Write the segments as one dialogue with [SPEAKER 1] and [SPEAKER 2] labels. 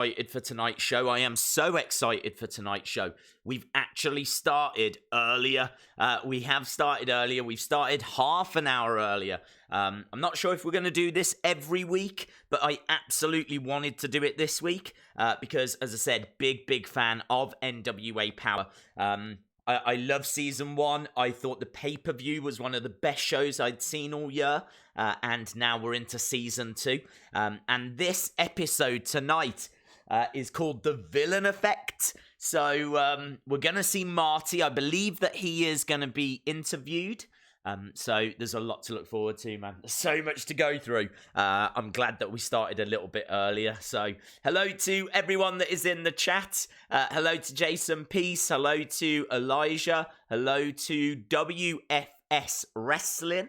[SPEAKER 1] Excited for tonight's show. I am so excited for tonight's show. We've actually started earlier. We have started earlier. We've started half an hour earlier. I'm not sure if we're going to do this every week, but I absolutely wanted to do it this week because, as I said, big fan of NWA Power. I love season 1. I thought the pay-per-view was one of the best shows I'd seen all year. And now we're into season 2. And this episode tonight is called The Villain Effect. So we're going to see Marty. I believe that he is going to be interviewed. So there's a lot to look forward to, man. There's so much to go through. I'm glad that we started a little bit earlier. So hello to everyone that is in the chat. Hello to Jason Peace. Hello to Elijah. Hello to WFS Wrestling.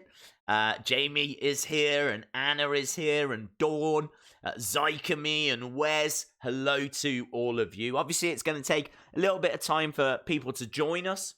[SPEAKER 1] Jamie is here, and Anna is here, and Dawn, Zykami, and Wes. Hello to all of you. Obviously, it's going to take a little bit of time for people to join us.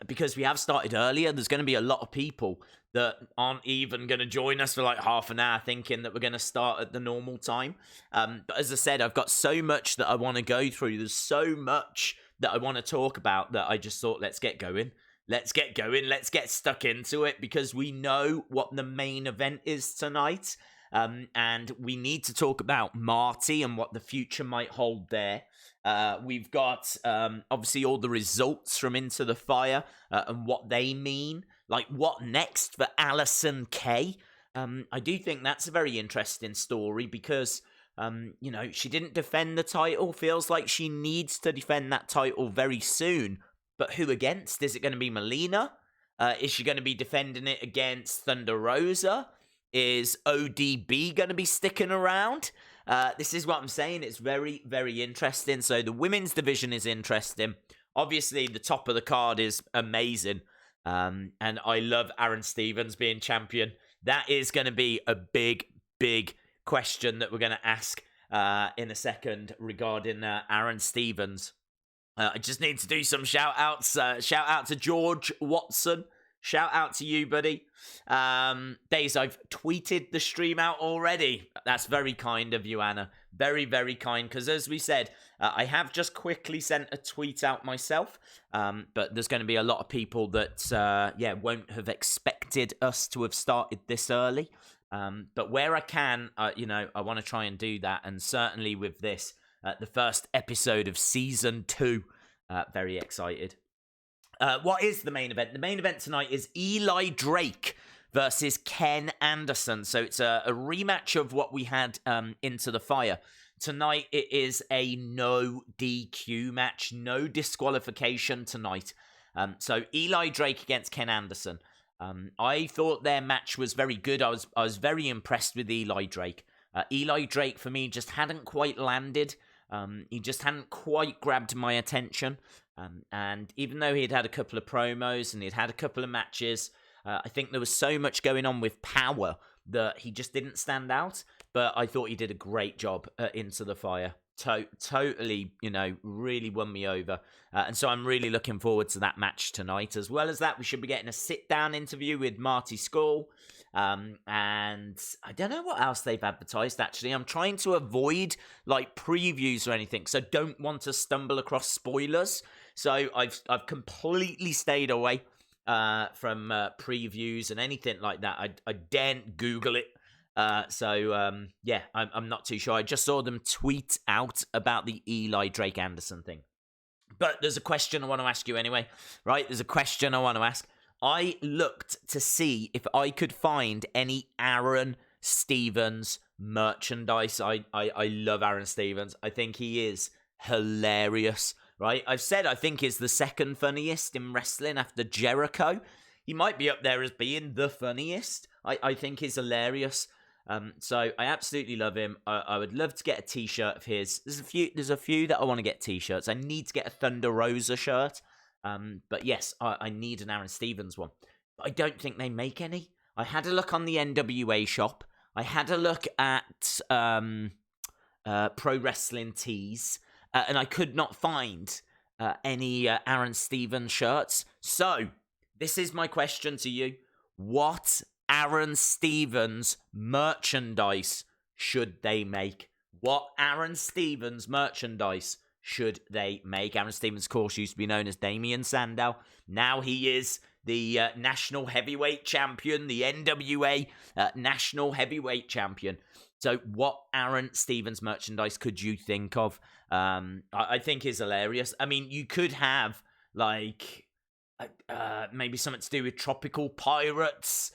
[SPEAKER 1] Because we have started earlier. There's going to be a lot of people that aren't even going to join us for like half an hour thinking that we're going to start at the normal time. But as I said, I've got so much that I want to go through. There's so much that I want to talk about that I just thought, let's get going. Let's get going. Let's get stuck into it because we know what the main event is tonight. And we need to talk about Marty and what the future might hold there. We've got, obviously, all the results from Into the Fire and what they mean. Like, what next for Allysin Kay? I do think that's a very interesting story because, you know, she didn't defend the title. Feels like she needs to defend that title very soon. But who against? Is it going to be Melina? Is she going to be defending it against Thunder Rosa? Is ODB going to be sticking around? This is what I'm saying. It's very interesting. So the women's division is interesting. Obviously, the top of the card is amazing. And I love Aron Stevens being champion. That is going to be a big question that we're going to ask in a second regarding Aron Stevens. I just need to do some shout-outs. Shout out to George Watson. Shout out to you, buddy. Days, I've tweeted the stream out already. That's very kind of you, Anna. Very kind, because as we said, I have just quickly sent a tweet out myself, but there's going to be a lot of people that, won't have expected us to have started this early. But where I can, I want to try and do that, and certainly with this, the first episode of Season 2, very excited. What is the main event? The main event tonight is Eli Drake versus Ken Anderson. So it's a rematch of what we had Into the Fire. Tonight it is a no DQ match, no disqualification tonight. So Eli Drake against Ken Anderson. I thought their match was very good. I was very impressed with Eli Drake. Eli Drake, for me, just hadn't quite landed. He just hadn't quite grabbed my attention. And even though he'd had a couple of promos and he'd had a couple of matches, I think there was so much going on with Power that he just didn't stand out. But I thought he did a great job Into the Fire. Totally, really won me over. And so I'm really looking forward to that match tonight. As well as that, we should be getting a sit-down interview with Marty Scurll. And I don't know what else they've advertised, actually. I'm trying to avoid, previews or anything, so don't want to stumble across spoilers. So I've completely stayed away from previews and anything like that. I daren't Google it. I'm not too sure. I just saw them tweet out about the Eli Drake Anderson thing. But there's a question I want to ask you anyway, right? There's a question I want to ask. I looked to see if I could find any Aron Stevens merchandise. I love Aron Stevens. I think he is hilarious, right? I've said I think he's the second funniest in wrestling after Jericho. He might be up there as being the funniest. I think he's hilarious. So I absolutely love him. I would love to get a t-shirt of his. There's a few that I want to get t-shirts. I need to get a Thunder Rosa shirt. But yes, I need an Aron Stevens one. But I don't think they make any. I had a look on the NWA shop. I had a look at Pro Wrestling Tees. And I could not find any Aron Stevens shirts. So, this is my question to you. What Aron Stevens merchandise should they make? What Aron Stevens merchandise should they make? Aron Stevens, of course, used to be known as Damien Sandow. Now he is the National Heavyweight Champion, the NWA National Heavyweight Champion. So what Aron Stevens merchandise could you think of? I think is hilarious. I mean, you could have, like, maybe something to do with tropical pirates,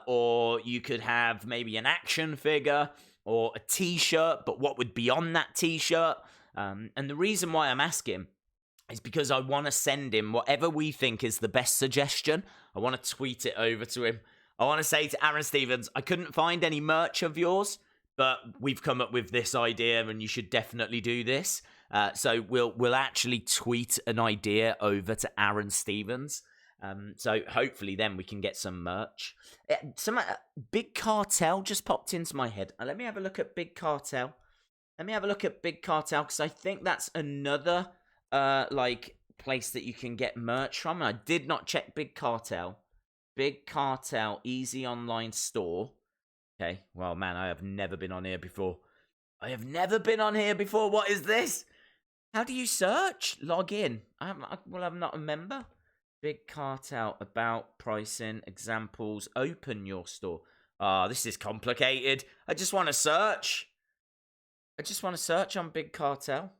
[SPEAKER 1] or you could have maybe an action figure or a t-shirt, but what would be on that t-shirt? And the reason why I'm asking is because I want to send him whatever we think is the best suggestion. I want to tweet it over to him. I want to say to Aron Stevens, I couldn't find any merch of yours, but we've come up with this idea and you should definitely do this. So we'll actually tweet an idea over to Aron Stevens. So hopefully then we can get some merch. Big Cartel just popped into my head. Let me have a look at Big Cartel. Because I think that's another like place that you can get merch from. I did not check Big Cartel. Big Cartel Easy Online Store. Okay, well, man, I have never been on here before. What is this? How do you search? Log in. I'm not a member. Big Cartel, about, pricing, examples, open your store. This is complicated. I just want to search. On Big Cartel.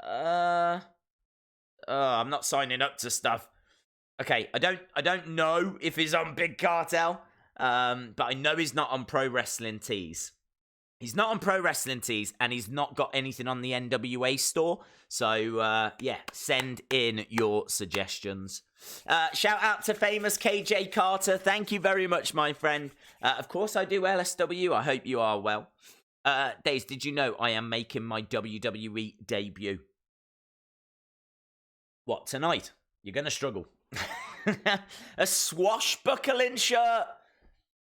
[SPEAKER 1] I'm not signing up to stuff. Okay, I don't know if he's on Big Cartel. But I know he's not on Pro Wrestling Tees. And he's not got anything on the NWA store. So, yeah, send in your suggestions. Shout out to famous KJ Carter. Thank you very much, my friend. Of course, I do LSW. I hope you are well. Days, did you know I am making my WWE debut? What, tonight? You're going to struggle. A swashbuckling shirt.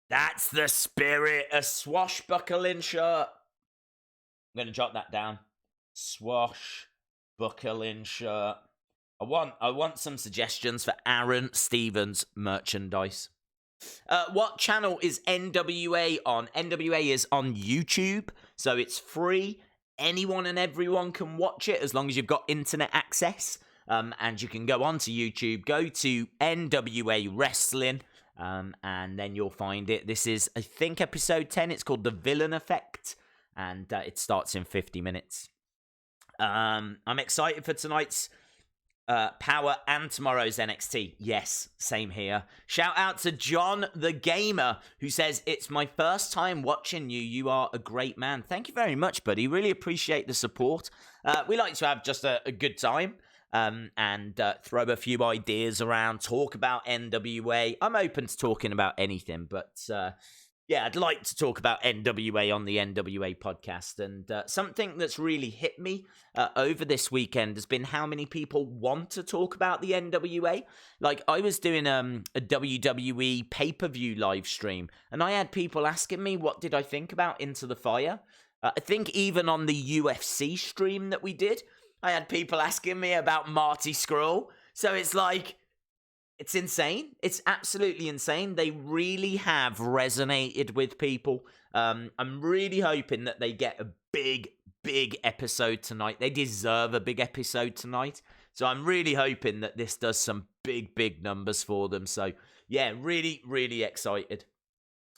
[SPEAKER 1] That's the spirit. A swashbuckling shirt. I'm going to jot that down. Swashbuckling shirt. I want some suggestions for Aron Stevens merchandise. What channel is NWA on? NWA is on YouTube, so it's free. Anyone and everyone can watch it as long as you've got internet access. And you can go onto YouTube, go to NWA Wrestling, and then you'll find it. This is, I think, episode 10. It's called The Villain Effect, and it starts in 50 minutes. I'm excited for tonight's Power and tomorrow's NXT. Yes, same here. Shout out to John the Gamer, who says, it's my first time watching you. You are a great man. Thank you very much, buddy. Really appreciate the support. We like to have just a good time. And throw a few ideas around, talk about NWA. I'm open to talking about anything, but yeah, I'd like to talk about NWA on the NWA podcast. And something that's really hit me over this weekend has been how many people want to talk about the NWA. Like, I was doing a WWE pay-per-view live stream, and I had people asking me, what did I think about Into the Fire? I think even on the UFC stream that we did, I had people asking me about Marty Scurll. So it's like, it's insane. It's absolutely insane. They really have resonated with people. I'm really hoping that they get a big episode tonight. They deserve a big episode tonight. So I'm really hoping that this does some big numbers for them. So yeah, really excited.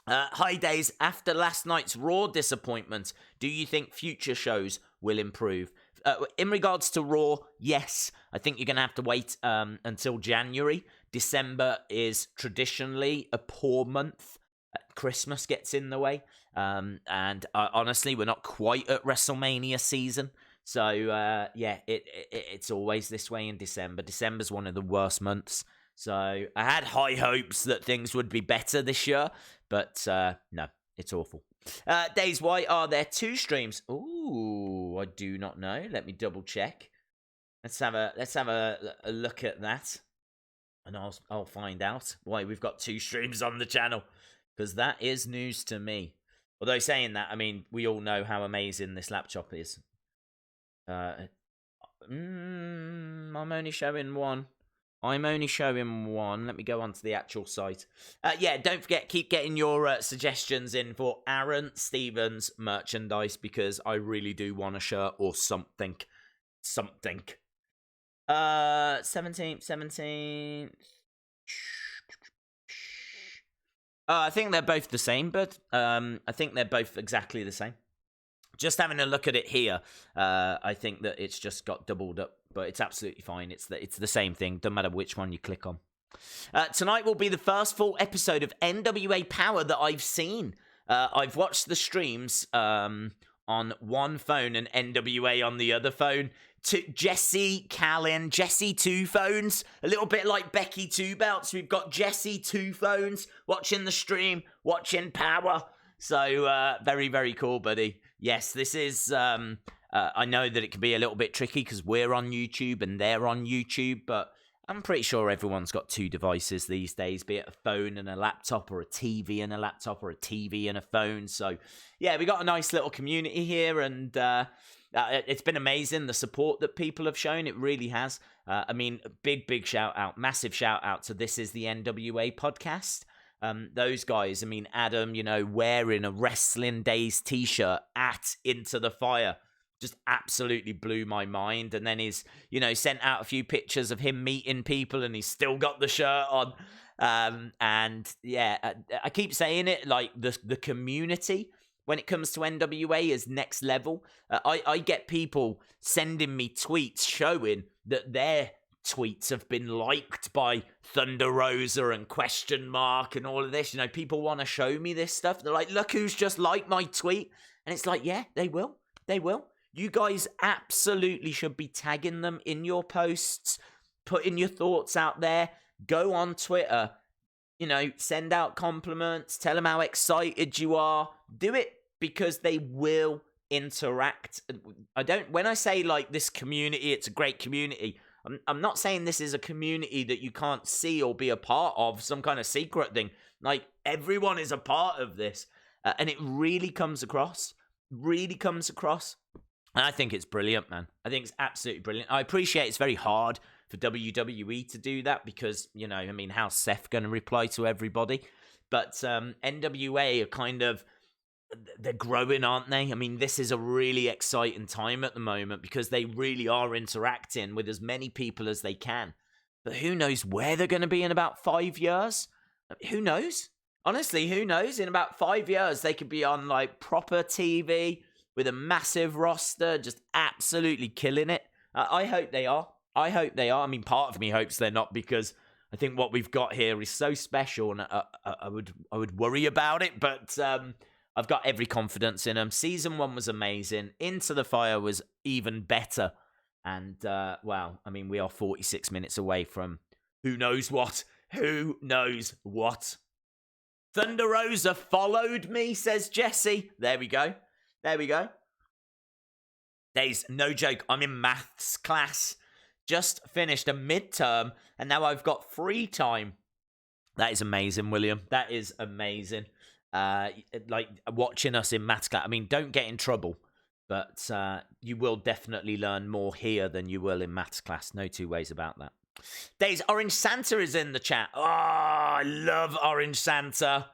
[SPEAKER 1] Hi, Days. After last night's Raw disappointment, do you think future shows will improve? In regards to Raw, yes. I think you're going to have to wait until January. December is traditionally a poor month. Christmas gets in the way. And honestly, we're not quite at WrestleMania season. So, yeah, it's always this way in December. December's one of the worst months. So I had high hopes that things would be better this year. But no, it's awful. Days, why are there 2 streams? Ooh, I do not know. Let me double check. Let's have a look at that, and I'll find out why we've got 2 streams on the channel, because that is news to me. Although saying that, I mean, we all know how amazing this laptop is. I'm only showing 1. I'm only showing one. Let me go onto the actual site. Yeah, don't forget, keep getting your suggestions in for Aron Stevens merchandise, because I really do want a shirt or something. 17th. I think they're both the same, but I think they're both exactly the same. Just having a look at it here, I think that it's just got doubled up, but it's absolutely fine. It's the same thing, no matter which one you click on. Tonight will be the first full episode of NWA Power that I've seen. I've watched the streams on one phone and NWA on the other phone. Jesse, Callan, Jesse 2 phones, a little bit like Becky 2 belts. We've got Jesse 2 phones watching the stream, watching Power. So very, very cool, buddy. Yes, this is, I know that it can be a little bit tricky because we're on YouTube and they're on YouTube, but I'm pretty sure everyone's got 2 devices these days, be it a phone and a laptop, or a TV and a laptop, or a TV and a phone. So yeah, we got a nice little community here, and it's been amazing, the support that people have shown. It really has. I mean, big shout out, massive shout out to This Is the NWA podcast. Those guys, I mean, Adam, you know, wearing a Wrestling Days t-shirt at Into the Fire just absolutely blew my mind. And then he's, you know, sent out a few pictures of him meeting people, and he's still got the shirt on. And yeah, I keep saying it, like the community when it comes to NWA is next level. I get people sending me tweets showing that their tweets have been liked by Thunder Rosa and Question Mark and all of this. You know, people want to show me this stuff. They're like, look who's just liked my tweet. And it's like, yeah, they will. You guys absolutely should be tagging them in your posts, putting your thoughts out there. Go on Twitter, you know, send out compliments, tell them how excited you are. Do it, because they will interact. When I say like this community, it's a great community, I'm not saying this is a community that you can't see or be a part of, some kind of secret thing. Like, everyone is a part of this, and it really comes across. And I think it's brilliant, man. I think it's absolutely brilliant. I appreciate it's very hard for WWE to do that because, you know, I mean, how's Seth going to reply to everybody? But NWA are kind of, they're growing, aren't they? I mean, this is a really exciting time at the moment because they really are interacting with as many people as they can. But who knows where they're going to be in about 5 years? Who knows? Honestly, who knows? In about 5 years, they could be on, like, proper TV with a massive roster, just absolutely killing it. I hope they are. I mean, part of me hopes they're not, because I think what we've got here is so special, and I would worry about it, but I've got every confidence in them. Season 1 was amazing. Into the Fire was even better. And, well, I mean, we are 46 minutes away from who knows what. Who knows what? Thunder Rosa followed me, says Jesse. There we go. There's no joke. I'm in maths class. Just finished a midterm, and now I've got free time. That is amazing, William. That is amazing. Like, watching us in maths class. I mean, don't get in trouble, but you will definitely learn more here than you will in maths class. No two ways about that. Days, Orange Santa is in the chat. Oh, I love Orange Santa.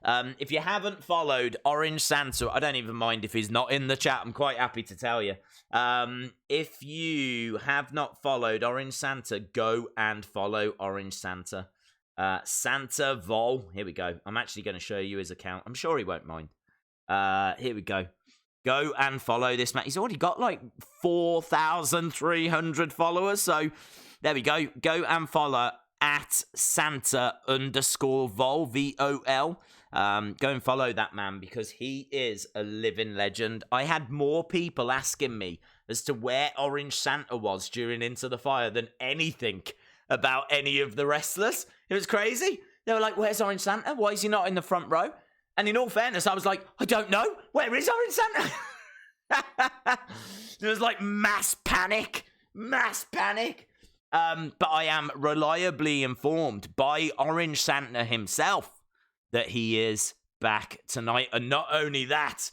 [SPEAKER 1] If you haven't followed Orange Santa, I don't even mind if he's not in the chat. I'm quite happy to tell you. If you have not followed Orange Santa, go and follow Orange Santa. Santa Vol. Here we go. I'm actually going to show you his account. I'm sure he won't mind. Here we go. Go and follow this man. He's already got like 4,300 followers. So there we go. Go and follow at Santa_Vol, VOL. Go and follow that man because he is a living legend. I had more people asking me as to where Orange Santa was during Into the Fire than anything about any of the wrestlers. It was crazy. They were like, where's Orange Santa? Why is he not in the front row? And in all fairness, I was like, I don't know. Where is Orange Santa? There was like mass panic. But I am reliably informed by Orange Santa himself that he is back tonight. And not only that,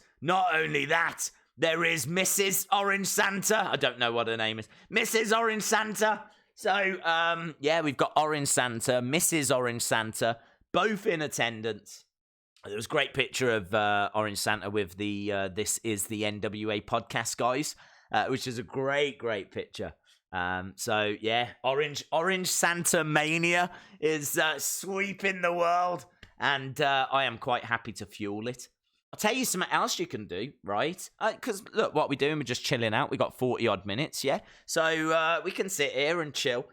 [SPEAKER 1] There is Mrs. Orange Santa. I don't know what her name is. Mrs. Orange Santa. So, yeah, we've got Orange Santa, Mrs. Orange Santa, both in attendance. There was a great picture of Orange Santa with the This Is the NWA podcast guys, which is a great picture. So, yeah, Orange Santa Mania is sweeping the world, and I am quite happy to fuel it. I'll tell you something else you can do, right? Because, look, what we're doing, we're just chilling out. We got 40-odd minutes, yeah? So we can sit here and chill.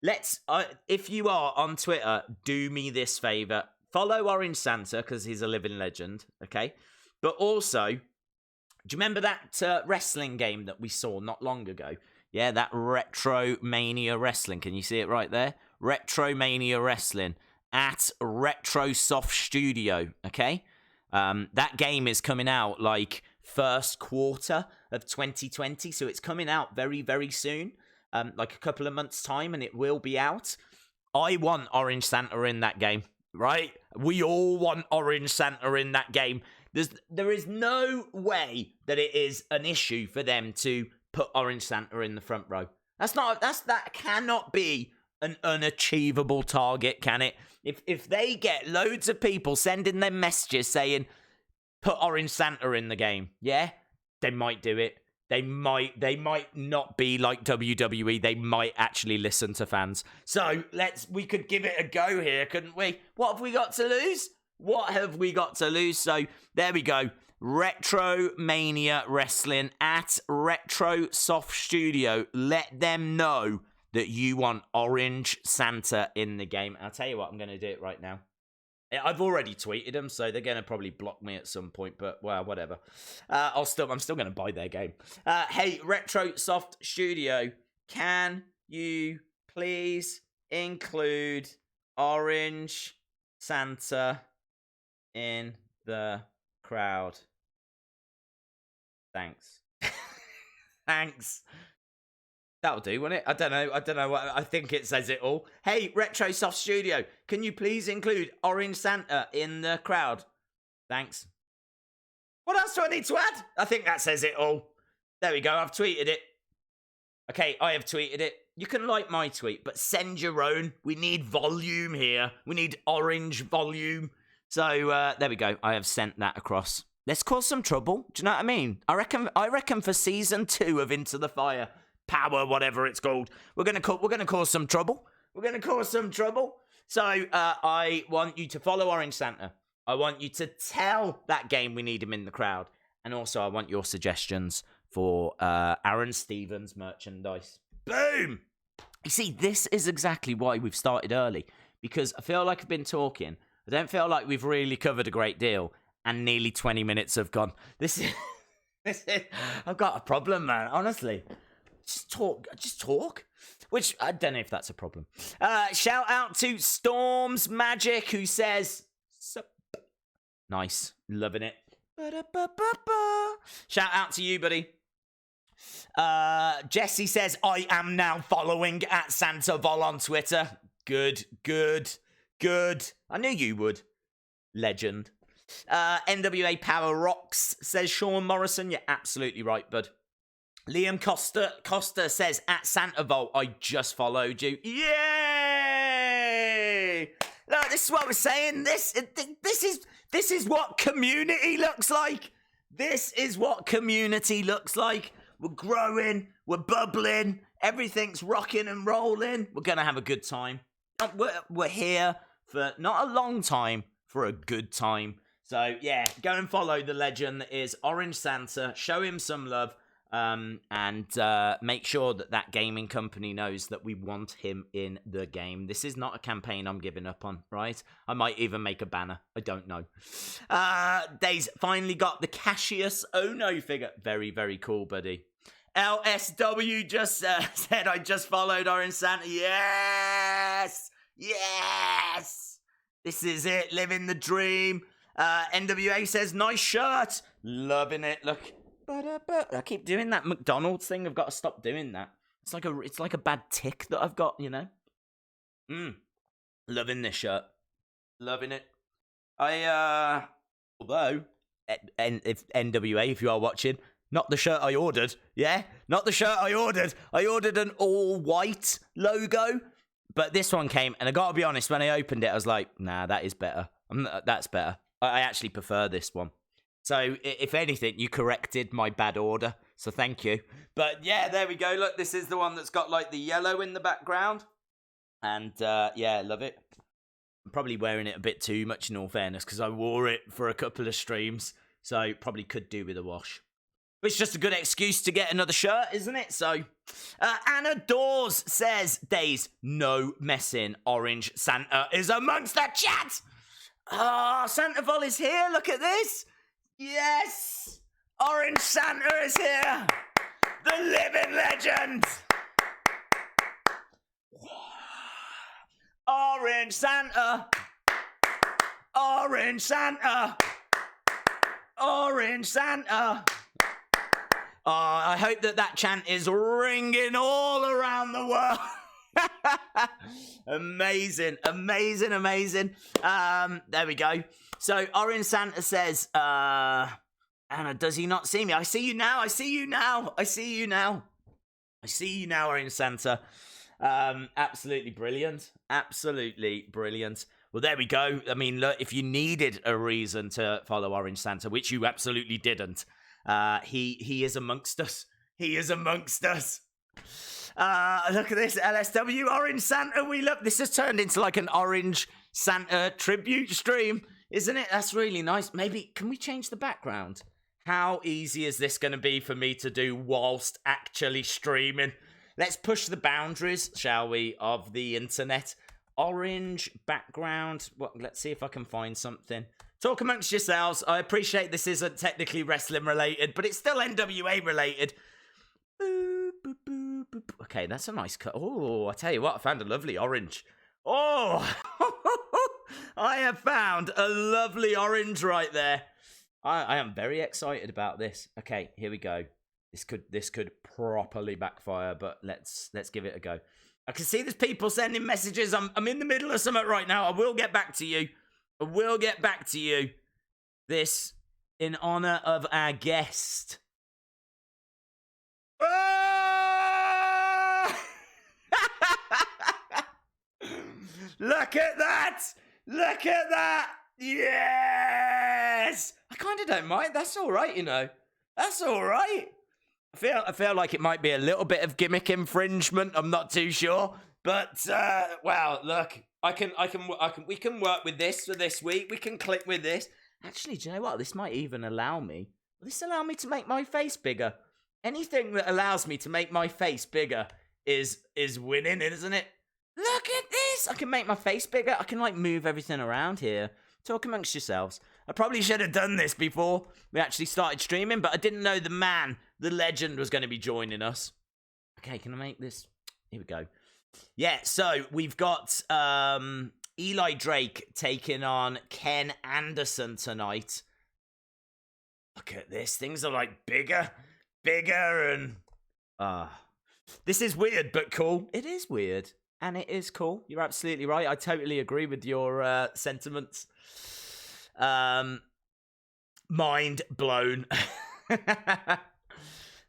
[SPEAKER 1] Let's, if you are on Twitter, do me this favor. Follow Orange Santa, because he's a living legend, okay? But also, do you remember that wrestling game that we saw not long ago? Yeah, that Retro Mania Wrestling. Can you see it right there? Retro Mania Wrestling at Retrosoft Studio, okay? That game is coming out like first quarter of 2020, so it's coming out very, very soon, like a couple of months' time, and it will be out. I want Orange Santa in that game, right? We all want Orange Santa in that game. There is no way that it is an issue for them to put Orange Santa in the front row. That cannot be an unachievable target, can it? If they get loads of people sending them messages saying, put Orange Santa in the game, yeah, they might do it. They might not be like WWE. They might actually listen to fans. So we could give it a go here, couldn't we? What have we got to lose? What have we got to lose? So there we go. Retro Mania Wrestling at Retrosoft Studio. Let them know that you want Orange Santa in the game. I'll tell you what, I'm going to do it right now. I've already tweeted them, so they're going to probably block me at some point, but, well, whatever. I'm still going to buy their game. Hey, Retrosoft Studio, can you please include Orange Santa in the crowd? Thanks. Thanks. That'll do, won't it? I don't know what, I think it says it all. Hey, Retrosoft Studio, can you please include Orange Santa in the crowd? Thanks. What else do I need to add? I think that says it all. There we go, I've tweeted it. Okay, I have tweeted it. You can like my tweet, but send your own. We need volume here. We need orange volume. So, there we go. I have sent that across. Let's cause some trouble. Do you know what I mean? I reckon for season 2 of Into the Fire, Power, whatever it's called, we're gonna cause some trouble. We're gonna cause some trouble. So I want you to follow Orange Santa. I want you to tell that game we need him in the crowd, and also I want your suggestions for Aron Stevens merchandise. Boom! You see, this is exactly why we've started early, because I feel like I've been talking. I don't feel like we've really covered a great deal, and nearly 20 minutes have gone. This is I've got a problem, man. Honestly. Just talk. Which, I don't know if that's a problem. Shout out to Storms Magic, who says, sup. Nice. Loving it. Shout out to you, buddy. Jesse says, I am now following at Santa Vol on Twitter. Good. I knew you would. Legend. NWA Power rocks, says Sean Morrison. You're absolutely right, bud. Liam Costa says, at Santa Vault, I just followed you. Yay! Look, this is what we're saying. This is what community looks like. This is what community looks like. We're growing. We're bubbling. Everything's rocking and rolling. We're going to have a good time. We're here for not a long time, for a good time. So, yeah, go and follow the legend that is Orange Santa. Show him some love. And make sure that gaming company knows that we want him in the game. This is not a campaign I'm giving up on, right? I might even make a banner. I don't know. Days finally got the Cassius Ono figure. Very, very cool, buddy. LSW just said, I just followed Orange Santa. Yes! This is it. Living the dream. NWA says, nice shirt. Loving it. Look. I keep doing that McDonald's thing. I've got to stop doing that. It's like a bad tick that I've got, you know. Loving this shirt. Loving it. Although if NWA, if you are watching, Not the shirt I ordered, yeah? Not the shirt I ordered. I ordered an all-white logo, but this one came, and I gotta be honest, when I opened it, I was like, nah, that is better. That's better. I actually prefer this one. So, if anything, you corrected my bad order, so thank you. But, yeah, there we go. Look, this is the one that's got, like, the yellow in the background. And, yeah, I love it. I'm probably wearing it a bit too much, in all fairness, because I wore it for a couple of streams, so probably could do with a wash. But it's just a good excuse to get another shirt, isn't it? So, Anna Dawes says, Days, no messing. Orange Santa is amongst the chat. Ah, Santaval is here. Look at this. Yes. Orange Santa is here. The living legend. Orange Santa. Orange Santa. Orange Santa. Oh, I hope that chant is ringing all around the world. Amazing, amazing, amazing. There we go. So, Orange Santa says, Anna, does he not see me? I see you now, I see you now, I see you now. I see you now, Aron Santa. Absolutely brilliant. Absolutely brilliant. Well, there we go. I mean, look, if you needed a reason to follow Orange Santa, which you absolutely didn't, he is amongst us. He is amongst us. Look at this, LSW, Orange Santa, we love. This has turned into like an Orange Santa tribute stream, isn't it? That's really nice. Maybe, can we change the background? How easy is this going to be for me to do whilst actually streaming? Let's push the boundaries, shall we, of the internet. Orange background. Well, let's see if I can find something. Talk amongst yourselves. I appreciate this isn't technically wrestling related, but it's still NWA related. Boop, boop, boop, boop. Okay, that's a nice cut. Oh, I tell you what, I found a lovely orange. Oh, I have found a lovely orange right there. I am very excited about this. Okay, here we go. This could properly backfire, but let's give it a go. I can see there's people sending messages. I'm in the middle of something right now. I will get back to you. I will get back to you. This in honor of our guest. Oh! Look at that! Look at that! Yes! I kind of don't mind. That's all right, you know. That's all right. I feel like it might be a little bit of gimmick infringement. I'm not too sure, but wow, look, we can work with this for this week. We can click with this. Actually, do you know what? This might even allow me. Will this allow me to make my face bigger? Anything that allows me to make my face bigger is winning, isn't it? Look at this! I can make my face bigger. I can like move everything around here. Talk amongst yourselves. I probably should have done this before we actually started streaming, but I didn't know the man, the legend, was going to be joining us. Okay, can I make this? Here we go. Yeah, so we've got Eli Drake taking on Ken Anderson tonight. Look at this. Things are like bigger, and... this is weird, but cool. It is weird, and it is cool. You're absolutely right. I totally agree with your sentiments. Mind blown.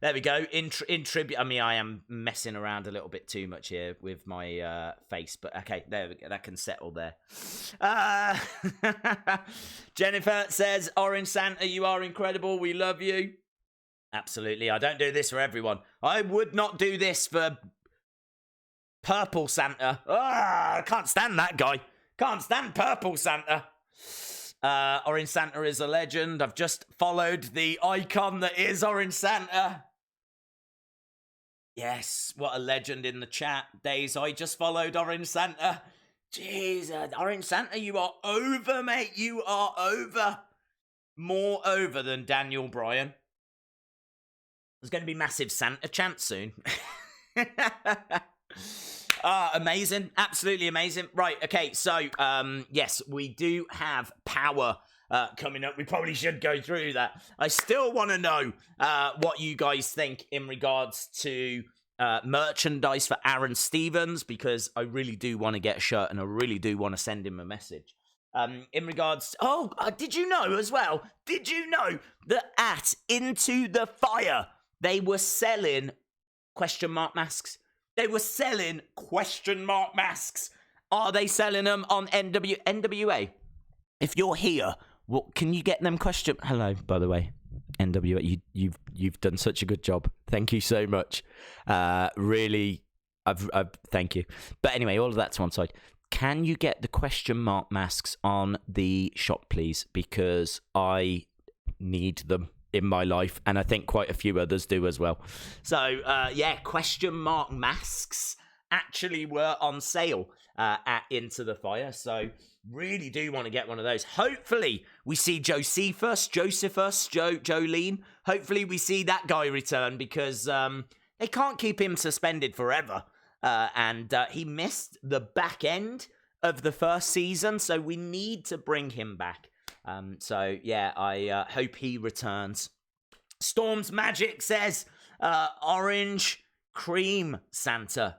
[SPEAKER 1] There we go. In tribute, I mean, I am messing around a little bit too much here with my face, but okay, there we go. That can settle there. Jennifer says, Orange Santa, you are incredible. We love you. Absolutely. I don't do this for everyone. I would not do this for Purple Santa. I can't stand that guy. Can't stand Purple Santa. Orange Santa is a legend. I've just followed the icon that is Orange Santa. Yes, what a legend in the chat. Days, I just followed Orange Santa. Jesus, Orange Santa, you are over, mate. You are over. More over than Daniel Bryan. There's going to be massive Santa chants soon. Amazing. Absolutely amazing. Right, okay, so, yes, we do have Power coming up. We probably should go through that. I still want to know what you guys think in regards to merchandise for Aron Stevens, because I really do want to get a shirt and I really do want to send him a message. In regards to, did you know as well? Did you know that at Into the Fire, they were selling question mark masks? They were selling question mark masks. Are they selling them on NWA? If you're here, what can you get them question? Hello, by the way, NWA. You've done such a good job. Thank you so much. Really, I've thank you. But anyway, all of that to one side. Can you get the question mark masks on the shop, please? Because I need them in my life, and I think quite a few others do as well. So, question mark masks actually were on sale at Into the Fire. So, really do want to get one of those. Hopefully, we see Josephus, Jolene. Hopefully, we see that guy return because they can't keep him suspended forever. And he missed the back end of the first season, so we need to bring him back. I hope he returns. Storm's Magic says, orange cream Santa.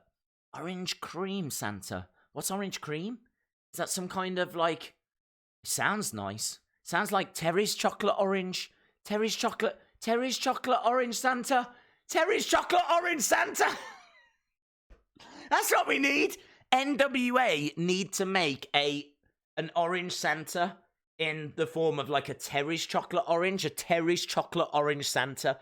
[SPEAKER 1] Orange cream Santa. What's orange cream? Is that some kind of like... Sounds nice. Sounds like Terry's chocolate orange. Terry's chocolate orange Santa. Terry's chocolate orange Santa. That's what we need. NWA need to make an orange Santa in the form of like a Terry's chocolate orange Santa.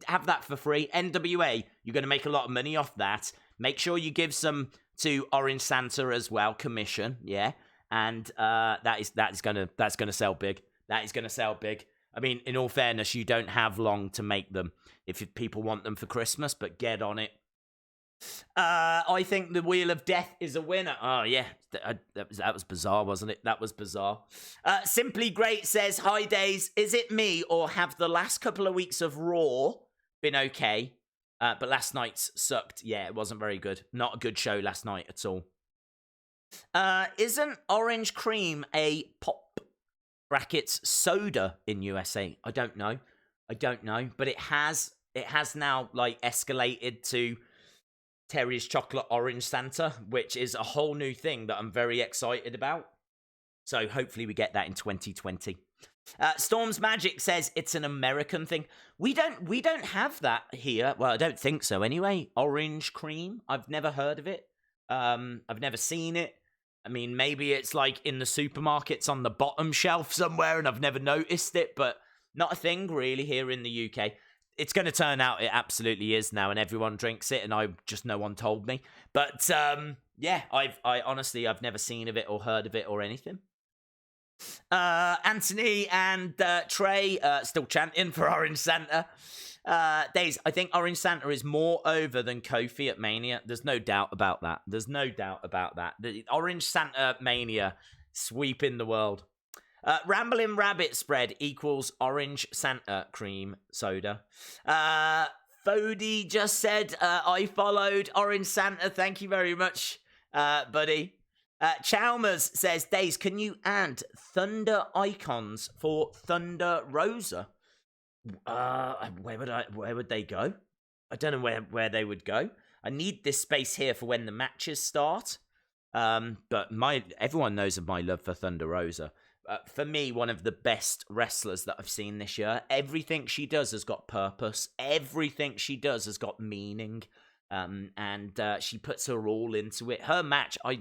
[SPEAKER 1] Have that for free. NWA, you're going to make a lot of money off that. Make sure you give some to Orange Santa as well, commission, yeah. And that's gonna sell big. That is gonna sell big. I mean, in all fairness, you don't have long to make them if people want them for Christmas, but get on it. I think the Wheel of Death is a winner. Oh, yeah. That was bizarre, wasn't it? That was bizarre. Simply Great says, hi, Days. Is it me or have the last couple of weeks of Raw been okay? But last night's sucked. Yeah, it wasn't very good. Not a good show last night at all. Isn't orange cream a pop brackets soda in USA? I don't know. But it has now like escalated to Terry's chocolate orange Santa, which is a whole new thing that I'm very excited about. So hopefully we get that in 2020. Storm's Magic says it's an American thing. We don't have that here. Well, I don't think so anyway. Orange cream. I've never heard of it. I've never seen it. I mean, maybe it's like in the supermarkets on the bottom shelf somewhere and I've never noticed it, but not a thing really here in the UK. It's going to turn out it absolutely is now, and everyone drinks it, and no one told me. But I honestly, I've never seen of it or heard of it or anything. Anthony and Trey still chanting for Orange Santa. Days, I think Orange Santa is more over than Kofi at Mania. There's no doubt about that. The Orange Santa Mania sweeping the world. Rambling Rabbit spread equals Orange Santa cream soda. Fody just said, I followed Orange Santa. Thank you very much, buddy. Chalmers says, Days, can you add Thunder icons for Thunder Rosa? Where would they go? I don't know where they would go. I need this space here for when the matches start. But everyone knows of my love for Thunder Rosa. For me, one of the best wrestlers that I've seen this year. Everything she does has got purpose. Everything she does has got meaning. And she puts her all into it. Her match, I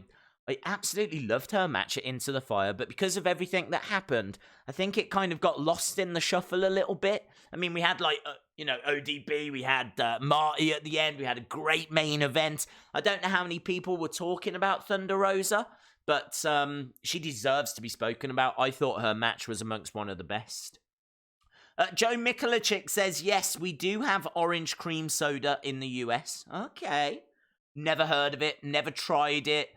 [SPEAKER 1] absolutely loved her match at Into the Fire, but because of everything that happened, I think it kind of got lost in the shuffle a little bit. I mean, we had ODB, we had Marty at the end, we had a great main event. I don't know how many people were talking about Thunder Rosa, but she deserves to be spoken about. I thought her match was amongst one of the best. Joe Mikulachik says, yes, we do have orange cream soda in the US. Okay. Never heard of it, never tried it.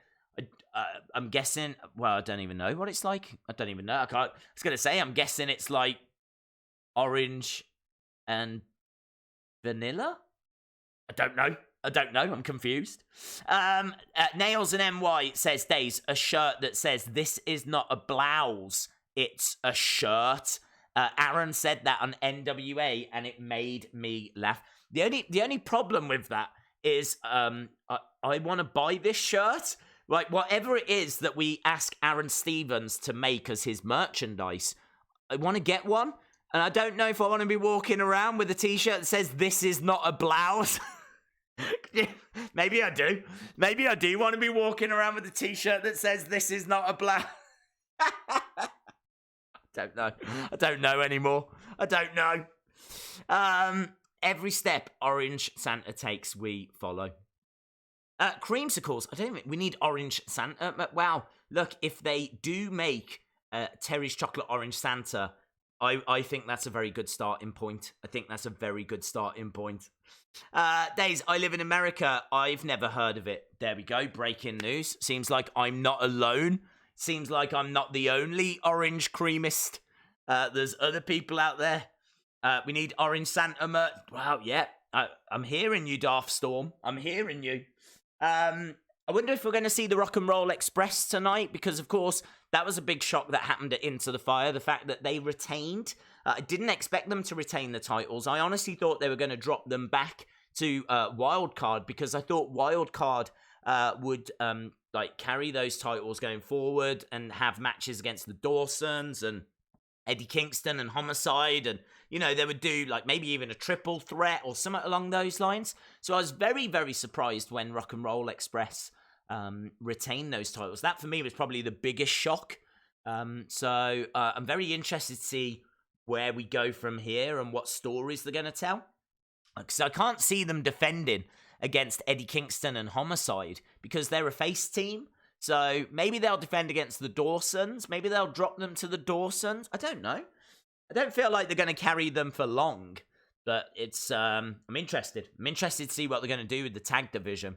[SPEAKER 1] I'm guessing, well, I don't even know what it's like. I don't even know. I was going to say, I'm guessing it's like orange and vanilla? I don't know. I'm confused. Nails and NY says, Days, a shirt that says, this is not a blouse, it's a shirt. Aron said that on NWA, and it made me laugh. The only problem with that is I want to buy this shirt, Like, whatever it is that we ask Aron Stevens to make as his merchandise, I want to get one. And I don't know if I want to be walking around with a t-shirt that says, "This is not a blouse." Maybe I do. Maybe I do want to be walking around with a t-shirt that says, "This is not a blouse." I don't know. I don't know anymore. I don't know. Every step Orange Santa takes, we follow. Creamsicles. I don't think we need Orange Santa. Wow. Look, if they do make Terry's Chocolate Orange Santa, I think that's a very good starting point. Days, I live in America. I've never heard of it. There we go. Breaking news. Seems like I'm not alone. Seems like I'm not the only orange creamist. There's other people out there. We need Orange Santa merch. Wow, yeah. I'm hearing you, Darth Storm. I'm hearing you. I wonder if we're going to see the Rock and Roll Express tonight, because, of course, that was a big shock that happened at Into the Fire, the fact that they retained. I didn't expect them to retain the titles. I honestly thought they were going to drop them back to Wildcard, because I thought Wildcard would carry those titles going forward and have matches against the Dawsons and Eddie Kingston and Homicide, and, you know, they would do, like, maybe even a triple threat or something along those lines. So I was very, very surprised when Rock and Roll Express retained those titles. That, for me, was probably the biggest shock. So I'm very interested to see where we go from here and what stories they're going to tell. Because I can't see them defending against Eddie Kingston and Homicide, because they're a face team. So maybe they'll defend against the Dawsons. Maybe they'll drop them to the Dawsons. I don't know. I don't feel like they're going to carry them for long. But it's, I'm interested. I'm interested to see what they're going to do with the tag division.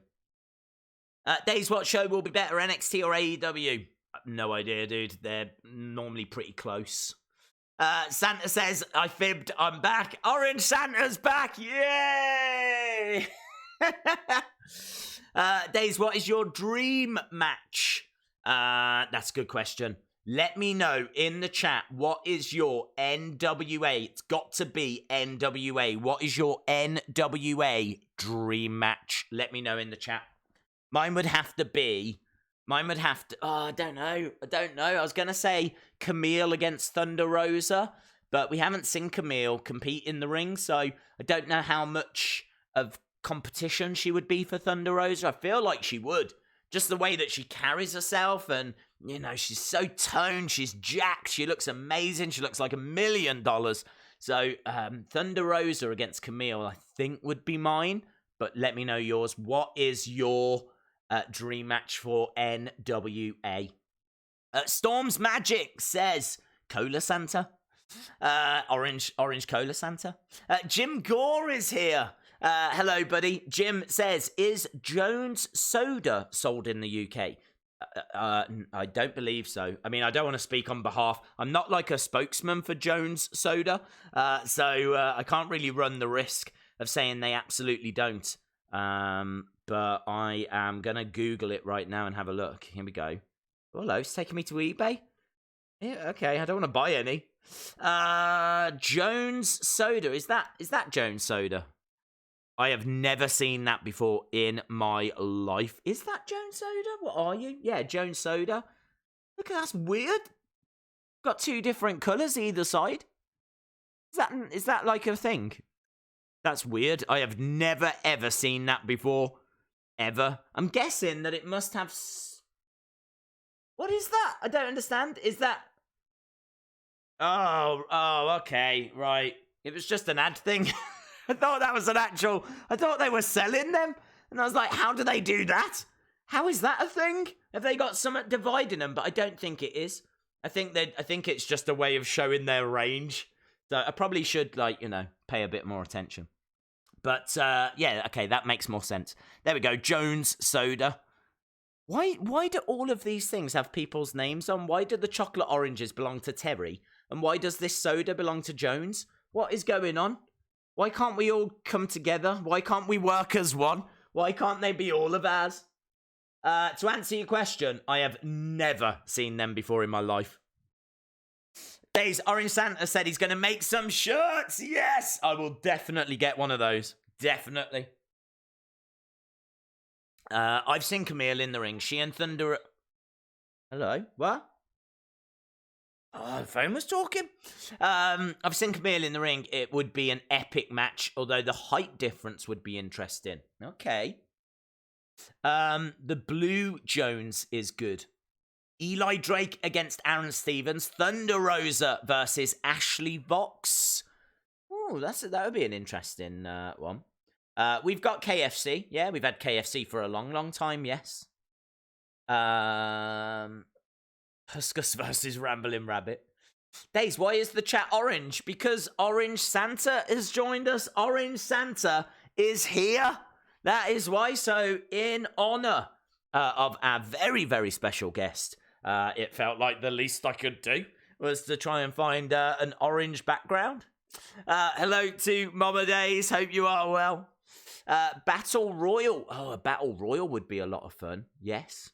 [SPEAKER 1] Days, what show will be better, NXT or AEW? No idea, dude. They're normally pretty close. Santa says, I fibbed, I'm back. Orange Santa's back. Yay! Days, what is your dream match? That's a good question. Let me know in the chat, what is your NWA? It's got to be NWA. What is your NWA dream match? Let me know in the chat. Mine would have to, I don't know. I was going to say Camille against Thunder Rosa, but we haven't seen Camille compete in the ring, so I don't know how much of competition she would be for Thunder Rosa. I feel like she would. Just the way that she carries herself, and, you know, she's so toned, she's jacked, she looks amazing, she looks like $1 million. So, Thunder Rosa against Camille, I think, would be mine, but let me know yours. What is your dream match for NWA? Storm's Magic says, Cola Santa. Orange Cola Santa. Jim Gore is here. Hello, buddy. Jim says, is Jones Soda sold in the UK? I don't believe so. I mean, I don't want to speak on behalf. I'm not like a spokesman for Jones Soda, so I can't really run the risk of saying they absolutely don't. But I am going to Google it right now and have a look. Here we go. Hello, it's taking me to eBay. Yeah, okay, I don't want to buy any. Jones Soda. Is that Jones Soda? I have never seen that before in my life. Is that Jones Soda? What are you? Yeah, Jones Soda. Look, that's weird. Got two different colours either side. Is that like a thing? That's weird. I have never, ever seen that before. Ever. I'm guessing that it must have... What is that? I don't understand. Is that... Oh, okay, right. It was just an ad thing. I thought that was an actual... I thought they were selling them. And I was like, how do they do that? How is that a thing? Have they got something dividing them? But I don't think it is. I think it's just a way of showing their range. So I probably should, like, you know, pay a bit more attention. But, yeah, okay, that makes more sense. There we go, Jones Soda. Why do all of these things have people's names on? Why do the chocolate oranges belong to Terry? And why does this soda belong to Jones? What is going on? Why can't we all come together? Why can't we work as one? Why can't they be all of ours? To answer your question, I have never seen them before in my life. Days, Orange Santa said he's going to make some shirts. Yes, I will definitely get one of those. Definitely. I've seen Camille in the ring. She and Thunder... Hello? What? Oh, the phone was talking. I've seen Camille in the ring. It would be an epic match, although the height difference would be interesting. Okay. The Blue Jones is good. Eli Drake against Aron Stevens. Thunder Rosa versus Ashley Vox. Oh, that would be an interesting one. We've got KFC. Yeah, we've had KFC for a long, long time, yes. Huskus versus Rambling Rabbit. Days, why is the chat orange? Because Orange Santa has joined us. Orange Santa is here. That is why. So, in honor of our very, very special guest, it felt like the least I could do was to try and find an orange background. Hello to Mama Days. Hope you are well. Battle Royal. Oh, a Battle Royal would be a lot of fun. Yes.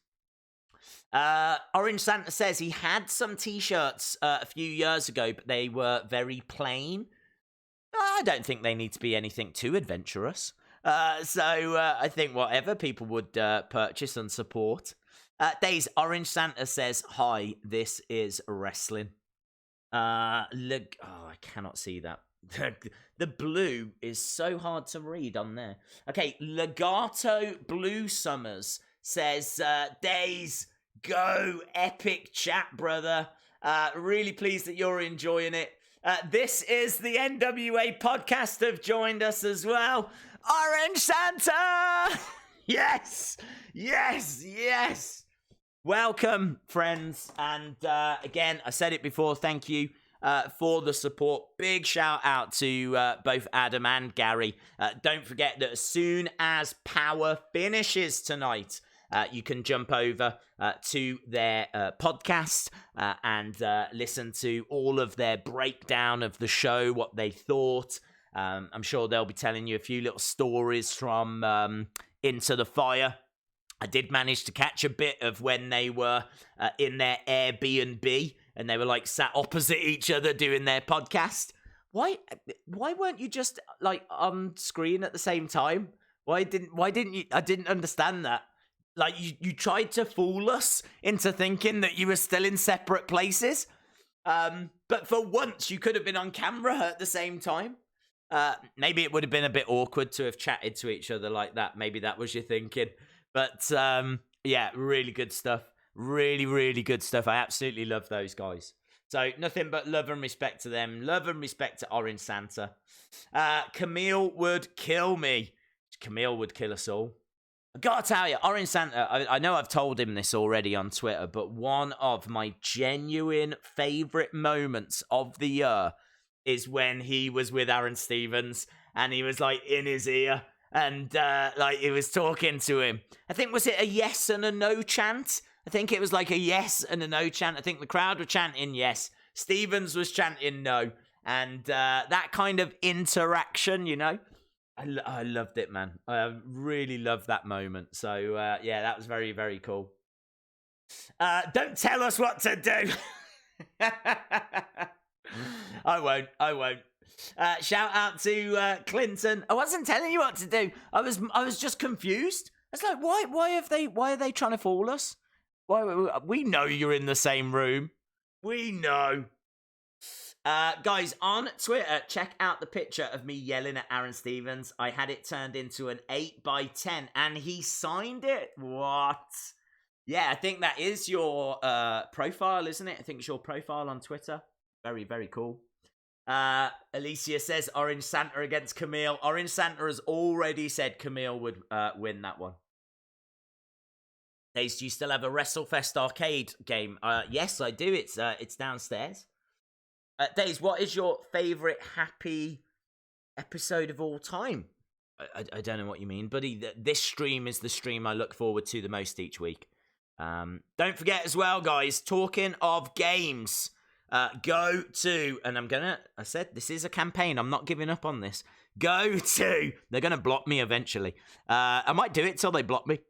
[SPEAKER 1] Orange Santa says he had some t-shirts a few years ago, but they were very plain. I don't think they need to be anything too adventurous. So I think whatever people would purchase and support. Days, Orange Santa says, hi, this is wrestling. Look, I cannot see that. The blue is so hard to read on there. Okay, Legato Blue Summers says, Days, go epic chat, brother. Really pleased that you're enjoying it. This is the NWA podcast have joined us as well. Orange Santa! Yes! Yes! Yes! Welcome, friends. And again, I said it before, thank you for the support. Big shout out to both Adam and Gary. Don't forget that as soon as Power finishes tonight, you can jump over to their podcast and listen to all of their breakdown of the show, what they thought. I'm sure they'll be telling you a few little stories from Into the Fire. I did manage to catch a bit of when they were in their Airbnb and they were like sat opposite each other doing their podcast. Why weren't you just like on screen at the same time? Why didn't you? I didn't understand that. Like you tried to fool us into thinking that you were still in separate places. But for once you could have been on camera at the same time. Maybe it would have been a bit awkward to have chatted to each other like that. Maybe that was your thinking. But, yeah, really good stuff. Really, really good stuff. I absolutely love those guys. So, nothing but love and respect to them. Love and respect to Orange Santa. Camille would kill me. Camille would kill us all. I gotta tell you, Aron Santa, I know I've told him this already on Twitter, but one of my genuine favourite moments of the year is when he was with Aron Stevens and he was like in his ear and like he was talking to him. I think, was it a yes and a no chant? I think it was like a yes and a no chant. I think the crowd were chanting yes. Stevens was chanting no. And that kind of interaction, you know, I loved it, man. I really loved that moment. So, yeah, that was very, very cool. Don't tell us what to do. I won't. Shout out to Clinton. I wasn't telling you what to do. I was just confused. It's like, why are they trying to fool us? Why we know you're in the same room. We know. Guys, on Twitter, check out the picture of me yelling at Aron Stevens. I had it turned into an 8x10, and he signed it. What? Yeah, I think that is your profile, isn't it? I think it's your profile on Twitter. Very, very cool. Alicia says Orange Santa against Camille. Orange Santa has already said Camille would win that one. Days, do you still have a WrestleFest arcade game? Yes, I do. It's downstairs. Days, what is your favourite happy episode of all time? I don't know what you mean, buddy. This stream is the stream I look forward to the most each week. Don't forget as well, guys, talking of games, go to, and I said this is a campaign, I'm not giving up on this. Go to, they're going to block me eventually. I might do it till they block me.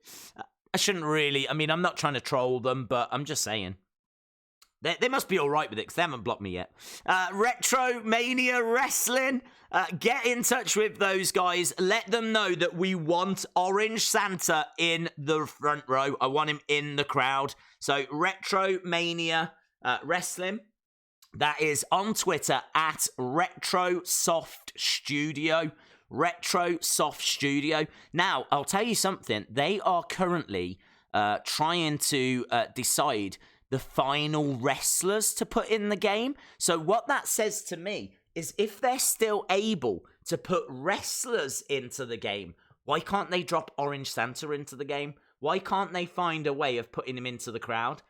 [SPEAKER 1] I shouldn't really, I mean, I'm not trying to troll them, but I'm just saying. They must be all right with it because they haven't blocked me yet. Retro Mania Wrestling. Get in touch with those guys. Let them know that we want Orange Santa in the front row. I want him in the crowd. So Retro Mania Wrestling. That is on Twitter at RetroSoftStudio. RetroSoftStudio. Now, I'll tell you something. They are currently trying to decide the final wrestlers to put in the game. So what that says to me is if they're still able to put wrestlers into the game, why can't they drop Orange Santa into the game? Why can't they find a way of putting him into the crowd?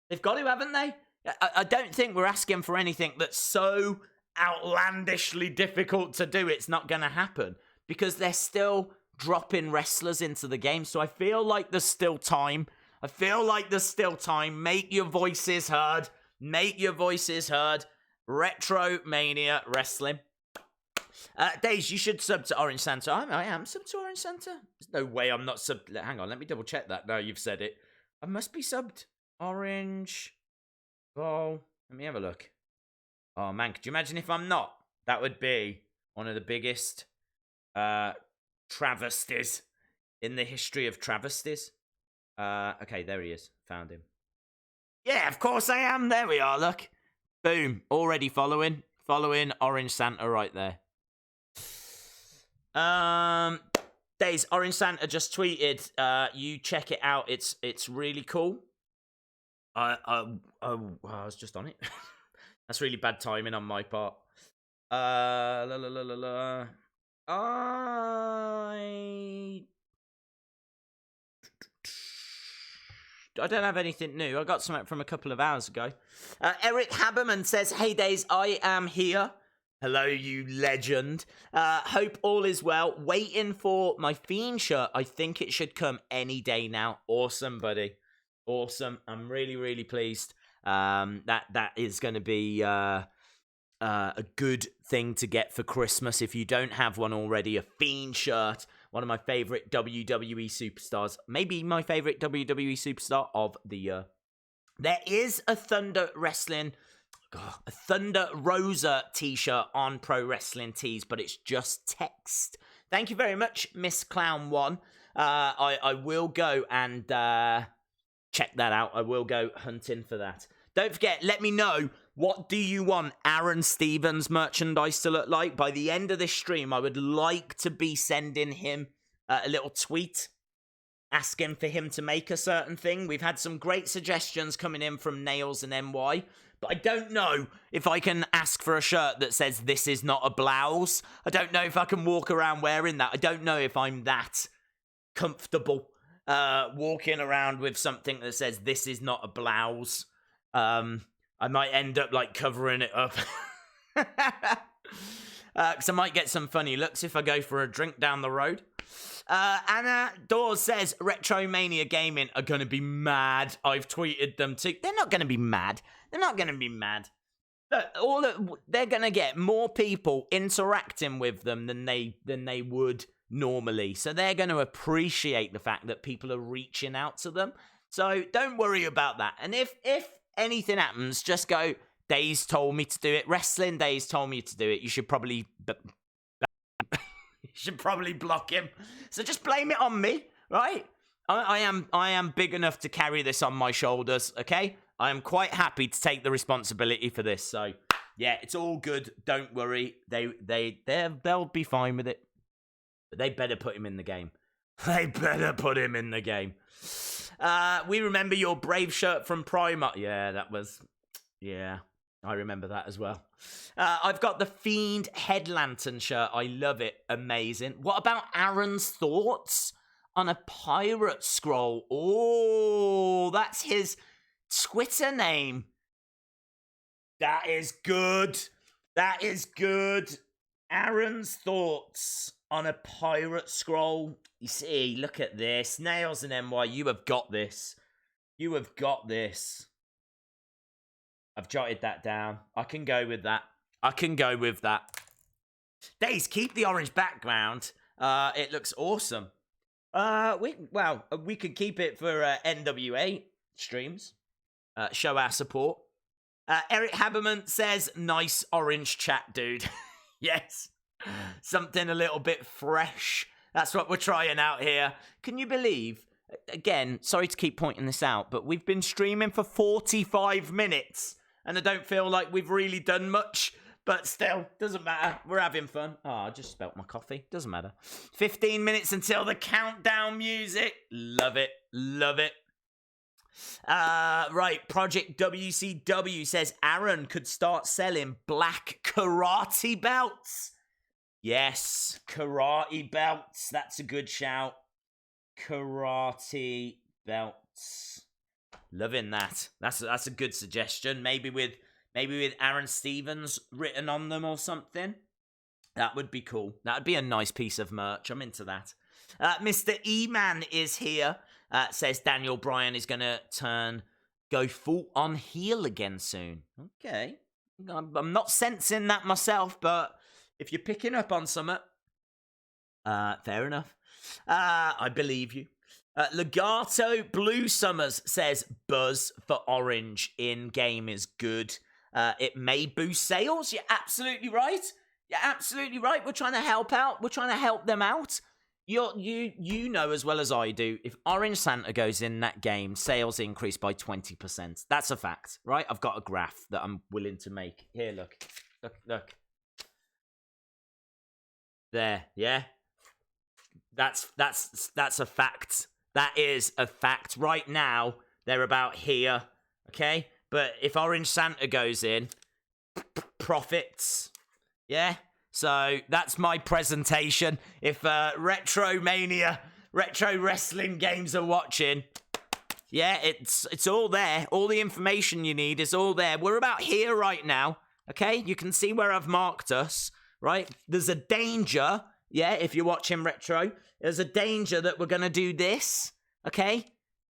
[SPEAKER 1] They've got to, haven't they? I don't think we're asking for anything that's so outlandishly difficult to do. It's not going to happen because they're still dropping wrestlers into the game. So I feel like there's still time. Make your voices heard. Retro Mania Wrestling. Days, you should sub to Orange Santa. I am sub to Orange Santa. There's no way I'm not sub. Hang on, let me double check that. Now you've said it. I must be subbed. Orange. Oh, let me have a look. Oh man, could you imagine if I'm not? That would be one of the biggest travesties in the history of travesties. Okay, there he is. Found him. Yeah, of course I am. There we are, look. Boom. Already following. Following Orange Santa right there. Days, Orange Santa just tweeted, you check it out. It's really cool. I was just on it. That's really bad timing on my part. I don't have anything new. I got something from a couple of hours ago. Eric Haberman says, hey Days, I am here. Hello, you legend. Hope all is well. Waiting for my Fiend shirt. I think it should come any day now. Awesome, buddy. Awesome. I'm really, really pleased. That is going to be a good thing to get for Christmas. If you don't have one already, a Fiend shirt. One of my favorite WWE superstars. Maybe my favorite WWE superstar of the year. There is a Thunder Rosa t-shirt on Pro Wrestling Tees, but it's just text. Thank you very much, Miss Clown 1. I will go and check that out. I will go hunting for that. Don't forget, let me know, what do you want Aron Stevens merchandise to look like? By the end of this stream, I would like to be sending him a little tweet asking for him to make a certain thing. We've had some great suggestions coming in from Nails and NY, but I don't know if I can ask for a shirt that says, this is not a blouse. I don't know if I can walk around wearing that. I don't know if I'm that comfortable walking around with something that says, this is not a blouse. I might end up like covering it up. Because I might get some funny looks if I go for a drink down the road. Anna Dawes says Retro Mania Gaming are going to be mad. I've tweeted them too. They're not going to be mad. Look, they're going to get more people interacting with them than they would normally. So they're going to appreciate the fact that people are reaching out to them. So don't worry about that. And if anything happens, just go, Days told me to do it. Wrestling Days told me to do it. You should probably block him. So just blame it on me, right? I am big enough to carry this on my shoulders, okay? I am quite happy to take the responsibility for this. So, yeah, it's all good. Don't worry. They'll be fine with it. But they better put him in the game. We remember your Brave shirt from Primark. Yeah, I remember that as well. I've got the Fiend Head Lantern shirt. I love it. Amazing. What about Aaron's thoughts on a pirate scroll? Oh, that's his Twitter name. That is good. Aaron's thoughts on a pirate scroll. You see, look at this. Nails and NY, you have got this. I've jotted that down. I can go with that. Days, keep the orange background. It looks awesome. We could keep it for NWA streams. Show our support. Eric Haberman says, nice orange chat, dude. Yes. Something a little bit fresh. That's what we're trying out here. Can you believe, again, sorry to keep pointing this out, but we've been streaming for 45 minutes, and I don't feel like we've really done much. But still, doesn't matter. We're having fun. Oh, I just spelt my coffee. Doesn't matter. 15 minutes until the countdown music. Love it. Love it. Right. Project WCW says Aron could start selling black karate belts. Yes, karate belts. That's a good shout. Karate belts. Loving that. That's a good suggestion. Maybe with Aron Stevens written on them or something. That would be cool. That would be a nice piece of merch. I'm into that. Mr. E-Man is here. Says Daniel Bryan is going to go full on heel again soon. Okay. I'm not sensing that myself, but if you're picking up on something, fair enough. I believe you. Legato Blue Summers says Buzz for Orange in-game is good. It may boost sales. You're absolutely right. You're absolutely right. We're trying to help out. We're trying to help them out. You know as well as I do, if Orange Santa goes in that game, sales increase by 20%. That's a fact, right? I've got a graph that I'm willing to make. Here, look. There, yeah. That's a fact. That is a fact. Right now, they're about here, okay? But if Orange Santa goes in, profits, yeah? So that's my presentation. If Retro Wrestling Games are watching, yeah, it's all there. All the information you need is all there. We're about here right now, okay? You can see where I've marked us, right? There's a danger, yeah, if you're watching Retro, there's a danger that we're going to do this, okay?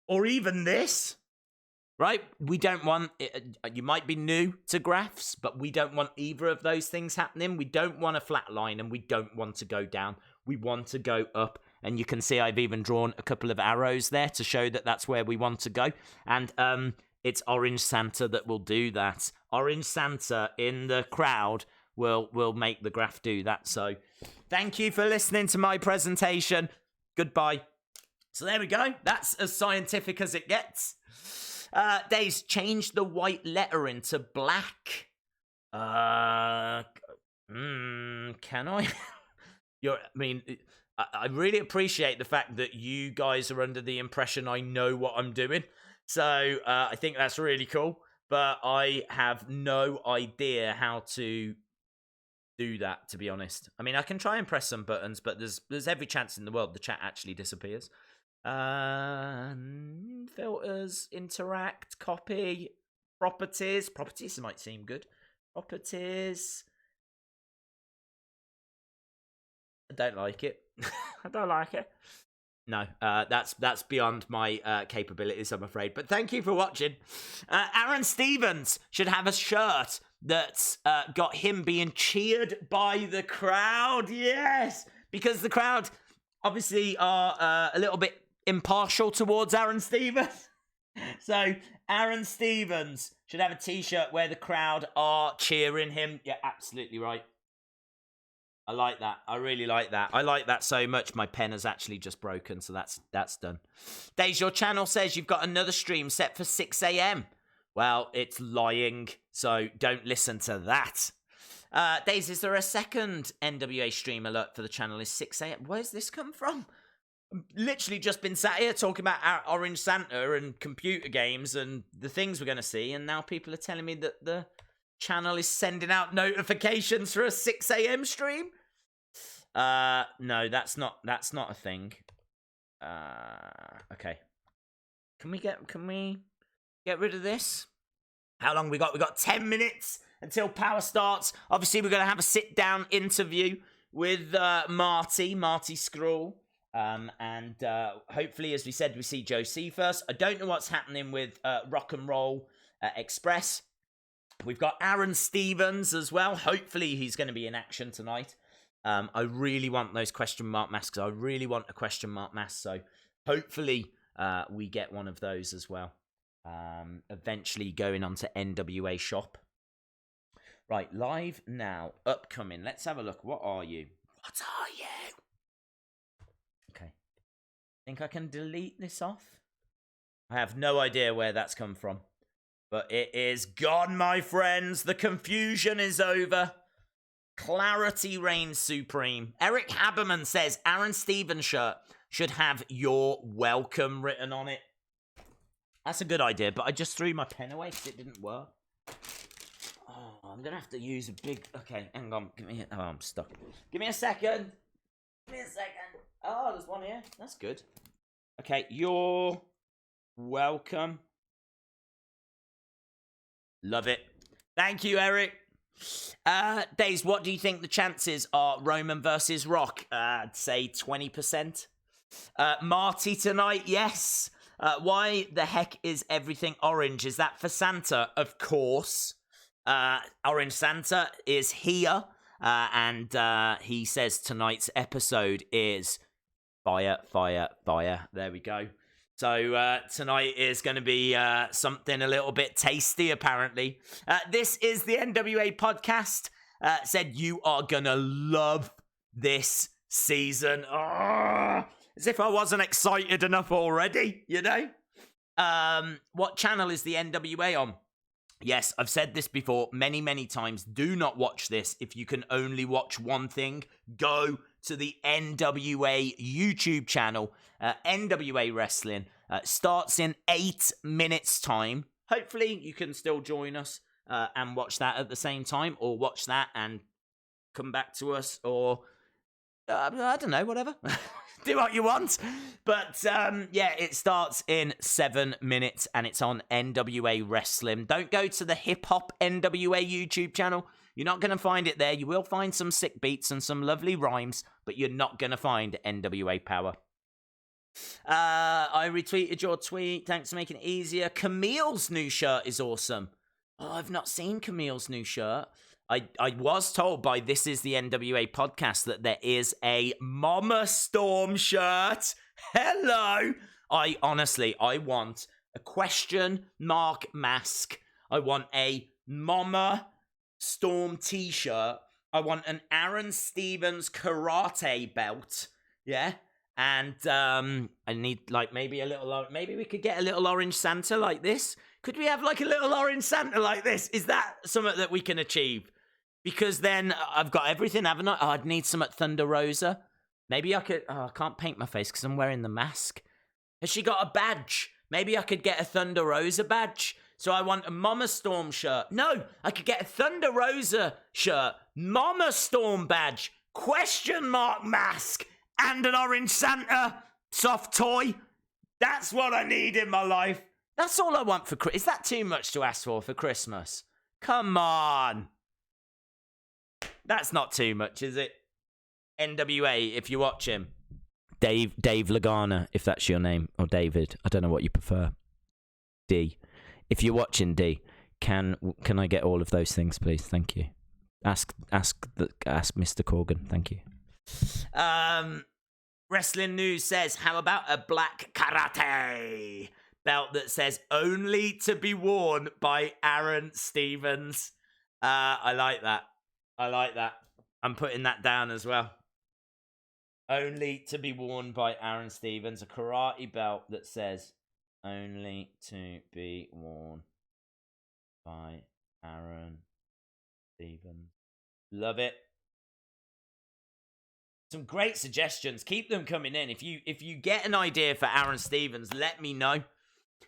[SPEAKER 1] Or even this. Right? We don't want, you might be new to graphs, but we don't want either of those things happening. We don't want a flat line and we don't want to go down. We want to go up. And you can see I've even drawn a couple of arrows there to show that that's where we want to go. And it's Orange Santa that will do that. Orange Santa in the crowd will make the graph do that. So thank you for listening to my presentation. Goodbye. So there we go. That's as scientific as it gets. Days, change the white letter into black. Can I? I really appreciate the fact that you guys are under the impression I know what I'm doing. So I think that's really cool. But I have no idea how to do that, to be honest. I mean, I can try and press some buttons, but there's every chance in the world the chat actually disappears. Filters, interact, copy, properties. Properties might seem good. Properties. I don't like it. I don't like it. No, that's beyond my capabilities, I'm afraid. But thank you for watching. Aron Stevens should have a shirt that's got him being cheered by the crowd. Yes, because the crowd obviously are a little bit impartial towards Aron Stevens. So Aron Stevens should have a t-shirt where the crowd are cheering him. You're absolutely right. I like that. I really like that. I like that so much. My pen has actually just broken, so that's done. Days, your channel says you've got another stream set for 6 a.m. Well, it's lying, so don't listen to that. Days, is there a second NWA stream alert for the channel? Is 6 a.m. Where's this come from? Literally just been sat here talking about Orange Santa and computer games and the things we're going to see, and now people are telling me that the channel is sending out notifications for a 6 a.m. stream. No, that's not a thing. Okay. Can we get rid of this? How long we got? We got 10 minutes until Power starts. Obviously, we're going to have a sit-down interview with Marty Scurll. And hopefully, as we said, we see Joe C first. I don't know what's happening with Rock and Roll Express. We've got Aron Stevens as well. Hopefully, he's going to be in action tonight. I really want those question mark masks. I really want a question mark mask. So hopefully, we get one of those as well. Eventually going on to NWA Shop. Right, live now, upcoming. Let's have a look. What are you? What are you? Okay. Think I can delete this off? I have no idea where that's come from. But it is gone, my friends. The confusion is over. Clarity reigns supreme. Eric Haberman says Aron Stevens shirt should have "You're welcome" written on it. That's a good idea, but I just threw my pen away because it didn't work. Oh, I'm going to have to use a big... Okay, hang on. Give me... Oh, I'm stuck. Give me a second. Give me a second. Oh, there's one here. That's good. Okay, "You're welcome." Love it. Thank you, Eric. Days, what do you think the chances are Roman versus Rock? I'd say 20%. Marty tonight, yes. Why the heck is everything orange? Is that for Santa? Of course. Orange Santa is here. And he says tonight's episode is fire, fire, fire. There we go. So tonight is going to be something a little bit tasty, apparently. This is the NWA podcast. Said you are going to love this season. Oh, as if I wasn't excited enough already, you know? What channel is the NWA on? Yes, I've said this before many, many times. Do not watch this if you can only watch one thing. Go to the NWA YouTube channel. NWA Wrestling starts in 8 minutes' time. Hopefully, you can still join us and watch that at the same time, or watch that and come back to us, or I don't know, whatever. Do what you want. But yeah, it starts in 7 minutes and it's on NWA Wrestling. Don't go to the Hip Hop NWA YouTube channel. You're not going to find it there. You will find some sick beats and some lovely rhymes, but you're not going to find NWA Power. I retweeted your tweet. Thanks for making it easier. Camille's new shirt is awesome. Oh, I've not seen Camille's new shirt. I was told by This Is the NWA podcast that there is a Mama Storm shirt. Hello. I want a question mark mask. I want a Mama Storm t-shirt. I want an Aron Stevens karate belt. Yeah. And I need like maybe we could get a little orange Santa like this. Could we have like a little orange Santa like this? Is that something that we can achieve? Because then I've got everything, haven't I? Oh, I'd need some at Thunder Rosa. Maybe I could... Oh, I can't paint my face because I'm wearing the mask. Has she got a badge? Maybe I could get a Thunder Rosa badge. So I want a Mama Storm shirt. No, I could get a Thunder Rosa shirt. Mama Storm badge. Question mark mask. And an orange Santa soft toy. That's what I need in my life. That's all I want for Christmas. Is that too much to ask for Christmas? Come on. That's not too much, is it? NWA, if you watch him. Dave Lagana, if that's your name. Or David. I don't know what you prefer. D. If you're watching, D, can I get all of those things, please? Thank you. Ask Mr. Corgan. Thank you. Wrestling News says, how about a black karate belt that says only to be worn by Aron Stevens? I like that. I'm putting that down as well. Only to be worn by Aron Stevens. A karate belt that says only to be worn by Aron Stevens. Love it. Some great suggestions. Keep them coming in. If you get an idea for Aron Stevens, let me know.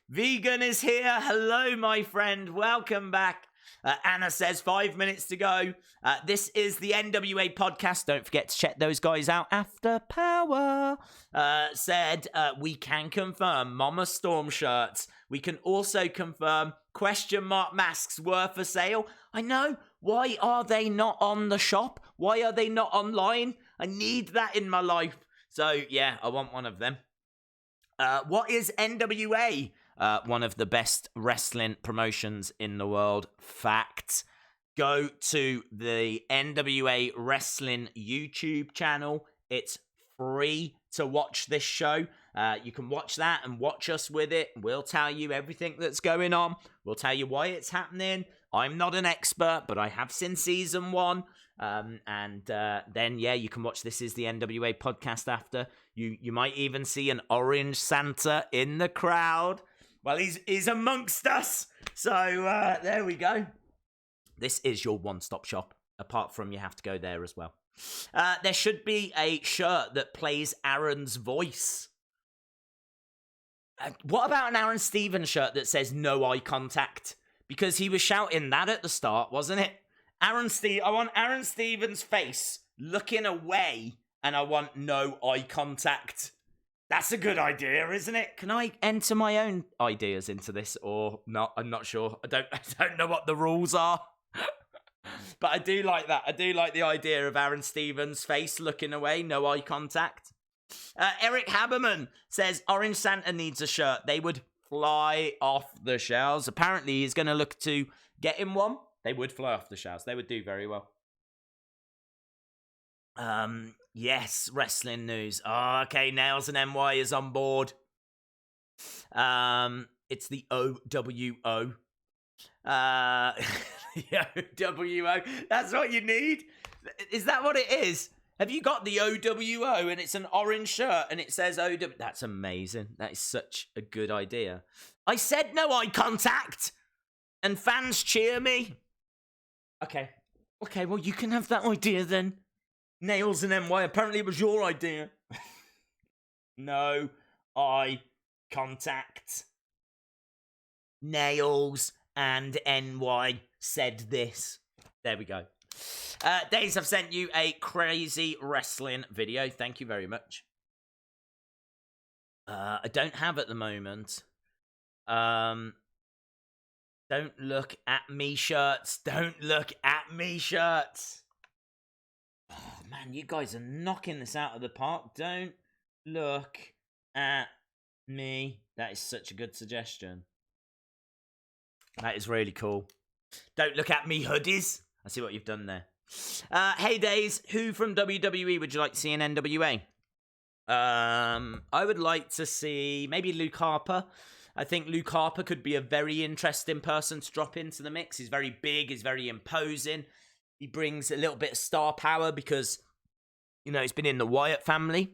[SPEAKER 1] Vegan is here. Hello, my friend. Welcome back. Anna says 5 minutes to go. This is the NWA podcast. Don't forget to check those guys out after Power. Said we can confirm Mama Storm shirts. We can also confirm question mark masks were for sale. I know. Why are they not on the shop? Why are they not online? I need that in my life. So, yeah, I want one of them. What is NWA? One of the best wrestling promotions in the world. Fact. Go to the NWA Wrestling YouTube channel. It's free to watch this show. You can watch that and watch us with it. We'll tell you everything that's going on. We'll tell you why it's happening. I'm not an expert, but I have seen season 1. Then, yeah, you can watch This Is the NWA podcast after. You might even see an orange Santa in the crowd. Well, he's amongst us. So, there we go. This is your one-stop shop. Apart from you have to go there as well. There should be a shirt that plays Aron's voice. What about an Aron Stevens shirt that says no eye contact? Because he was shouting that at the start, wasn't it? I want Aron Stevens' face looking away, and I want no eye contact. That's a good idea, isn't it? Can I enter my own ideas into this or not? I'm not sure. I don't know what the rules are. But I do like that. I do like the idea of Aron Stevens' face looking away, no eye contact. Eric Haberman says, Orange Santa needs a shirt. They would fly off the shelves. Apparently, he's going to look to get him one. They would fly off the shelves. They would do very well. Yes, wrestling news. Oh, okay, Nails and NY is on board. It's the OWO. The OWO. That's what you need? Is that what it is? Have you got the OWO and it's an orange shirt and it says OW? That's amazing. That is such a good idea. I said no eye contact and fans cheer me. Okay, well, you can have that idea then. Nails and NY. Apparently it was your idea. No eye contact. Nails and NY said this. There we go. Days, I've sent you a crazy wrestling video. Thank you very much. I don't have at the moment. Don't look at me shirts. Don't look at me shirts. Oh, man, you guys are knocking this out of the park. Don't look at me. That is such a good suggestion. That is really cool. Don't look at me hoodies. I see what you've done there. Hey, Days, who from WWE would you like to see in NWA? I would like to see maybe Luke Harper. I think Luke Harper could be a very interesting person to drop into the mix. He's very big. He's very imposing. He brings a little bit of star power because, you know, he's been in the Wyatt family.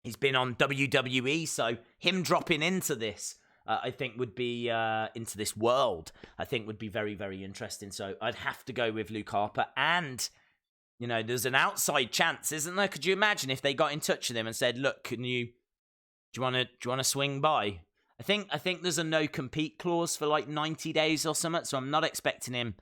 [SPEAKER 1] He's been on WWE, so him dropping into this, I think would be, into this world, I think would be very, very interesting. So I'd have to go with Luke Harper. And, you know, there's an outside chance, isn't there? Could you imagine if they got in touch with him and said, look, do you want to swing by? I think there's a no-compete clause for like 90 days or something, so I'm not expecting him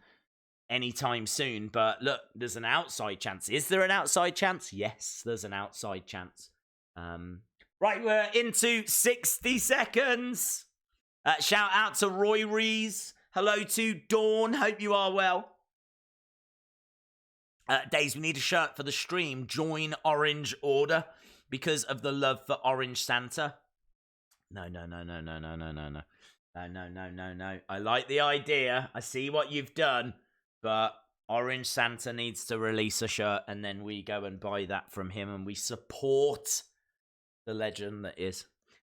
[SPEAKER 1] anytime soon. But look, there's an outside chance. Is there an outside chance? Yes, there's an outside chance. Right, we're into 60 seconds. Shout out to Roy Rees. Hello to Dawn. Hope you are well. Days, we need a shirt for the stream. Join Orange Order because of the love for Orange Santa. No. I like the idea. I see what you've done. But Orange Santa needs to release a shirt and then we go and buy that from him and we support the legend that is.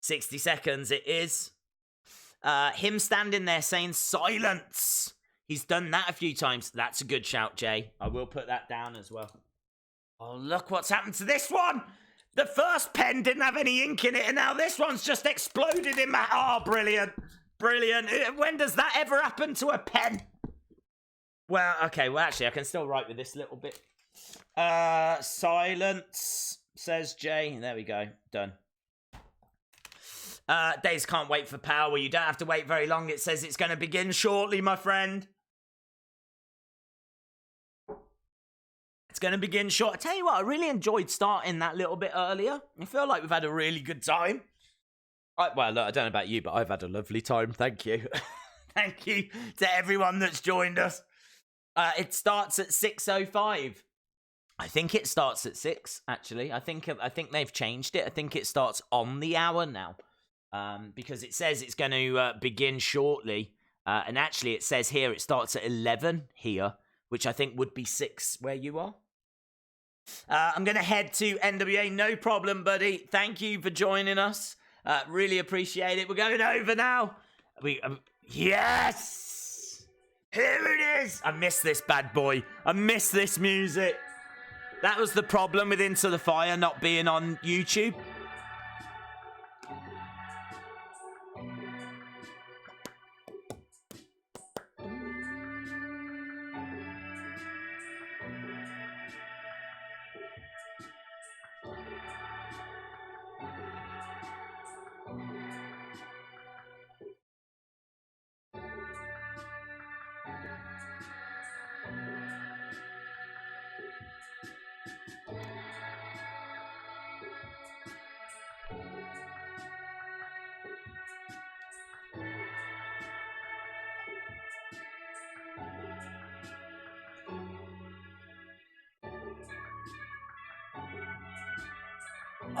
[SPEAKER 1] 60 seconds it is. Him standing there saying silence. He's done that a few times. That's a good shout, Jay. I will put that down as well. Oh, look what's happened to this one. The first pen didn't have any ink in it, and now this one's just exploded in my... Oh, brilliant. Brilliant. When does that ever happen to a pen? Well, okay. Well, actually, I can still write with this little bit. Silence, says Jay. There we go. Done. Days can't wait for Power. You don't have to wait very long. It says it's going to begin shortly, my friend. It's going to begin short. I tell you what, I really enjoyed starting that little bit earlier. I feel like we've had a really good time. Well, look, I don't know about you, but I've had a lovely time. Thank you. Thank you to everyone that's joined us. It starts at 6:05. I think it starts at 6, actually. I think they've changed it. I think it starts on the hour now. Because it says it's going to begin shortly. And actually, it says here it starts at 11 here, which I think would be 6 where you are. I'm going to head to NWA. No problem, buddy. Thank you for joining us. Really appreciate it. We're going over now. Yes! Here it is! I miss this bad boy. I miss this music. That was the problem with Into the Fire not being on YouTube.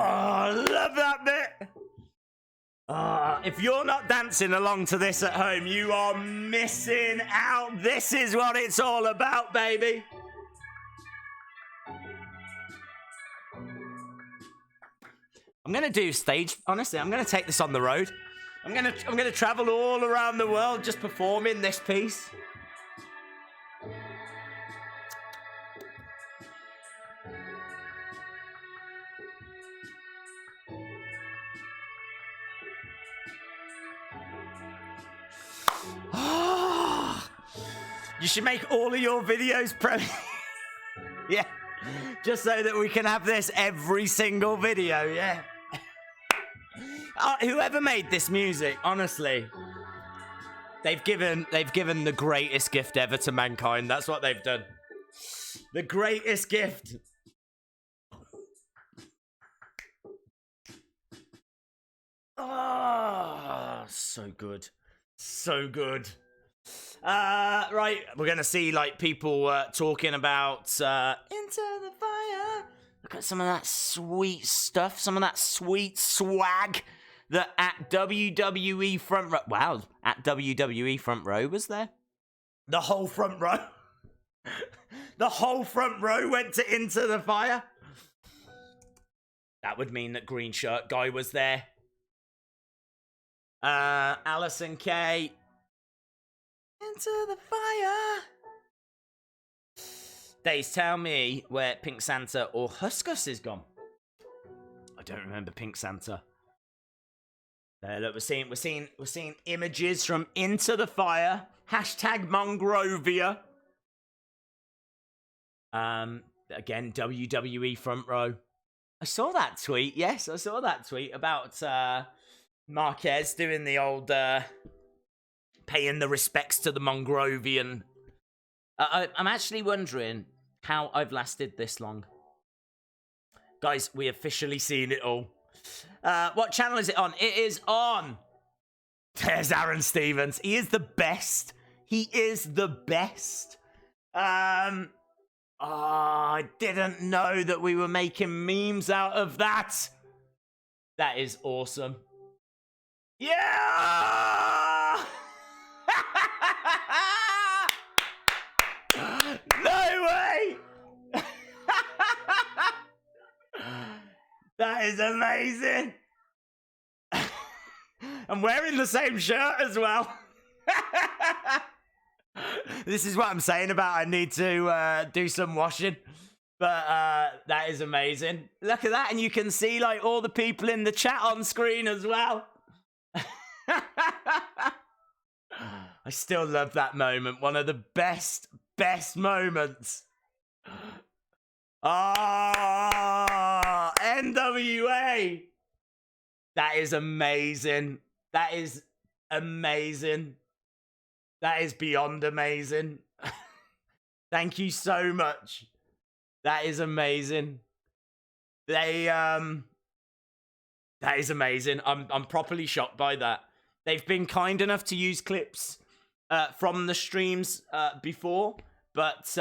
[SPEAKER 1] Oh, I love that bit. If you're not dancing along to this at home, you are missing out. This is what it's all about, baby. I'm gonna do stage. Honestly, I'm gonna take this on the road. I'm gonna travel all around the world just performing this piece. You should make all of your videos yeah, just so that we can have this every single video. Yeah. Whoever made this music, honestly, they've given the greatest gift ever to mankind. That's what they've done. The greatest gift. Oh, so good. So good. Right, we're gonna see like people talking about Into the Fire. Look at some of that sweet stuff, some of that sweet swag that at WWE Front Row. Wow, at WWE Front Row was there. The whole front row. The whole front row went to Into the Fire. That would mean that Green Shirt Guy was there. Allysin Kay. Into the Fire. Days, tell me where Pink Santa or Huskus is gone. I don't remember Pink Santa. Look, we're seeing images from Into the Fire. Hashtag Monrovia. Again, WWE Front Row. I saw that tweet. Yes, I saw that tweet about Marquez doing the old paying the respects to the Mongrovian. I'm actually wondering how I've lasted this long. Guys, we officially seen it all. What channel is it on? It is on. There's Aron Stevens. He is the best. He is the best. I didn't know that we were making memes out of that. That is awesome. Yeah! No way! That is amazing. I'm wearing the same shirt as well. This is what I'm saying about I need to do some washing. But that is amazing. Look at that, and you can see like all the people in the chat on screen as well. I still love that moment. One of the best moments. Ah, NWA. That is amazing. That is amazing. That is beyond amazing. Thank you so much. That is amazing. That is amazing. I'm properly shocked by that. They've been kind enough to use clips from the streams before, but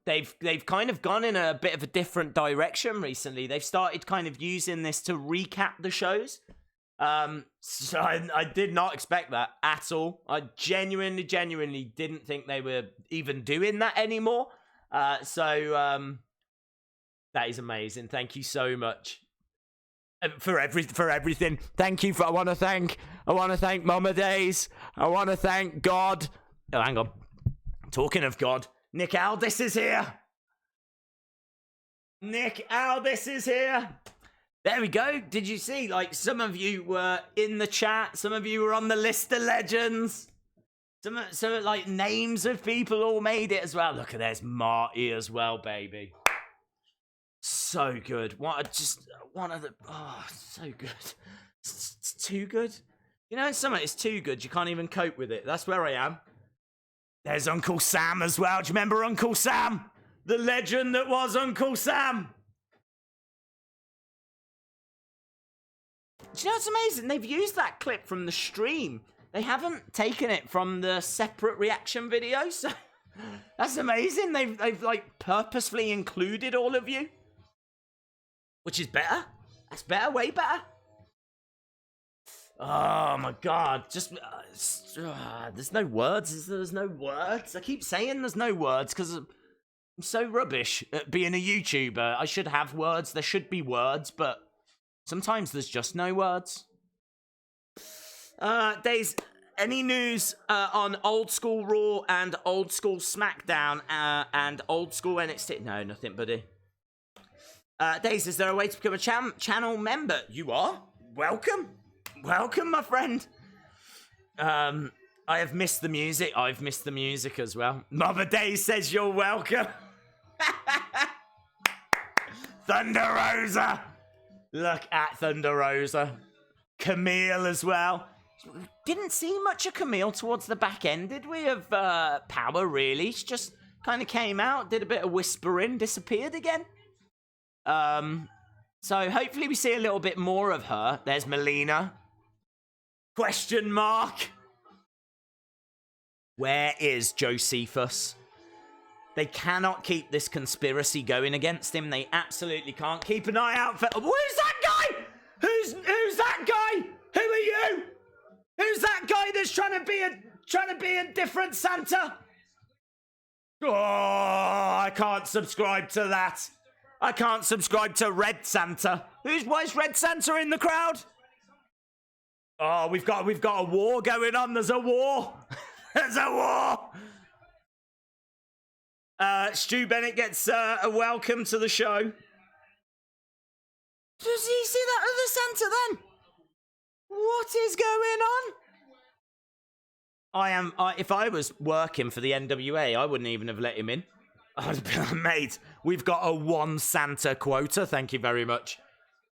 [SPEAKER 1] they've kind of gone in a bit of a different direction recently. They've started kind of using this to recap the shows. So I did not expect that at all. I genuinely didn't think they were even doing that anymore. So that is amazing. Thank you so much. For everything. Thank you for. I want to thank Mama Days. I want to thank God. Oh, hang on. Talking of God, Nick Aldis is here. Nick Aldis is here. There we go. Did you see? Like, some of you were in the chat. Some of you were on the list of legends. Some like names of people all made it as well. Look at there's Marty as well, baby. So good. Just one of the. Oh, so good. It's too good. You know, it's too good. You can't even cope with it. That's where I am. There's Uncle Sam as well. Do you remember Uncle Sam? The legend that was Uncle Sam. Do you know what's amazing? They've used that clip from the stream. They haven't taken it from the separate reaction video. So that's amazing. They've like purposefully included all of you. Which is better. That's better, way better. Oh my God, just, there's no words, there's no words. I keep saying there's no words because I'm so rubbish at being a YouTuber. I should have words, there should be words, but sometimes there's just no words. Days, any news on Old School Raw and Old School SmackDown and Old School NXT? No, nothing, buddy. Days, is there a way to become a channel member? You are? Welcome. Welcome, my friend. I have missed the music. I've missed the music as well. Mother Days says you're welcome. Thunder Rosa. Look at Thunder Rosa. Camille as well. Didn't see much of Camille towards the back end, did we, of Power, really? She just kind of came out, did a bit of whispering, disappeared again. So hopefully we see a little bit more of her. There's Melina. Question mark. Where is Josephus? They cannot keep this conspiracy going against him. They absolutely can't. Keep an eye out for... Who's that guy? Who's that guy? Who are you? Who's that guy that's trying to be a different Santa? Oh, I can't subscribe to that. I can't subscribe to Red Santa. Why is Red Santa in the crowd? Oh, we've got a war going on. There's a war. There's a war. Stu Bennett gets a welcome to the show. Does he see that other Santa then? What is going on? If I was working for the NWA, I wouldn't even have let him in. I'd be like, mate, we've got a one Santa quota, thank you very much.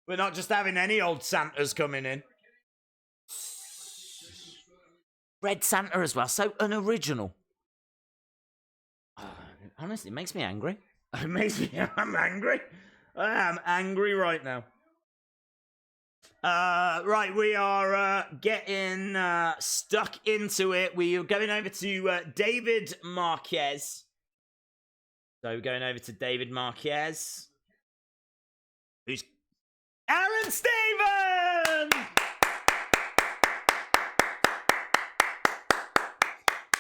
[SPEAKER 1] We're not just having any old Santas coming in. Red Santa as well, so unoriginal. Honestly, it makes me angry. I'm angry. I am angry right now. Right, we are getting stuck into it. We are going over to David Marquez. So we're going over to David Marquez. Who's Aron Stevens!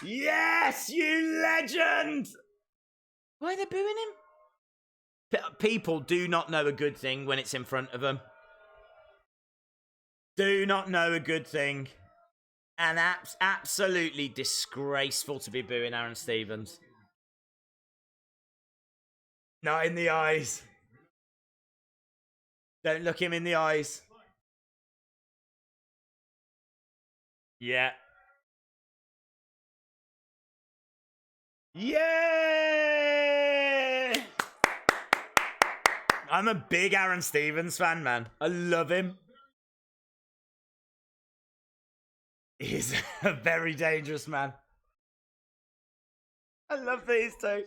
[SPEAKER 1] Yes, you legend! Why are they booing him? People do not know a good thing when it's in front of them. Do not know a good thing. And that's absolutely disgraceful to be booing Aron Stevens. Not in the eyes. Don't look him in the eyes. Yeah. Yeah! I'm a big Aron Stevens fan, man. I love him. He's a very dangerous man. I love these two.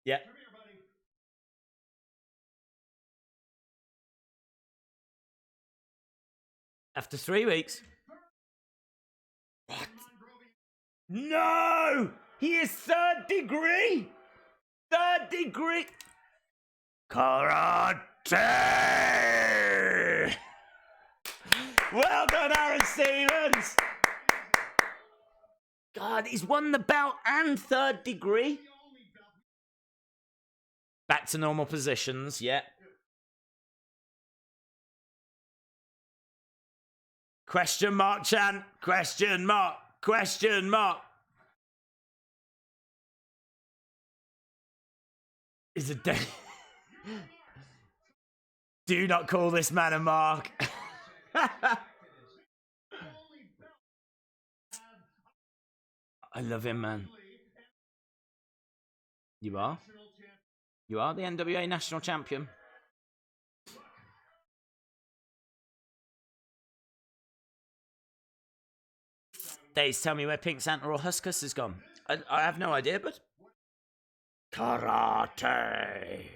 [SPEAKER 1] Yeah. After 3 weeks. What? No! He is third degree! Third degree! Karate! Well done, Aron Stevens! God, he's won the belt and third degree. back to normal positions. Yeah. Question mark chant. Question mark. Question mark. Is it dead? Do not call this man a mark. I love him, man. You are? You are the NWA National Champion. Days, tell me where Pink Santa or Huskus has gone. I have no idea, but... Karate.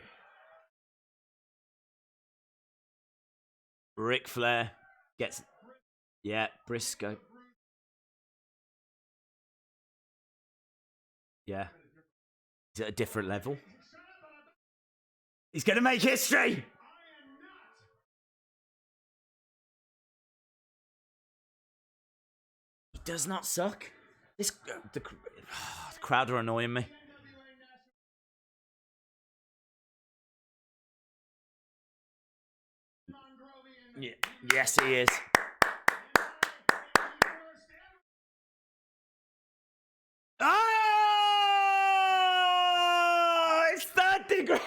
[SPEAKER 1] Ric Flair gets... Yeah, Briscoe. Yeah. He's at a different level. He's going to make history! He does not suck. This... the crowd are annoying me. Yeah. Yes, he is. Oh! It's 3rd degree!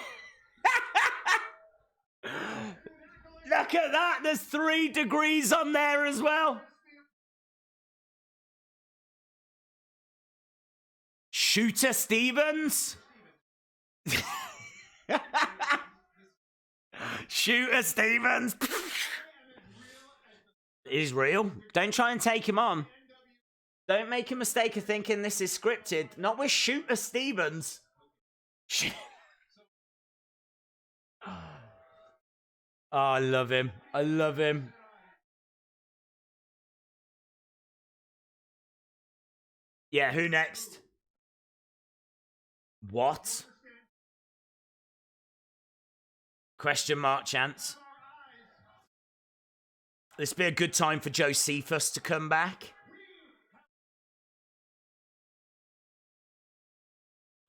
[SPEAKER 1] Look at that! There's 3 degrees on there as well. Shooter Stevens? Shooter Stevens! He's real. Don't try and take him on. Don't make a mistake of thinking this is scripted. Not with Shooter Stevens. Oh, I love him. I love him. Yeah, who next? What? Question mark chance. This would be a good time for Josephus to come back.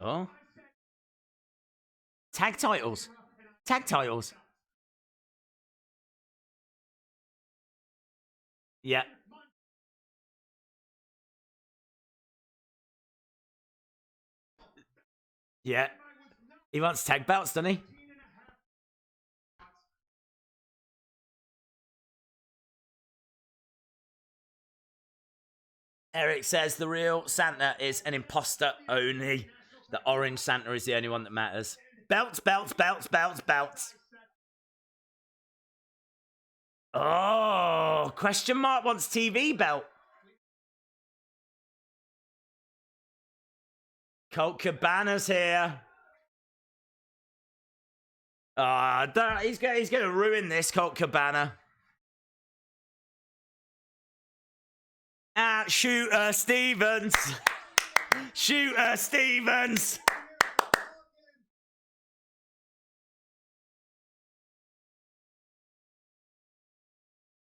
[SPEAKER 1] Oh. Tag titles. Tag titles. Yeah. Yeah. He wants tag belts, doesn't he? Eric says the real Santa is an imposter only. The orange Santa is the only one that matters. Belts, belts, belts, belts, belts. Oh, question mark wants TV belt. Colt Cabana's here. He's going to ruin this, Colt Cabana. Shooter Stevens. Shooter Stevens.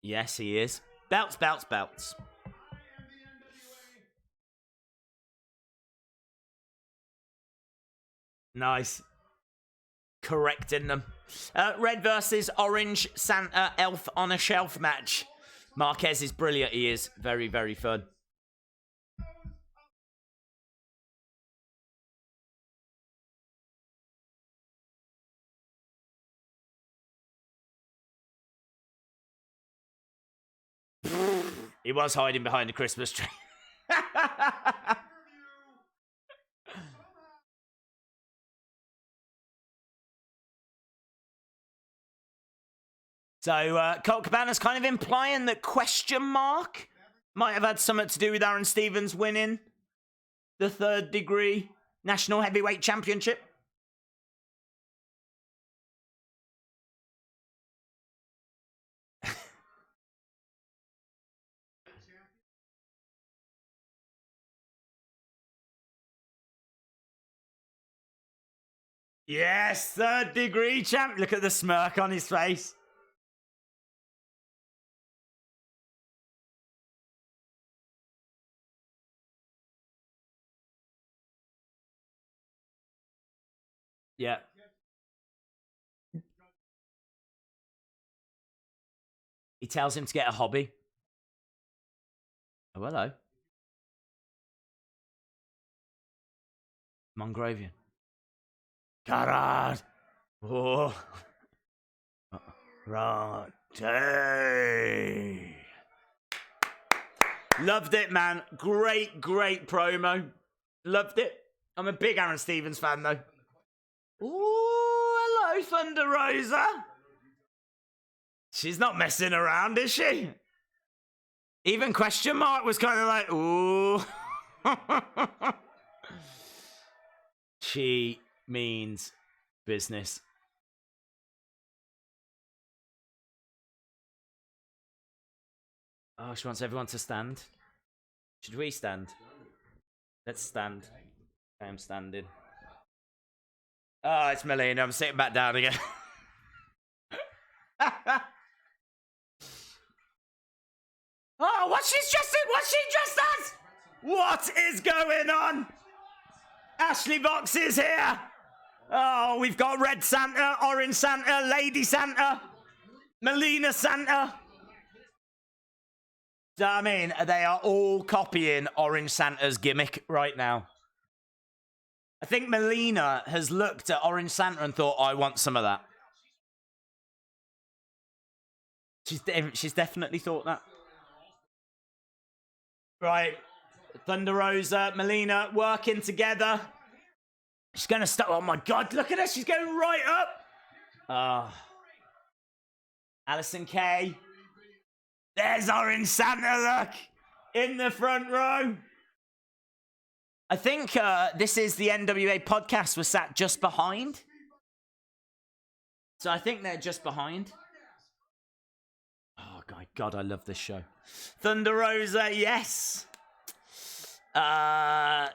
[SPEAKER 1] Yes, he is. Belts, belts, belts. Nice. Correcting them. Red versus Orange Santa Elf on a Shelf match. Marquez is brilliant. He is very, very fun. He was hiding behind the Christmas tree. So, Colt Cabana's kind of implying that question mark might have had something to do with Aron Stevens winning the 3rd degree National Heavyweight Championship. Yes, 3rd degree champ. Look at the smirk on his face. Yeah. He tells him to get a hobby. Oh, hello. Mongrovian. Garad. Oh. Rante. Loved it, man. Great promo. Loved it. I'm a big Aron Stevens fan, though. Ooh, hello, Thunder Rosa. She's not messing around, is she? Even question mark was kind of like, ooh. She means business. Oh, she wants everyone to stand. Should we stand? Let's stand. I am standing. Oh, it's Melina. I'm sitting back down again. Oh, what's she dressed as? What is going on? Ashley Vox is here. Oh, we've got Red Santa, Orange Santa, Lady Santa, Melina Santa. I mean, they are all copying Orange Santa's gimmick right now. I think Melina has looked at Orange Santa and thought, I want some of that. She's definitely thought that. Right. Thunder Rosa, Melina working together. She's going to start. Oh my God, look at her. She's going right up. Allysin Kay. There's Orange Santa, look. In the front row. I think this is the NWA podcast was sat just behind. So I think they're just behind. Oh, God, I love this show. Thunder Rosa, yes. I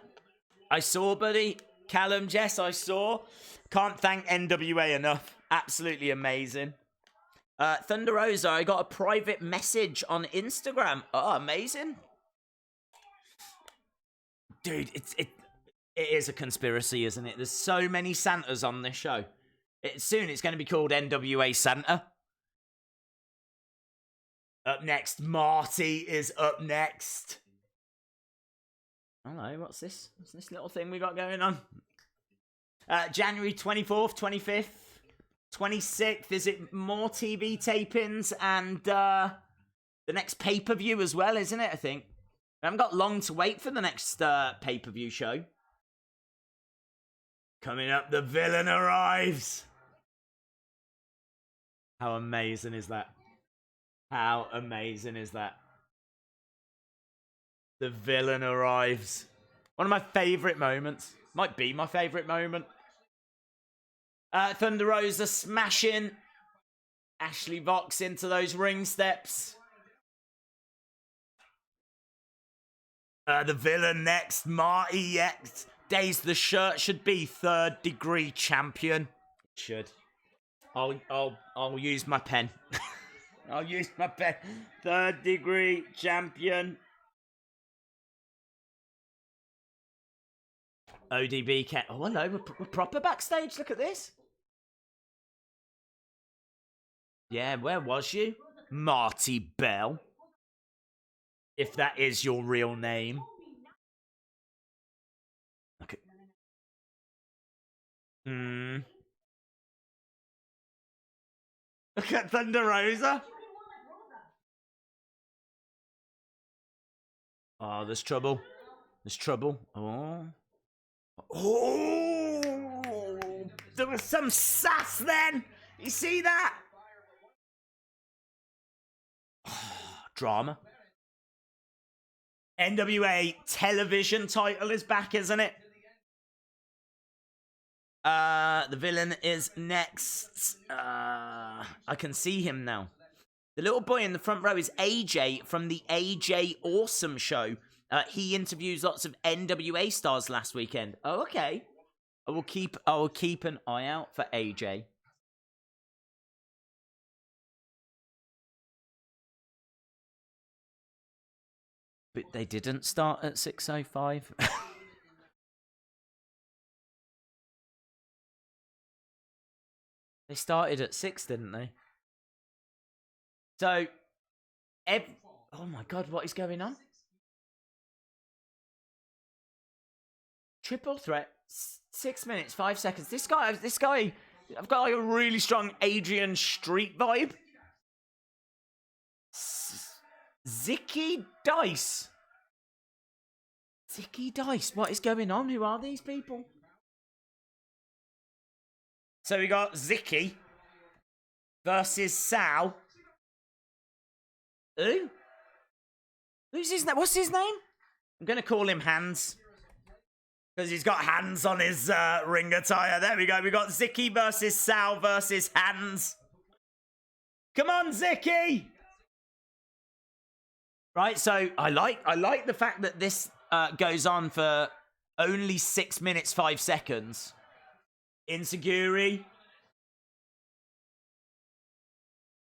[SPEAKER 1] saw, buddy. Callum, Jess, I saw. Can't thank NWA enough. Absolutely amazing. Thunder Rosa, I got a private message on Instagram. Oh, amazing. Dude, it is a conspiracy, isn't it? There's so many Santas on this show. Soon it's going to be called NWA Santa. Up next, Marty is up next. Hello, what's this? What's this little thing we got going on? January 24th, 25th, 26th. Is it more TV tapings and the next pay-per-view as well, isn't it, I think? I haven't got long to wait for the next pay-per-view show. Coming up, the villain arrives. How amazing is that? How amazing is that? The villain arrives. One of my favourite moments. Might be my favourite moment. Thunder Rosa smashing Ashley Vox into those ring steps. The villain next. Marty X. Days the shirt should be 3rd degree champion. It should. I'll use my pen. I'll use my pen. 3rd degree champion. ODB can. Oh, hello. We're proper backstage. Look at this. Yeah, where was you? Marti Belle. If that is your real name. Okay. Look at Thunder Rosa. Oh, there's trouble. There's trouble. Oh. Oh, there was some sass then. You see that? Drama. NWA television title is back, isn't it? The villain is next. I can see him now. The little boy in the front row is AJ from the AJ Awesome show. He interviews lots of NWA stars last weekend. Oh, okay. I will keep an eye out for AJ. But they didn't start at 6:05. They started at 6, didn't they? So Oh my God, what is going on? Triple threat, 6 minutes, 5 seconds. This guy, I've got like a really strong Adrian Street vibe. Zicky Dice. Zicky Dice, what is going on? Who are these people? So we got Zicky versus Sal. Who? Who's his name? What's his name? I'm going to call him Hands. Because he's got hands on his ring attire. There we go. We got Zicky versus Sal versus Hands. Come on, Zicky! Right, so I like the fact that this goes on for only 6 minutes, 5 seconds. Insecurity.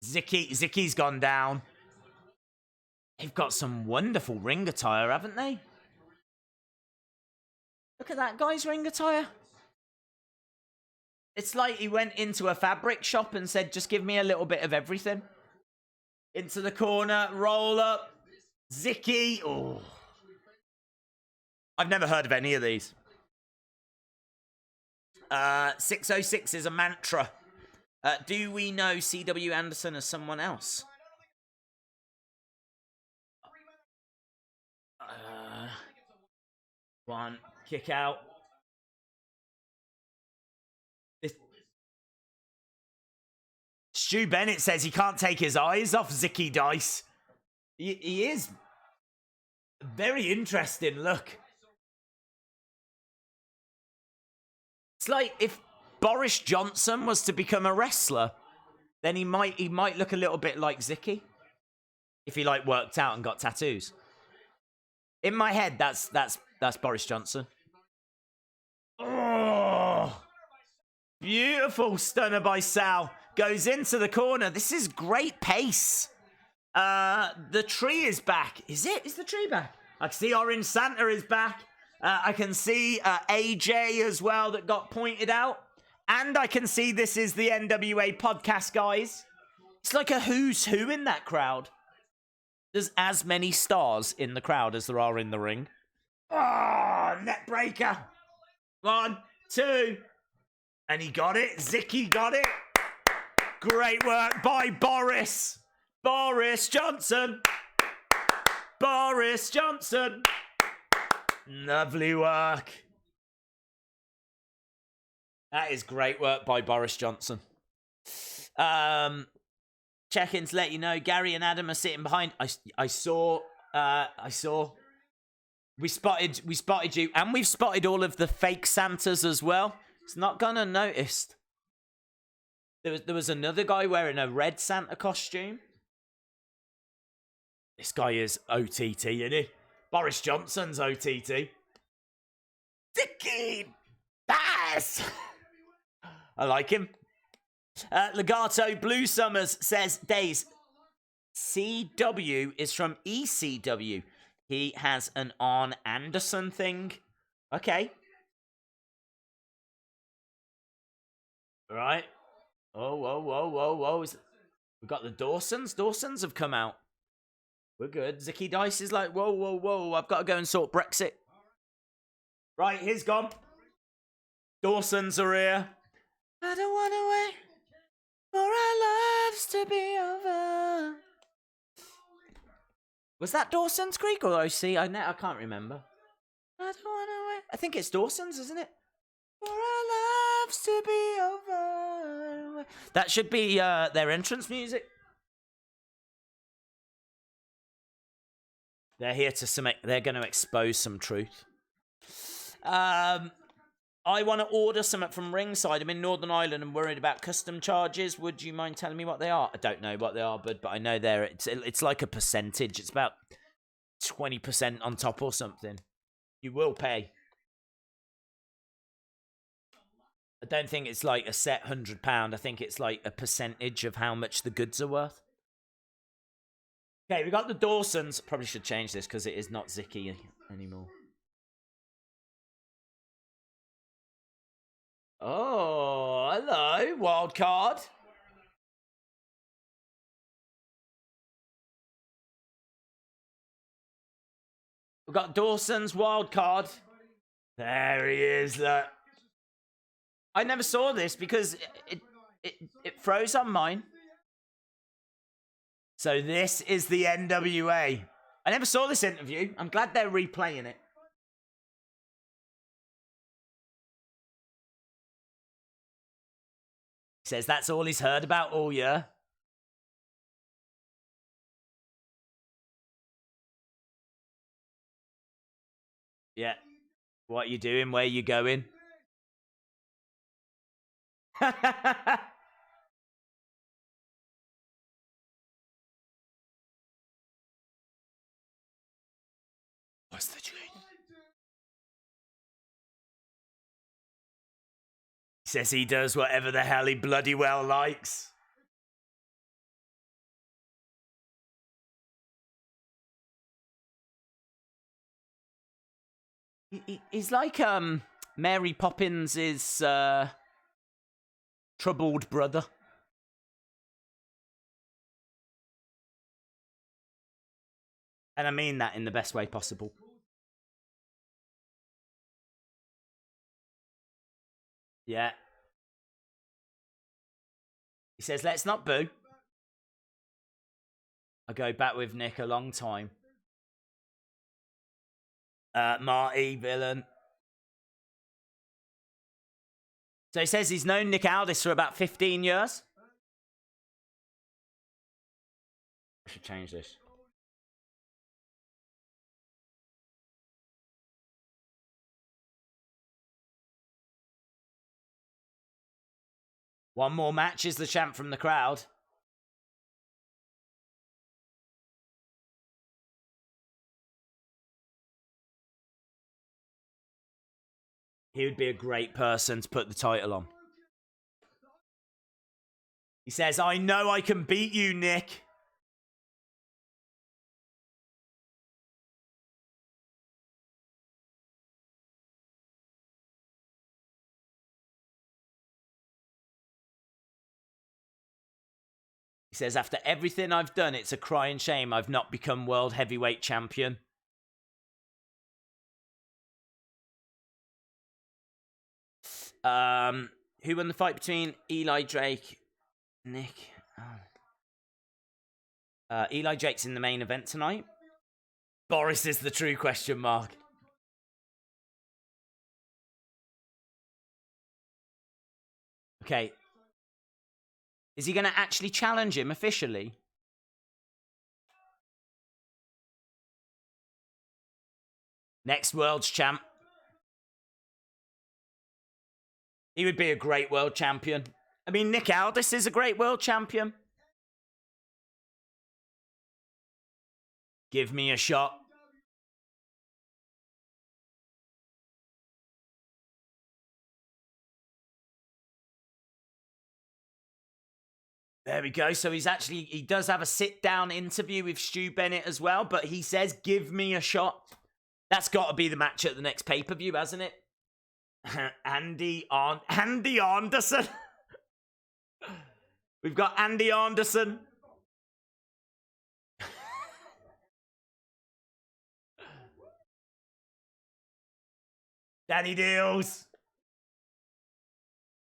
[SPEAKER 1] Zicky's gone down. They've got some wonderful ring attire, haven't they? Look at that guy's ring attire. It's like he went into a fabric shop and said, just give me a little bit of everything. Into the corner, roll up. Zicky. Oh. I've never heard of any of these. 606 is a mantra. Do we know C.W. Anderson as someone else? One. Kick out. Stu Bennett says he can't take his eyes off Zicky Dice. He is. Very interesting look. It's like if Boris Johnson was to become a wrestler, then he might look a little bit like Zicky. If he like worked out and got tattoos. In my head, that's Boris Johnson. Oh, beautiful stunner by Sal. Goes into the corner. This is great pace. The tree is back. Is it? Is the tree back? I can see Orange Santa is back. I can see AJ as well that got pointed out. And I can see this is the NWA podcast, guys. It's like a who's who in that crowd. There's as many stars in the crowd as there are in the ring. Oh, net breaker. 1, 2. And he got it. Zicky got it. Great work by Boris. Boris Johnson. Boris Johnson. Lovely work. That is great work by Boris Johnson. Check-ins let you know Gary and Adam are sitting behind. I saw. We spotted you, and we've spotted all of the fake Santas as well. It's not gone unnoticed. There was another guy wearing a red Santa costume. This guy is OTT, isn't he? Boris Johnson's OTT. Dicky Bass. I like him. Legato Blue Summers says, Days, CW is from ECW. He has an Arn Anderson thing. Okay. Right. Oh, whoa. We've got the Dawsons. Dawsons have come out. We're good. Zicky Dice is like, whoa. I've got to go and sort Brexit. Right, he's gone. Dawsons are here. I don't want to wait for our lives to be over. Was that Dawson's Creek or OC? I can't remember. I don't want to wait. I think it's Dawson's, isn't it? For our lives to be over. That should be their entrance music. They're here to they're going to expose some truth. I want to order something from Ringside. I'm in Northern Ireland and worried about custom charges. Would you mind telling me what they are? I don't know what they are, but I know it's like a percentage. It's about 20% on top or something. You will pay. I don't think it's like a set £100. I think it's like a percentage of how much the goods are worth. Okay, we got the Dawsons. Probably should change this because it is not Zicky anymore. Oh, hello, Wildcard. We've got Dawsons Wildcard. There he is. Look. I never saw this because it froze on mine. So this is the NWA. I never saw this interview. I'm glad they're replaying it. He says that's all he's heard about all year. Yeah. What you doing? Where you going? What's the truth? He says he does whatever the hell he bloody well likes. He's like Mary Poppins' troubled brother. And I mean that in the best way possible. Yeah. He says, let's not boo. I go back with Nick a long time. Marti, villain. So he says he's known Nick Aldis for about 15 years. I should change this. One more match is the champ from the crowd. He would be a great person to put the title on. He says, I know I can beat you, Nick. He says, after everything I've done, it's a crying shame I've not become world heavyweight champion. Who won the fight between Eli Drake, Nick? Eli Drake's in the main event tonight. Boris is the true question mark. Okay. Is he going to actually challenge him officially? Next world's champ. He would be a great world champion. I mean, Nick Aldis is a great world champion. Give me a shot. There we go. So he does have a sit-down interview with Stu Bennett as well, but he says, give me a shot. That's got to be the match at the next pay-per-view, hasn't it? Andy Anderson. We've got Andy Anderson. Danny Deals.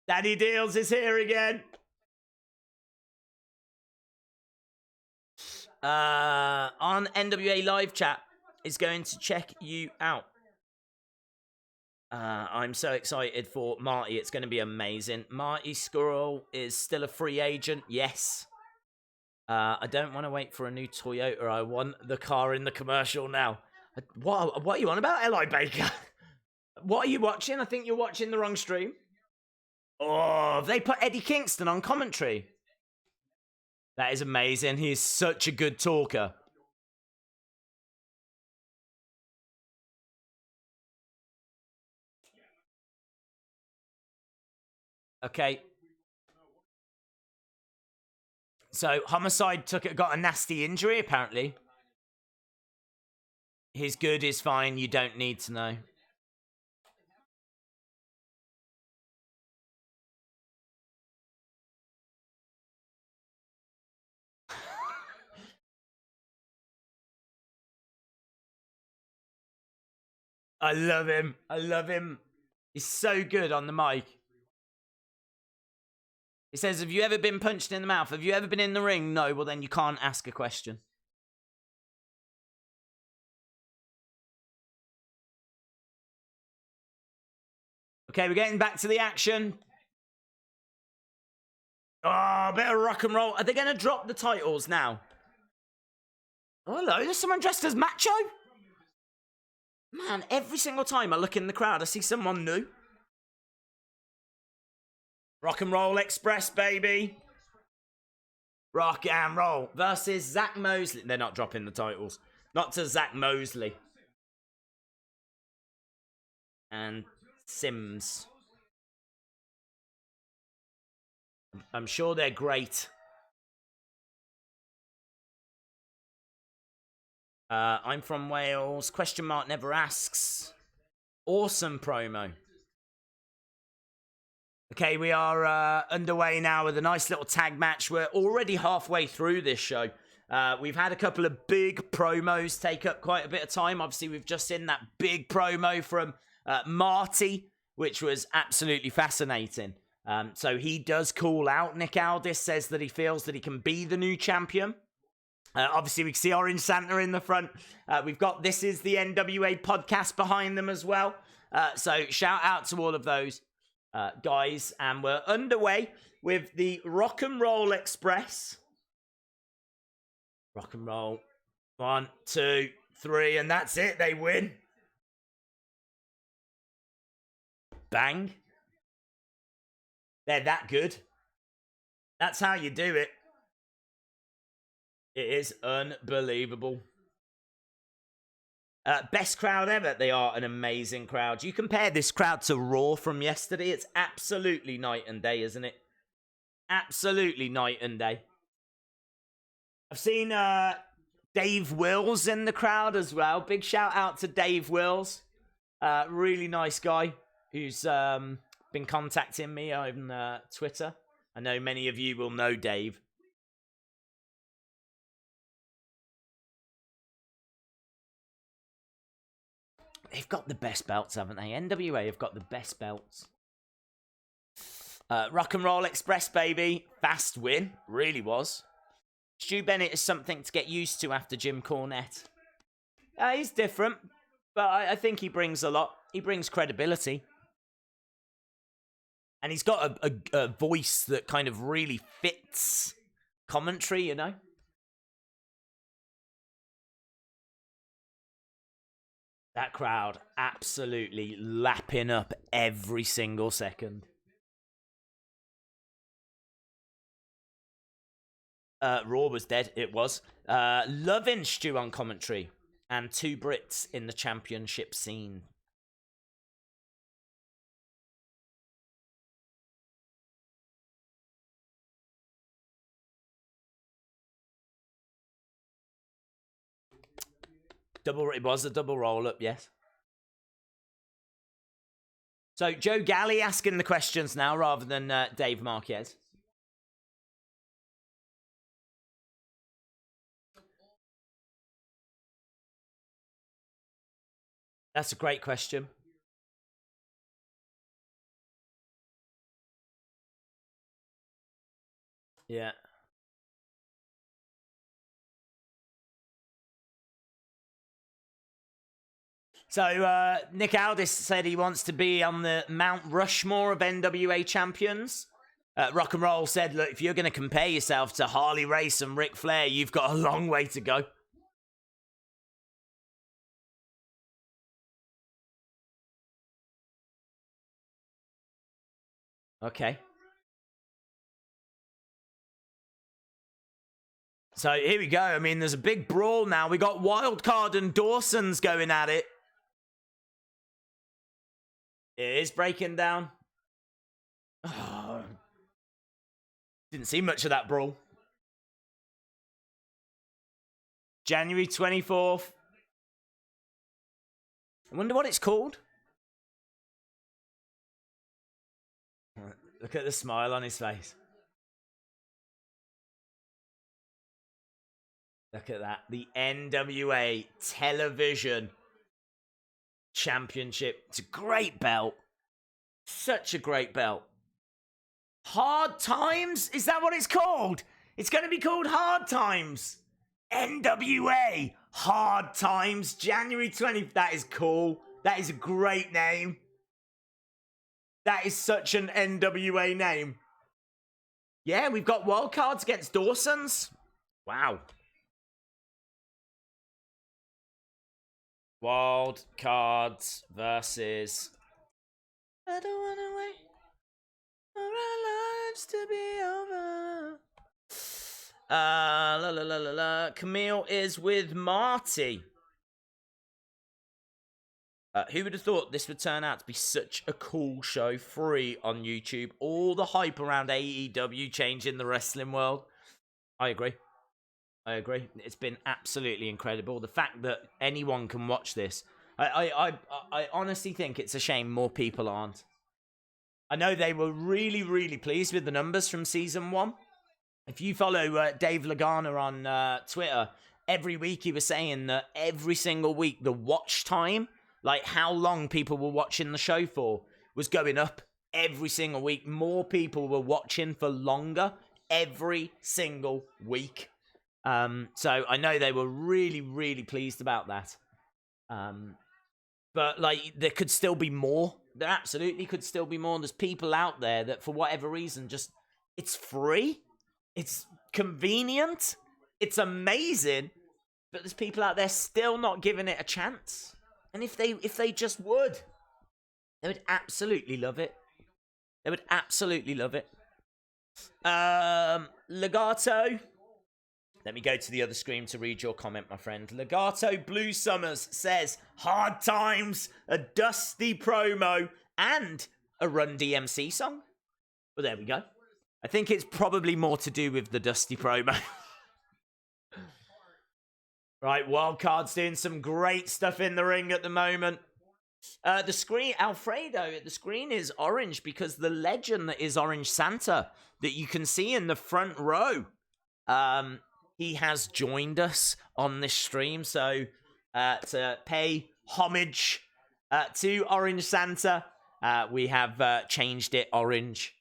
[SPEAKER 1] Danny Deals is here again. On NWA Live Chat is going to check you out. I'm so excited for Marty. It's going to be amazing. Marty Scurll is still a free agent. Yes. I don't want to wait for a new Toyota. I want the car in the commercial now. What are you on about, Eli Baker? What are you watching? I think you're watching the wrong stream. Oh, they put Eddie Kingston on commentary. That is amazing. He is such a good talker. Okay. So, Homicide got a nasty injury, apparently. He's good, he's fine. You don't need to know. I love him. I love him. He's so good on the mic. He says, have you ever been punched in the mouth? Have you ever been in the ring? No, well then you can't ask a question. Okay, we're getting back to the action. Oh, a bit of rock and roll. Are they going to drop the titles now? Oh, hello, there's someone dressed as Macho? Man, every single time I look in the crowd, I see someone new. Rock and Roll Express, baby. Rock and Roll versus Zach Mosley. They're not dropping the titles. Not to Zach Mosley. And Sims. I'm sure they're great. I'm from Wales. Question mark never asks. Awesome promo. Okay, we are underway now with a nice little tag match. We're already halfway through this show. We've had a couple of big promos take up quite a bit of time. Obviously, we've just seen that big promo from Marty, which was absolutely fascinating. So he does call out Nick Aldis, says that he feels that he can be the new champion. Obviously, we can see Orange Santa in the front. We've got This Is the NWA podcast behind them as well. So shout out to all of those guys. And we're underway with the Rock and Roll Express. Rock and roll. 1, 2, 3, and that's it. They win. Bang. They're that good. That's how you do it. It is unbelievable. Best crowd ever. They are an amazing crowd. You compare this crowd to Raw from yesterday, it's absolutely night and day, isn't it? Absolutely night and day. I've seen Dave Wills in the crowd as well. Big shout out to Dave Wills. Really nice guy who's been contacting me on Twitter. I know many of you will know Dave. They've got the best belts, haven't they? NWA have got the best belts. Rock and Roll Express, baby. Fast win. Really was. Stu Bennett is something to get used to after Jim Cornette. He's different, but I think he brings a lot. He brings credibility. And he's got a voice that kind of really fits commentary, you know? That crowd absolutely lapping up every single second. Raw was dead. It was. Loving Stu on commentary. And 2 Brits in the championship scene. It was a double roll-up, yes. So, Joe Galley asking the questions now rather than Dave Marquez. That's a great question. Yeah. So, Nick Aldis said he wants to be on the Mount Rushmore of NWA champions. Rock and Roll said, look, if you're going to compare yourself to Harley Race and Ric Flair, you've got a long way to go. Okay. So here we go. I mean, there's a big brawl now. We got Wildcard and Dawsons going at it. It is breaking down. Oh, didn't see much of that brawl. January 24th. I wonder what it's called. Look at the smile on his face. Look at that. The NWA television Championship. It's a great belt. Such a great belt. Hard Times? Is that what it's called? It's going to be called Hard Times. NWA Hard Times. January 20th. That is cool. That is a great name. That is such an NWA name. Yeah, we've got Wildcards against Dawsons. Wow. Wildcards versus... I don't want to wait for our lives to be over. Camille is with Marty. Who would have thought this would turn out to be such a cool show, free on YouTube? All the hype around AEW changing the wrestling world. I agree. It's been absolutely incredible. The fact that anyone can watch this. I honestly think it's a shame more people aren't. I know they were really, really pleased with the numbers from season 1. If you follow Dave Lagana on Twitter, every week he was saying that every single week the watch time, like how long people were watching the show for, was going up every single week. More people were watching for longer every single week. So I know they were really, really pleased about that. But like there could still be more. There absolutely could still be more. There's people out there that for whatever reason just, it's free. It's convenient. It's amazing. But there's people out there still not giving it a chance. And if they just would, they would absolutely love it. They would absolutely love it. Legato. Let me go to the other screen to read your comment, my friend. Legato Blue Summers says, Hard Times, a dusty promo, and a Run DMC song. Well, there we go. I think it's probably more to do with the dusty promo. Right, Wildcard's doing some great stuff in the ring at the moment. The screen, Alfredo, the screen is orange because the legend that is Orange Santa that you can see in the front row, he has joined us on this stream. So to pay homage to Orange Santa, we have changed it orange.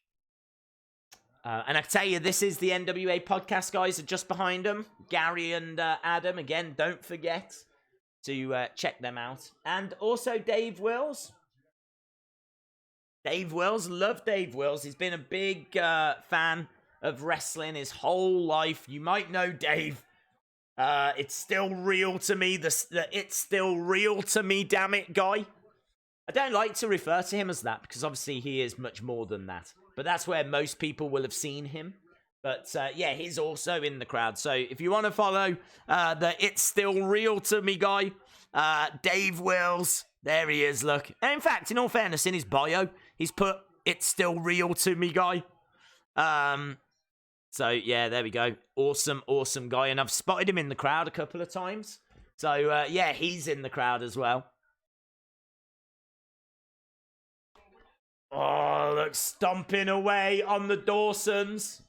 [SPEAKER 1] And I tell you, this is the NWA podcast, guys, are just behind them. Gary and Adam, again, don't forget to check them out. And also Dave Wills. Dave Wills, love Dave Wills. He's been a big fan of wrestling his whole life. You might know Dave. It's still real to me. It's still real to me, damn it, guy. I don't like to refer to him as that because obviously he is much more than that. But that's where most people will have seen him. But yeah, he's also in the crowd. So if you want to follow the It's Still Real to Me guy, Dave Wills, there he is, look. And in fact, in all fairness, in his bio, he's put It's Still Real to Me guy. So yeah, there we go. Awesome, awesome guy. And I've spotted him in the crowd a couple of times. So yeah, he's in the crowd as well. Oh, look, stomping away on the Dawsons.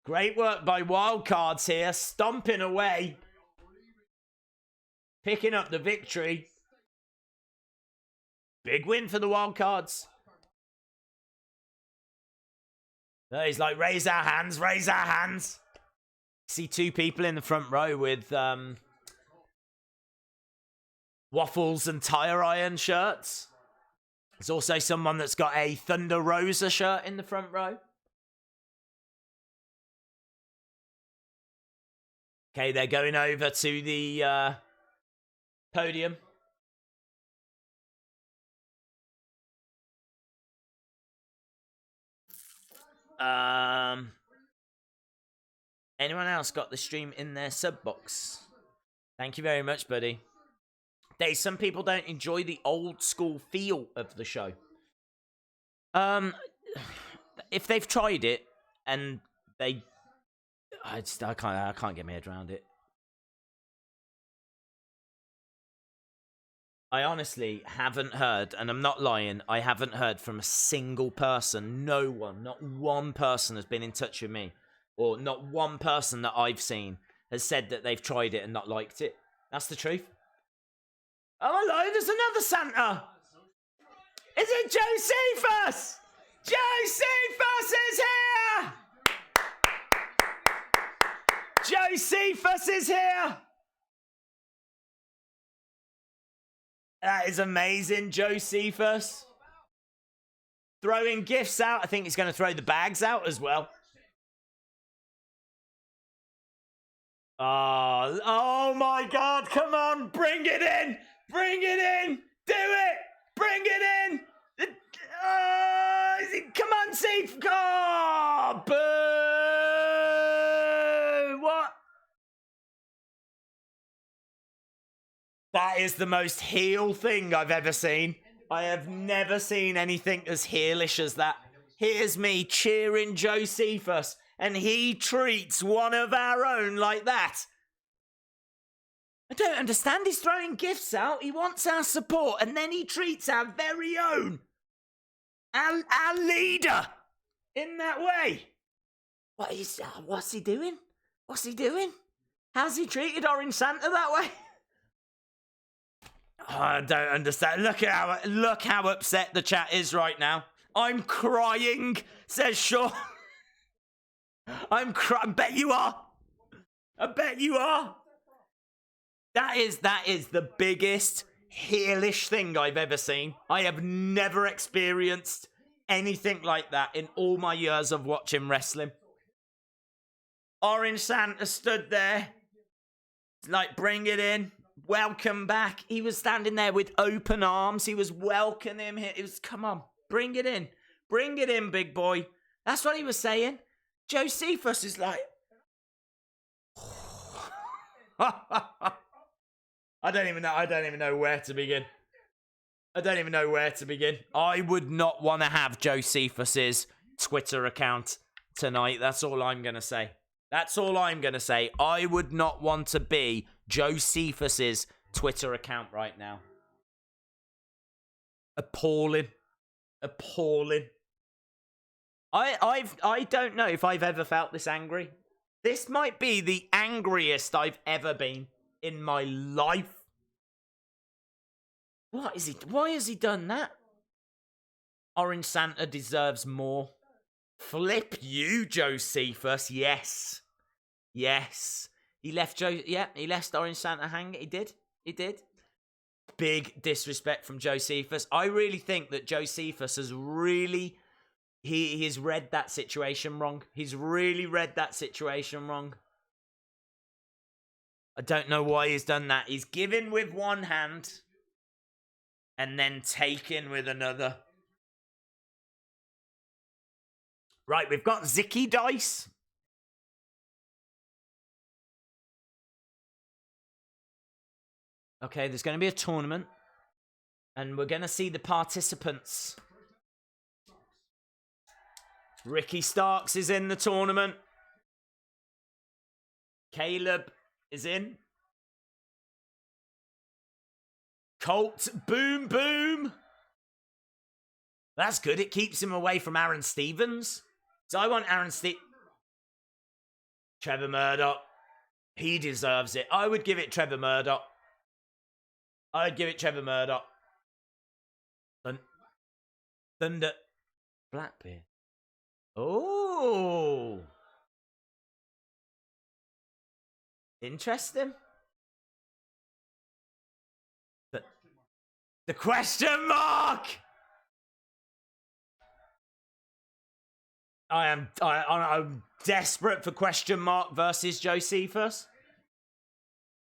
[SPEAKER 1] Great work by Wildcards here, stomping away. Picking up the victory. Big win for the Wildcards. No, he's like, raise our hands, raise our hands. See two people in the front row with waffles and tire iron shirts. There's also someone that's got a Thunder Rosa shirt in the front row. Okay, they're going over to the podium. Anyone else got the stream in their sub box? Thank you very much, buddy. Some people don't enjoy the old school feel of the show. If they've tried it and they, I can't get my head around it. I honestly haven't heard, and I'm not lying, I haven't heard from a single person, no one, not one person has been in touch with me, or not one person that I've seen has said that they've tried it and not liked it. That's the truth. Oh, hello, there's another Santa. Is it Josephus? Josephus is here! Josephus is here! That is amazing, Josephus. Throwing gifts out. I think he's going to throw the bags out as well. Oh my God, come on, bring it in! Bring it in! Do it! Bring it in! Come on, Steve! Oh, boo! What? That is the most heel thing I've ever seen. I have never seen anything as heelish as that. Here's me cheering Josephus, and he treats one of our own like that. I don't understand. He's throwing gifts out. He wants our support, and then he treats our very own, our leader, in that way. What's he doing? What's he doing? How's he treated Orange Santa that way? Oh, I don't understand. Look how upset the chat is right now. I'm crying, says Sean. I bet you are. I bet you are. That is the biggest heelish thing I've ever seen. I have never experienced anything like that in all my years of watching wrestling. Orange Santa stood there, like, bring it in. Welcome back. He was standing there with open arms. He was welcoming him. It was, come on, bring it in. Bring it in, big boy. That's what he was saying. Josephus is like... I don't even know where to begin. I would not want to have Josephus's Twitter account tonight. That's all I'm going to say. I would not want to be Josephus's Twitter account right now. Appalling. I don't know if I've ever felt this angry. This might be the angriest I've ever been in my life. What is he? Why has he done that? Orange Santa deserves more. Flip you, Josephus. Yes. He left he left Orange Santa hanging. He did. Big disrespect from Josephus. I really think that Josephus has really... He has read that situation wrong. He's really read that situation wrong. I don't know why he's done that. He's given with one hand and then taken with another. Right, we've got Zicky Dice. Okay, there's going to be a tournament. And we're going to see the participants. Ricky Starks is in the tournament. Caleb is in. Colt Boom Boom. That's good. It keeps him away from Aron Stevens. So I want Aron Stevens. Trevor Murdoch. He deserves it. I would give it Trevor Murdoch. Thunder. Blackbeard. Oh. Interesting. The question mark. I'm desperate for question mark versus Josephus.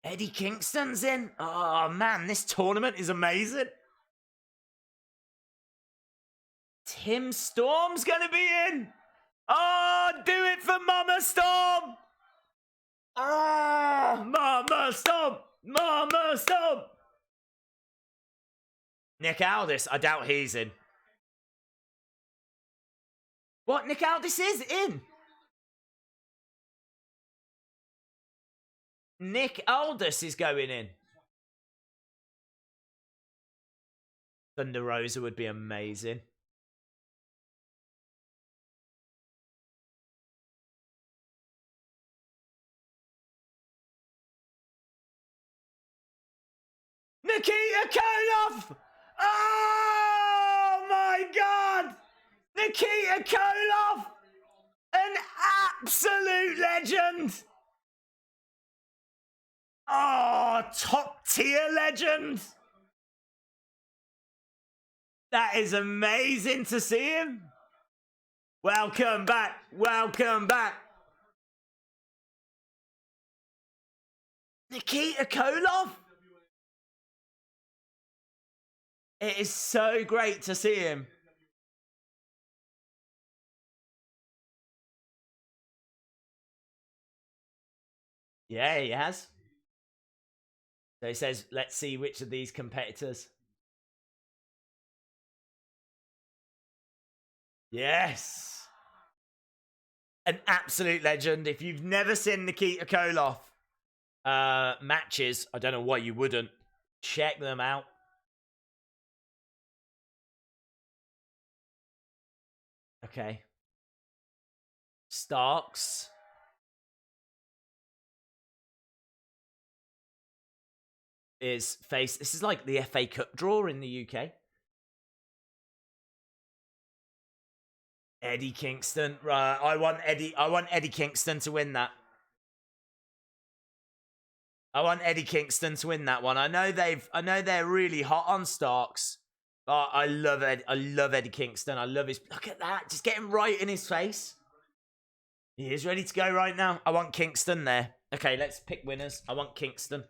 [SPEAKER 1] Eddie Kingston's in. Oh man, this tournament is amazing. Tim Storm's gonna be in. Oh, do it for Mama Storm. Ah, Mama Storm. Nick Aldis, I doubt he's in. What? Nick Aldis is in? Nick Aldis is going in. Thunder Rosa would be amazing. Nick Nikita Koloff! Oh my God! Nikita Koloff! An absolute legend! Oh, top tier legend! That is amazing to see him. Welcome back. Welcome back. Nikita Koloff. It is so great to see him. Yeah, he has. So he says, let's see which of these competitors. Yes. An absolute legend. If you've never seen Nikita Koloff matches, I don't know why you wouldn't. Check them out. Okay. Starks. Is face. This is like the FA Cup draw in the UK. Eddie Kingston. Right. I want Eddie Kingston to win that. I want Eddie Kingston to win that one. I know they're really hot on Starks. But I love Eddie Kingston. I love his. Look at that. Just get him right in his face. He is ready to go right now. I want Kingston there. Okay, let's pick winners. I want Kingston.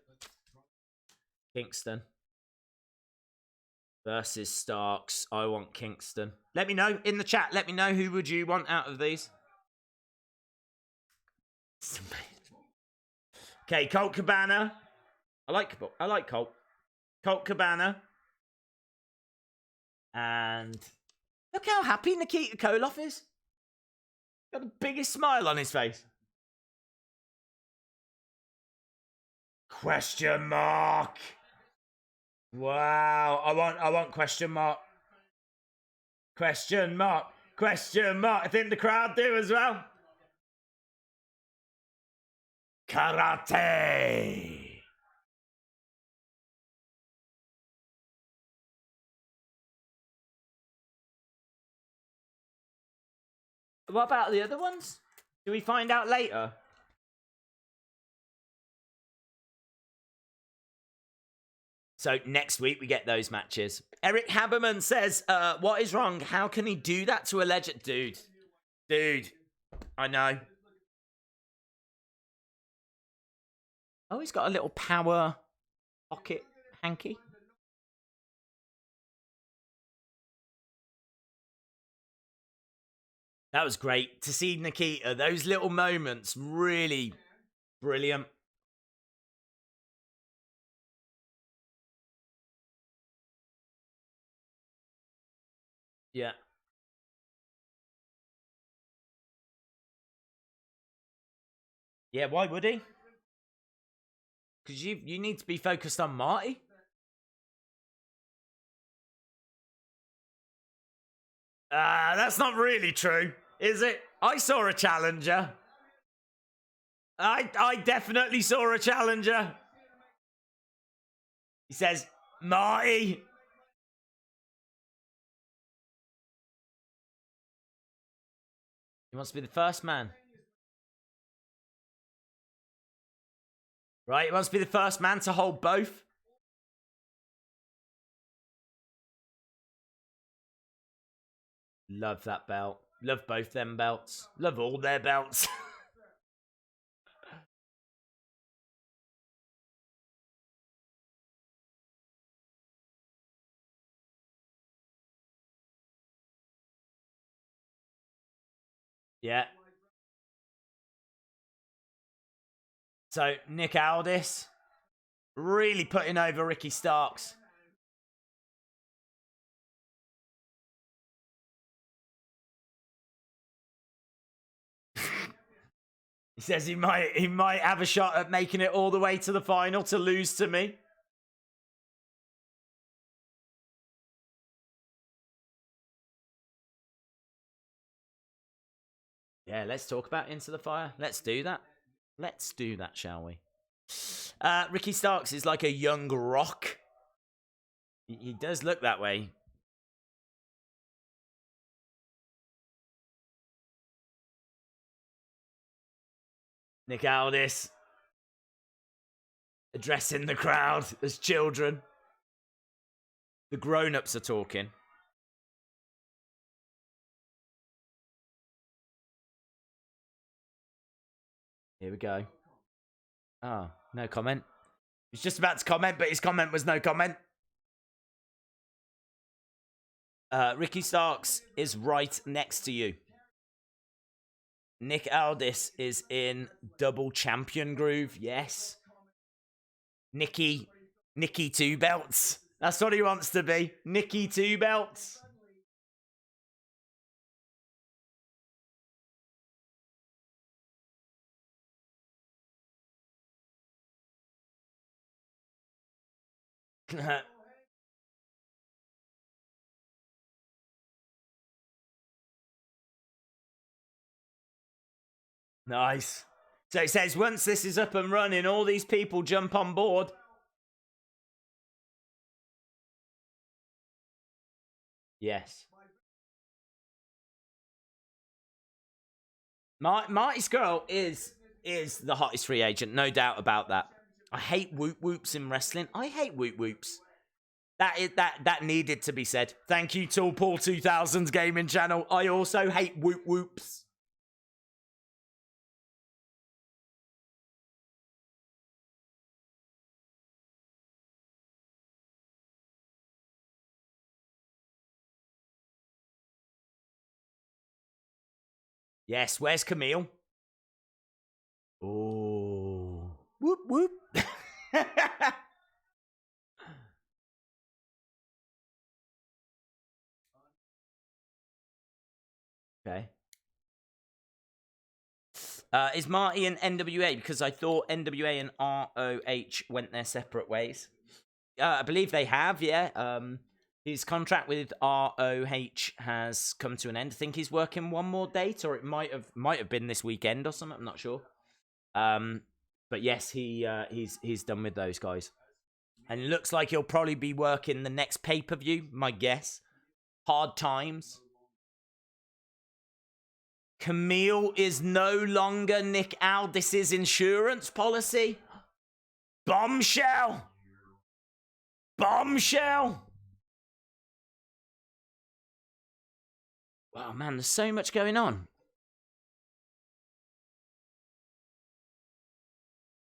[SPEAKER 1] Kingston versus Starks. I want Kingston. Let me know in the chat. Let me know who would you want out of these. Okay, Colt Cabana. I like Colt. Colt Cabana. And look how happy Nikita Koloff is. Got the biggest smile on his face. Question mark. Wow. I want question mark. Question mark. Question mark. I think the crowd do as well. Karate. What about the other ones? Do we find out later? So next week we get those matches. Eric Haberman says, what is wrong? How can he do that to a legend? Dude, I know. Oh, he's got a little power pocket hanky. That was great to see Nikita. Those little moments, really brilliant. Yeah. Yeah, why would he? Because you need to be focused on Marty. That's not really true, is it? I saw a challenger. I definitely saw a challenger. He says, Marty. He wants to be the first man. Right, he wants to be the first man to hold both. Love that belt. Love both them belts. Love all their belts. Yeah. So, Nick Aldis really putting over Ricky Starks. He says he might have a shot at making it all the way to the final to lose to me. Yeah, let's talk about Into the Fire. Let's do that. Let's do that, shall we? Ricky Starks is like a young Rock. He does look that way. Nick Aldis addressing the crowd as children. The grown-ups are talking. Here we go. Oh, no comment. He's just about to comment, but his comment was no comment. Ricky Starks is right next to you. Nick Aldis is in double champion groove. Yes. Nicky two belts. That's what he wants to be. Nicky two belts. Nice. So it says, once this is up and running, all these people jump on board. Yes. Marty Scurll is the hottest free agent, no doubt about that. I hate whoop whoops in wrestling. I hate whoop whoops. That needed to be said. Thank you, Tool Paul 2000's gaming channel. I also hate whoop whoops. Yes, where's Camille? Oh. Whoop, whoop. Okay. Is Marty in NWA? Because I thought NWA and ROH went their separate ways. I believe they have, yeah. His contract with ROH has come to an end. I think he's working one more date, or it might have been this weekend or something. I'm not sure. But yes, he's done with those guys, and it looks like he'll probably be working the next pay-per-view. My guess. Hard times. Camille is no longer Nick Aldis's insurance policy. Bombshell. Bombshell. Wow, man, there's so much going on.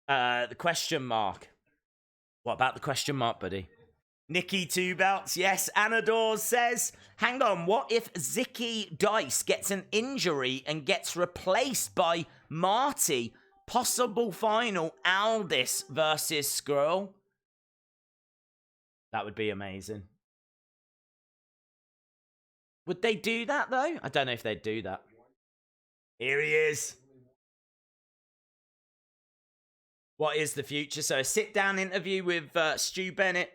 [SPEAKER 1] The question mark. What about the question mark, buddy? Nicky two belts, yes. Anador says, hang on, what if Zicky Dice gets an injury and gets replaced by Marty? Possible final, Aldis versus Scurll. That would be amazing. Would they do that, though? I don't know if they'd do that. Here he is. What is the future? So a sit-down interview with Stu Bennett.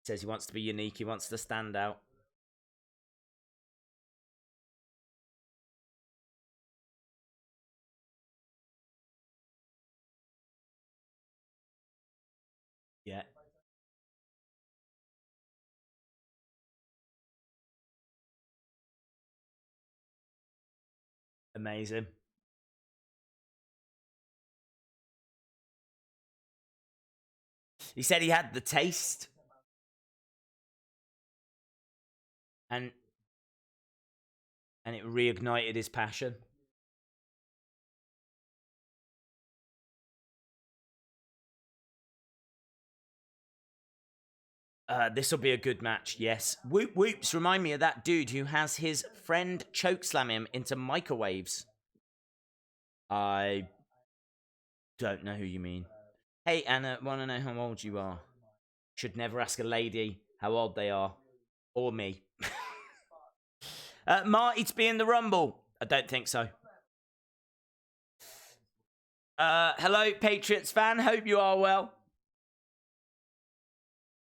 [SPEAKER 1] Says he wants to be unique. He wants to stand out. Yeah. Amazing. He said he had the taste. And it reignited his passion. This will be a good match, yes. Whoop whoops remind me of that dude who has his friend chokeslam him into microwaves. I don't know who you mean. Hey, Anna, want to know how old you are? Should never ask a lady how old they are. Or me. Marty to be in the Rumble. I don't think so. Hello, Patriots fan. Hope you are well.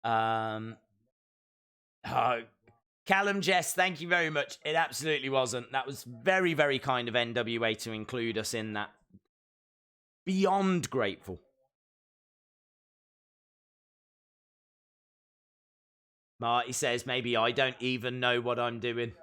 [SPEAKER 1] Oh, Callum Jess, thank you very much. It absolutely wasn't. That was very, very kind of NWA to include us in that. Beyond grateful. Marty says, maybe I don't even know what I'm doing.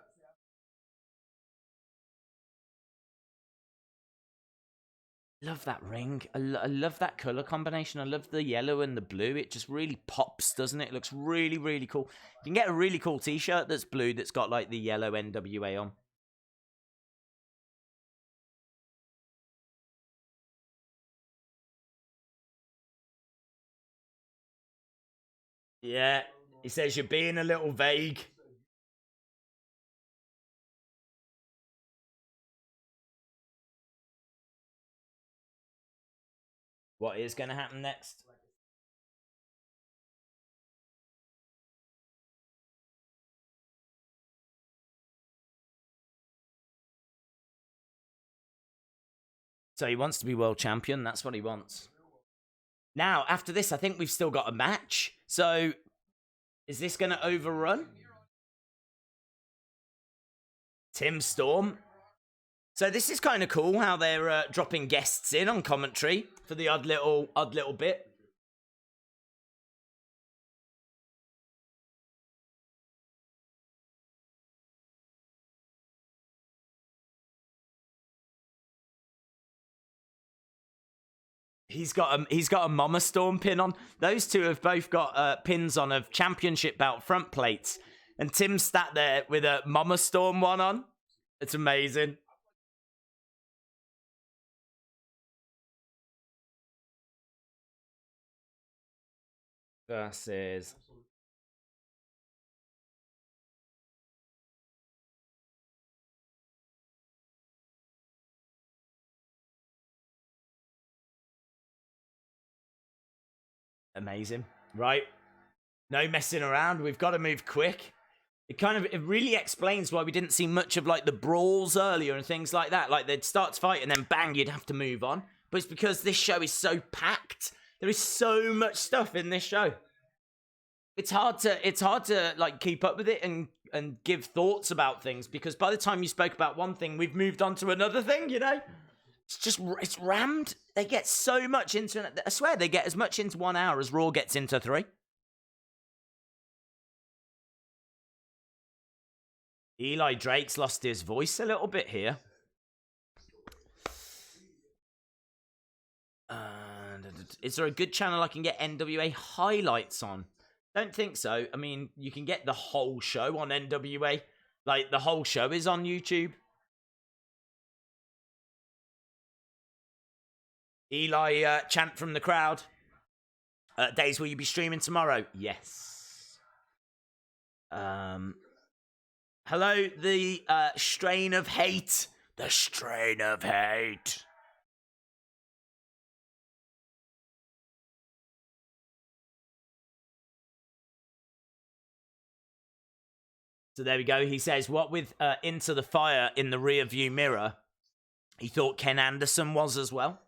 [SPEAKER 1] Love that ring. I love that color combination. I love the yellow and the blue. It just really pops, doesn't it? It looks really, really cool. You can get a really cool t-shirt that's blue that's got like the yellow NWA on. Yeah, he says you're being a little vague. What is going to happen next? So he wants to be world champion. That's what he wants. Now, after this, I think we've still got a match. So, is this going to overrun? Tim Storm. So this is kind of cool how they're dropping guests in on commentary for the odd little bit. He's got a Mama Storm pin on. Those two have both got pins on of championship belt front plates, and Tim's sat there with a Mama Storm one on. It's amazing. Versus amazing, right? No messing around. We've got to move quick. It really explains why we didn't see much of like the brawls earlier and things like that. Like they'd start to fight and then bang, you'd have to move on. But it's because this show is so packed. There is so much stuff in this show. It's hard to like keep up with it and give thoughts about things because by the time you spoke about one thing, we've moved on to another thing, you know? It's rammed. They get so much into it. I swear they get as much into 1 hour as Raw gets into 3. Eli Drake's lost his voice a little bit here. Is there a good channel I can get NWA highlights on? Don't think so. I mean, you can get the whole show on NWA. Like, the whole show is on YouTube. Eli, chant from the crowd. Days, will you be streaming tomorrow? Yes. Hello, the strain of hate. The strain of hate. So there we go. He says, what with Into the Fire in the rear view mirror, he thought Ken Anderson was as well.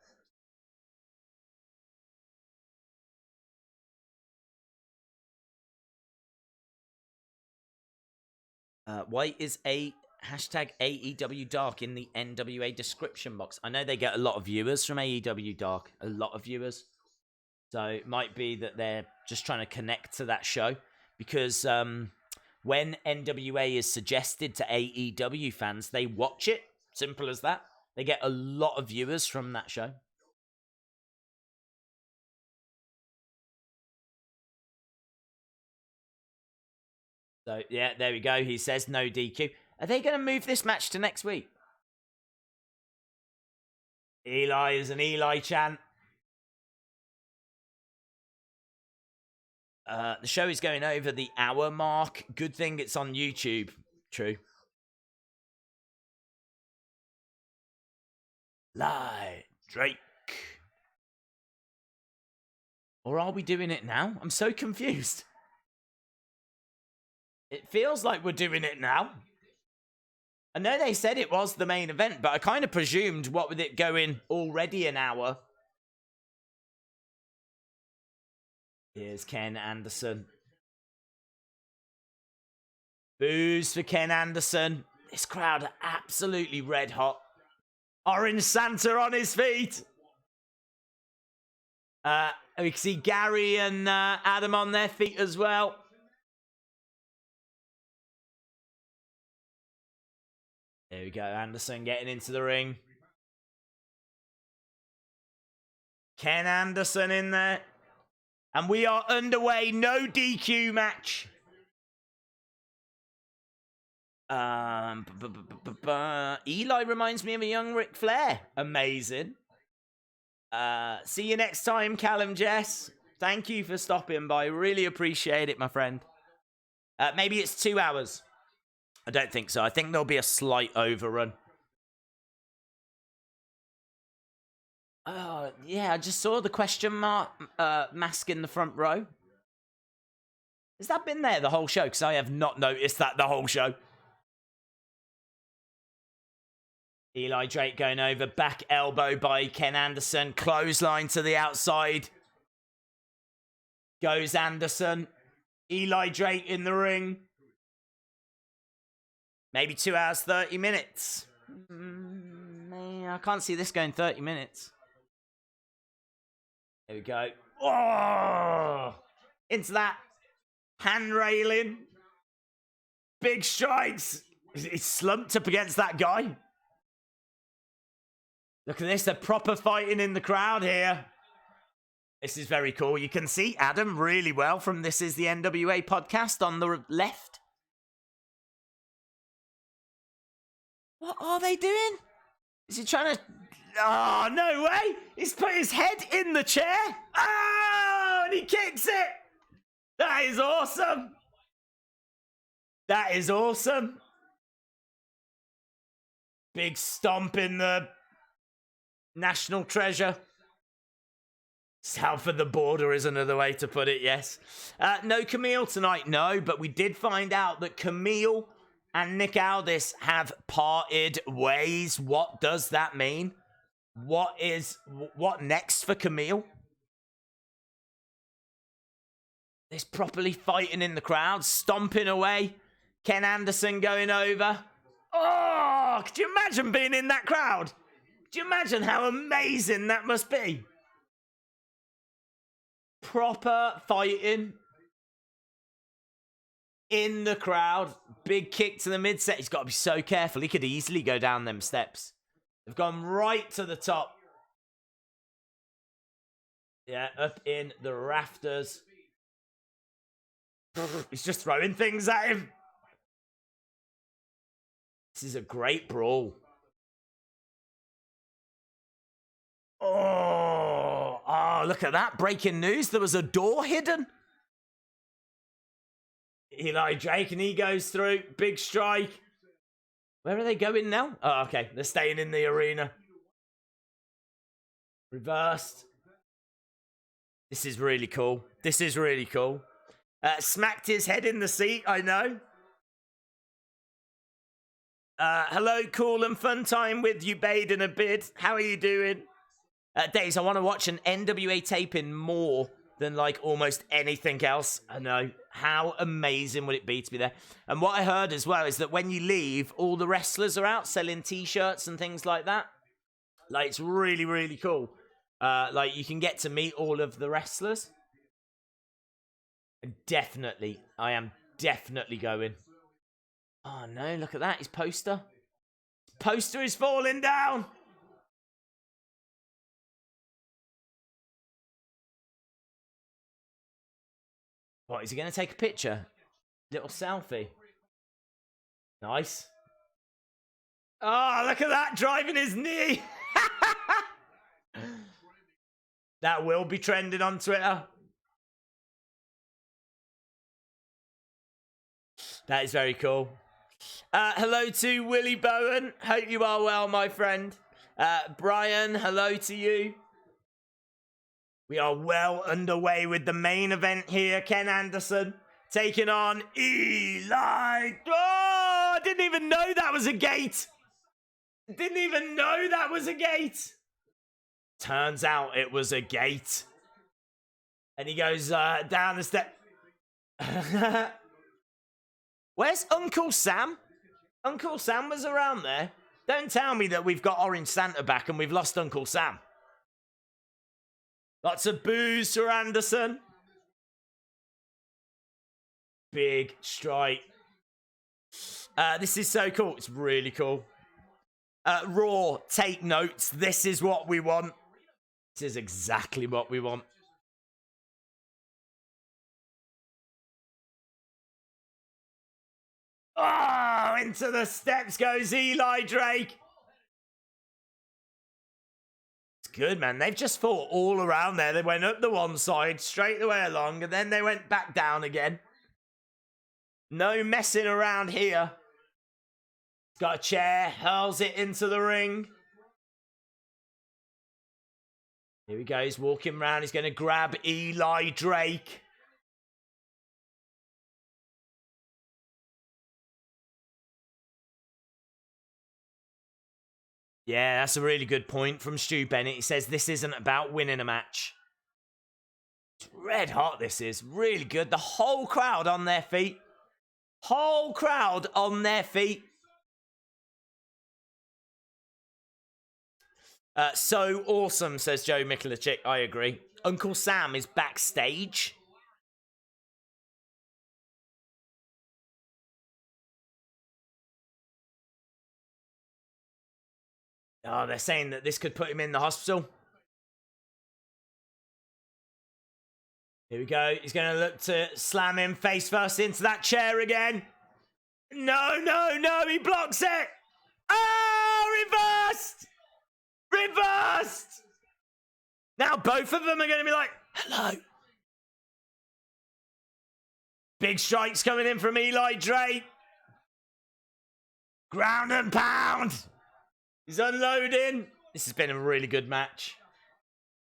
[SPEAKER 1] Why is a hashtag AEW Dark in the NWA description box? I know they get a lot of viewers from AEW Dark. A lot of viewers. So it might be that they're just trying to connect to that show. Because when NWA is suggested to AEW fans, they watch it. Simple as that. They get a lot of viewers from that show. So, yeah, there we go. He says no DQ. Are they going to move this match to next week? Eli is an Eli chant. The show is going over the hour mark. Good thing it's on YouTube. True. Eli Drake. Or are we doing it now? I'm so confused. It feels like we're doing it now. I know they said it was the main event, but I kind of presumed, what with it going already an hour. Here's Ken Anderson. Boos for Ken Anderson. This crowd are absolutely red hot. Orange Santa on his feet. We can see Gary and Adam on their feet as well. There we go. Anderson getting into the ring. Ken Anderson in there. And we are underway. No DQ match. Eli reminds me of a young Ric Flair. Amazing. See you next time, Callum Jess. Thank you for stopping by. Really appreciate it, my friend. Maybe it's 2 hours. I don't think so. I think there'll be a slight overrun. Oh, yeah, I just saw the question mark mask in the front row. Has that been there the whole show? Because I have not noticed that the whole show. Eli Drake going over. Back elbow by Ken Anderson. Clothesline to the outside. Goes Anderson. Eli Drake in the ring. Maybe 2 hours, 30 minutes. I can't see this going 30 minutes. There we go. Oh! Into that hand railing. Big strikes. He's slumped up against that guy. Look at this. They're proper fighting in the crowd here. This is very cool. You can see Adam really well from This Is the NWA podcast on the left. What are they doing? Is he trying to... Oh, no way! He's put his head in the chair. Oh, and he kicks it. That is awesome. That is awesome. Big stomp in the national treasure. South of the border is another way to put it, yes. No Camille tonight, no, but we did find out that Camille and Nick Aldis have parted ways. What does that mean? What next for Camille? He's properly fighting in the crowd, stomping away. Ken Anderson going over. Oh, could you imagine being in that crowd? Could you imagine how amazing that must be? Proper fighting in the crowd. Big kick to the midset. He's got to be so careful. He could easily go down them steps. They've gone right to the top. Yeah, up in the rafters. He's just throwing things at him. This is a great brawl. Oh, look at that. Breaking news. There was a door hidden. Eli Drake, and he goes through. Big strike. Where are they going now? Oh, okay. They're staying in the arena. Reversed. This is really cool. This is really cool. Smacked his head in the seat, I know. Hello, cool and fun time with you, Baden a bit. How are you doing? Days, I want to watch an NWA taping more than like almost anything else. I know. How amazing would it be to be there? And what I heard as well is that when you leave, all the wrestlers are out selling t-shirts and things like that. Like, it's really, really cool. Like, you can get to meet all of the wrestlers. I am definitely going. Oh, no, look at that. His poster. His poster is falling down. What, is he going to take a picture? Little selfie. Nice. Oh, look at that, driving his knee. That will be trending on Twitter. That is very cool. Hello to Willie Bowen. Hope you are well, my friend. Brian, hello to you. We are well underway with the main event here. Ken Anderson taking on Eli. Oh, I didn't even know that was a gate. Didn't even know that was a gate. Turns out it was a gate. And he goes down the step. Where's Uncle Sam? Uncle Sam was around there. Don't tell me that we've got Orange Santa back and we've lost Uncle Sam. Lots of boos for Anderson. Big strike. This is so cool. It's really cool. Raw, take notes. This is what we want. This is exactly what we want. Oh, into the steps goes Eli Drake. It's good, man. They've just fought all around there. They went up the one side, straight the way along, and then they went back down again. No messing around here. He's got a chair, hurls it into the ring. Here he goes, walking around. He's going to grab Eli Drake. Yeah, that's a really good point from Stu Bennett. He says this isn't about winning a match. It's red hot, this is. Really good. The whole crowd on their feet. Whole crowd on their feet. So awesome, says Joe Mikulachik. I agree. Uncle Sam is backstage. Oh, they're saying that this could put him in the hospital. Here we go. He's going to look to slam him face first into that chair again. No, no, no. He blocks it. Oh, reversed. Reversed. Now both of them are going to be like, hello. Big strikes coming in from Eli Drake. Ground and pound. He's unloading. This has been a really good match.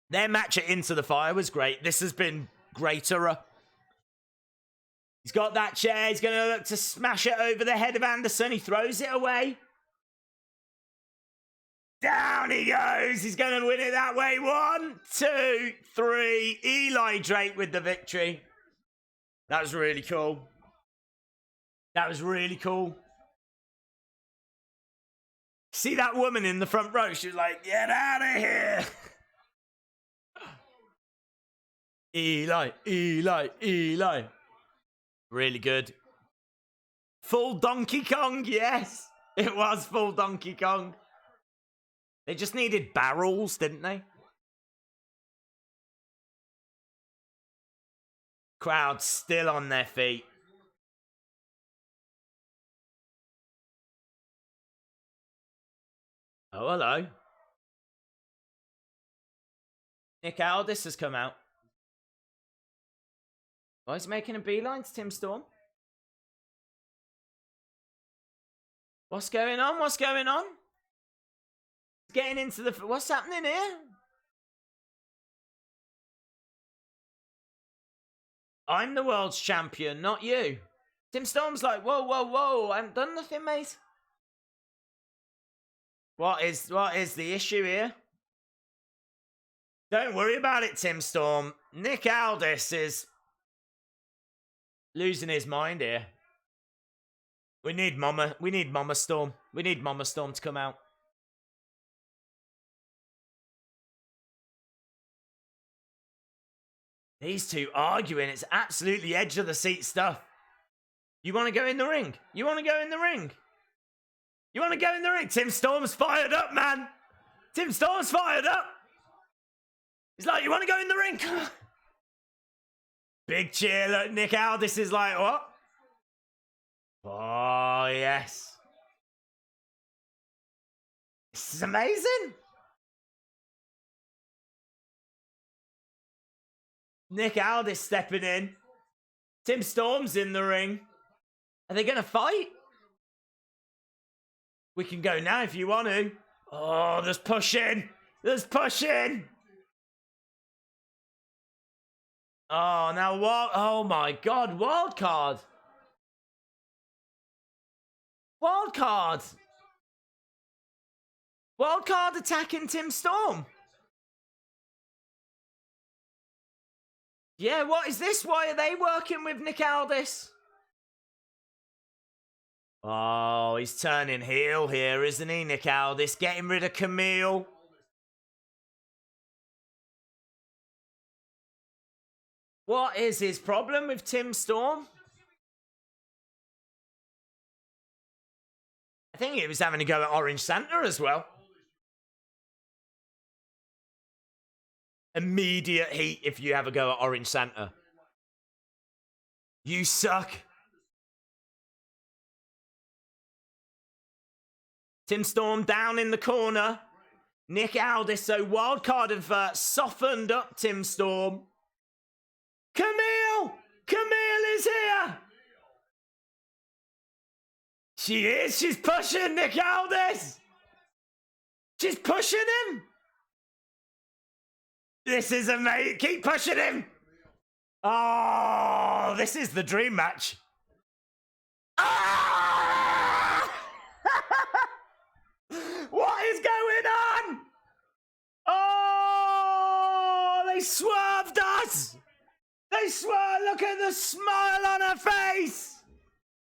[SPEAKER 1] Their match at Into the Fire was great. This has been greater. He's got that chair. He's going to look to smash it over the head of Anderson. He throws it away. Down he goes. He's going to win it that way. 1, 2, 3. Eli Drake with the victory. That was really cool. That was really cool. See that woman in the front row? She was like, get out of here. Eli, Eli, Eli. Really good. Full Donkey Kong, yes. It was full Donkey Kong. They just needed barrels, didn't they? Crowd still on their feet. Oh, hello. Nick Aldis has come out. Why is he making a beeline to Tim Storm? What's going on? What's going on? He's getting into the... What's happening here? I'm the world's champion, not you. Tim Storm's like, whoa, whoa, whoa. I haven't done nothing, mate. What is the issue here? Don't worry about it, Tim Storm. Nick Aldis is losing his mind here. We need Mama Storm. We need Mama Storm to come out. These two arguing. It's absolutely edge of the seat stuff. You want to go in the ring? You want to go in the ring? You want to go in the ring? Tim Storm's fired up, man. Tim Storm's fired up. He's like, you want to go in the ring? Big cheer. Look, Nick Aldis is like, what? Oh, yes. This is amazing. Nick Aldis stepping in. Tim Storm's in the ring. Are they going to fight? We can go now if you want to. Oh, there's pushing. There's pushing. Oh, now what? Oh my God, Wildcard. Wildcard. Wildcard attacking Tim Storm. Yeah, what is this? Why are they working with Nick Aldis? Oh, he's turning heel here, isn't he, Nick Aldis? Getting rid of Camille. What is his problem with Tim Storm? I think he was having a go at Orange Santa as well. Immediate heat if you have a go at Orange Santa. You suck. Tim Storm down in the corner. Nick Aldis, so Wildcard have softened up Tim Storm. Camille! Camille is here! She is, she's pushing Nick Aldis! She's pushing him! This is amazing, keep pushing him! Oh, this is the dream match. Ah! What is going on? Oh, they swerved us. They swerved. Look at the smile on her face.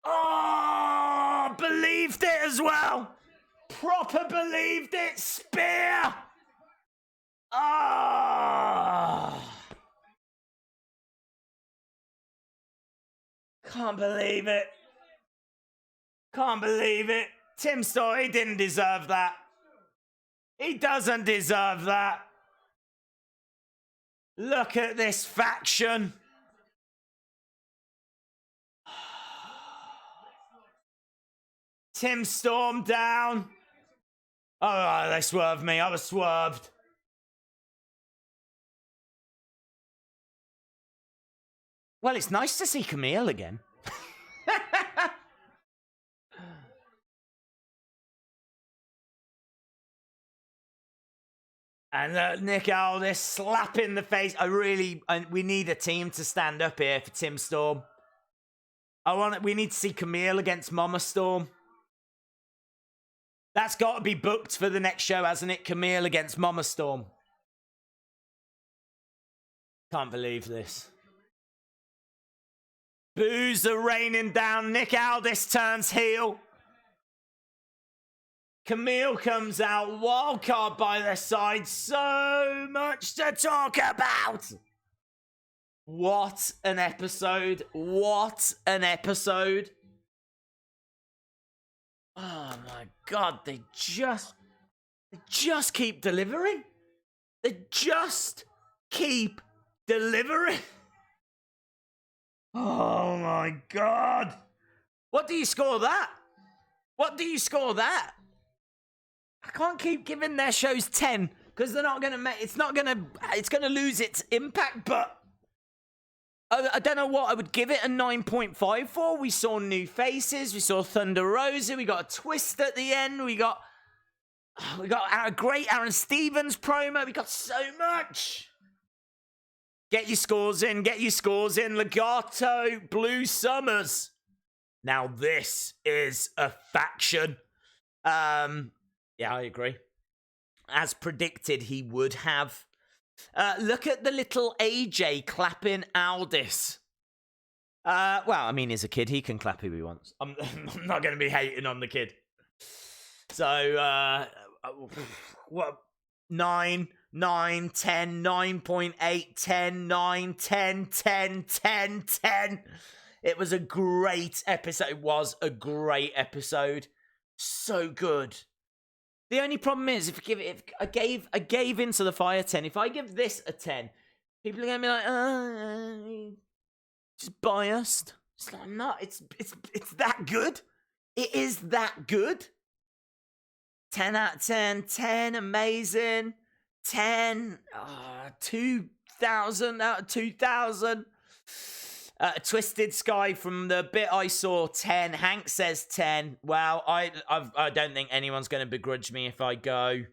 [SPEAKER 1] Oh, believed it as well. Proper believed it. Spear. Oh. Can't believe it. Can't believe it. Tim Storm, he didn't deserve that. He doesn't deserve that. Look at this faction. Tim Storm down. Oh, they swerved me. I was swerved. Well, it's nice to see Camille again. And Nick Aldis slapping the face. We need a team to stand up here for Tim Storm. We need to see Camille against Mama Storm. That's got to be booked for the next show, hasn't it? Camille against Mama Storm. Can't believe this. Boos are raining down. Nick Aldis turns heel. Camille comes out. Wildcard by their side. So much to talk about. What an episode. What an episode. Oh my God. They just keep delivering. They just keep delivering. Oh my God. What do you score that? What do you score that? I can't keep giving their shows 10 because they're not going to make it's going to lose its impact, but I don't know what I would give it a 9.5 for. We saw new faces, we saw Thunder Rosa, we got a twist at the end, we got a great Aron Stevens promo, we got so much. Get your scores in, Legato, Blue Summers. Now this is a faction. Yeah, I agree. As predicted, he would have. Look at the little AJ clapping Aldis. Well, I mean, he's a kid. He can clap who he wants. I'm not going to be hating on the kid. So, what? 9, 9, 10, 9.8, 10, 9, 10, 10, 10, 10. It was a great episode. It was a great episode. So good. The only problem is, if I gave Into the Fire 10. If I give this a 10, people are gonna be like, just biased. It's like, I'm not. It's that good. It is that good. 10 out of 10. 10, amazing. 10, 2,000 out of 2,000. Twisted Sky from the bit I saw, 10. Hank says 10. Well, I don't think anyone's going to begrudge me if I go.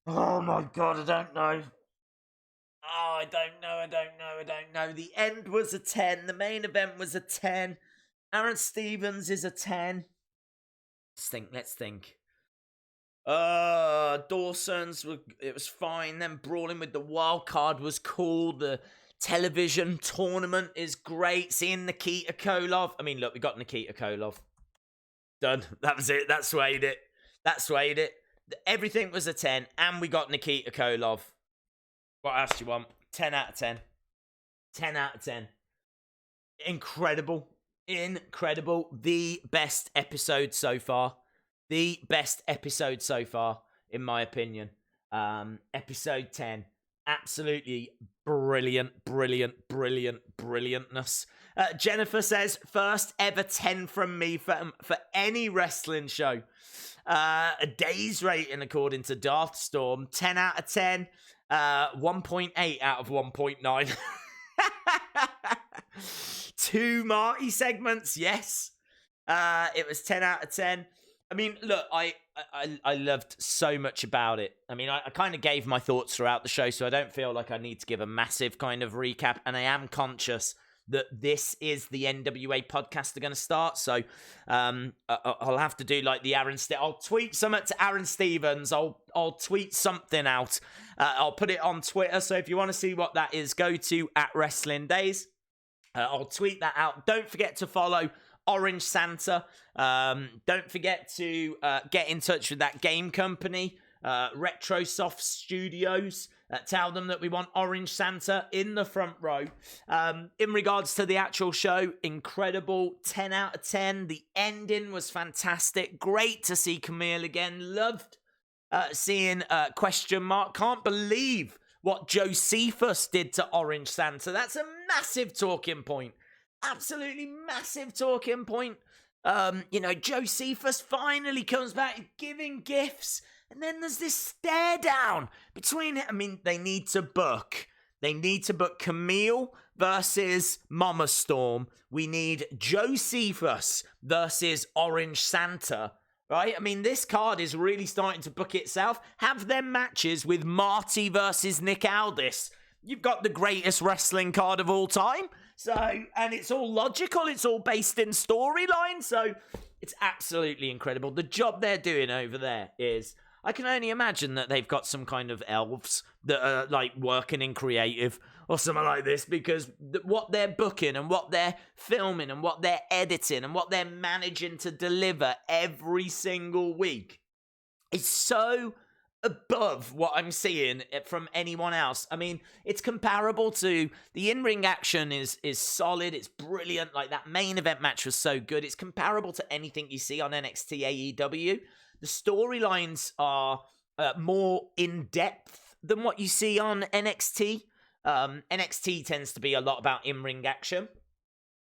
[SPEAKER 1] Oh my God, I don't know. Oh, I don't know. The end was a 10. The main event was a 10. Aron Stevens is a 10. Let's think. Dawsons, it was fine. Then brawling with the wild card was cool. The television tournament is great. Seeing Nikita Koloff. I mean, look, we got Nikita Koloff. Done. That was it. That swayed it. Everything was a 10. And we got Nikita Koloff. What else do you want? 10 out of 10. 10 out of 10. Incredible. Incredible. The best episode so far. The best episode so far, in my opinion. Episode 10. Absolutely brilliant, brilliantness. Jennifer says, first ever 10 from me for any wrestling show. A day's rating, according to Darkstorm, 10 out of 10. 1.8 out of 1.9. 2 Marty segments, yes. It was 10 out of 10. I mean, look, I loved so much about it. I mean, I kind of gave my thoughts throughout the show, so I don't feel like I need to give a massive kind of recap. And I am conscious that this is the NWA podcast are going to start. So I'll have to do like the Aron I'll tweet something to Aron Stevens. I'll tweet something out. I'll put it on Twitter. So if you want to see what that is, go to @WrestlingDays. I'll tweet that out. Don't forget to follow Orange Santa. Don't forget to get in touch with that game company, Retrosoft Studios. Tell them that we want Orange Santa in the front row. In regards to the actual show, incredible. 10 out of 10. The ending was fantastic. Great to see Camille again. Loved seeing question mark. Can't believe what Josephus did to Orange Santa. That's a massive talking point. Absolutely massive talking point. Josephus finally comes back giving gifts. And then there's this stare down between it. I mean, they need to book Camille versus Mama Storm. We need Josephus versus Orange Santa. Right? I mean, this card is really starting to book itself. Have them matches with Marty versus Nick Aldis. You've got the greatest wrestling card of all time. So, and it's all logical. It's all based in storyline. So, it's absolutely incredible. The job they're doing over there is, I can only imagine that they've got some kind of elves that are like working in creative or something like this, because what they're booking and what they're filming and what they're editing and what they're managing to deliver every single week is so above what I'm seeing from anyone else. I mean, it's comparable to the in-ring action is solid. It's brilliant. Like, that main event match was so good. It's comparable to anything you see on NXT AEW. The storylines are more in-depth than what you see on NXT. NXT tends to be a lot about in-ring action.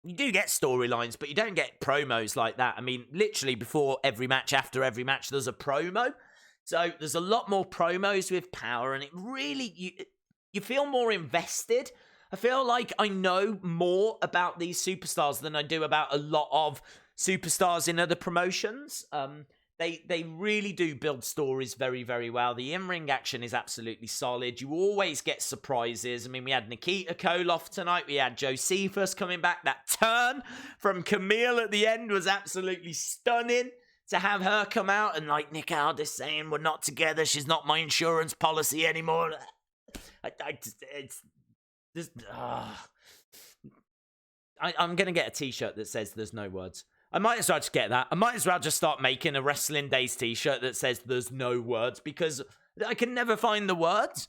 [SPEAKER 1] You do get storylines, but you don't get promos like that. I mean, literally before every match, after every match, there's a promo. So there's a lot more promos with Power, and it really, you feel more invested. I feel like I know more about these superstars than I do about a lot of superstars in other promotions. They really do build stories very, very well. The in-ring action is absolutely solid. You always get surprises. I mean, we had Nikita Koloff tonight. We had Josephus coming back. That turn from Camille at the end was absolutely stunning. To have her come out and, like, Nick Aldis saying, we're not together, she's not my insurance policy anymore. I'm going to get a t-shirt that says there's no words. I might as well just get that. I might as well just start making a Wrestling Days t-shirt that says there's no words, because I can never find the words.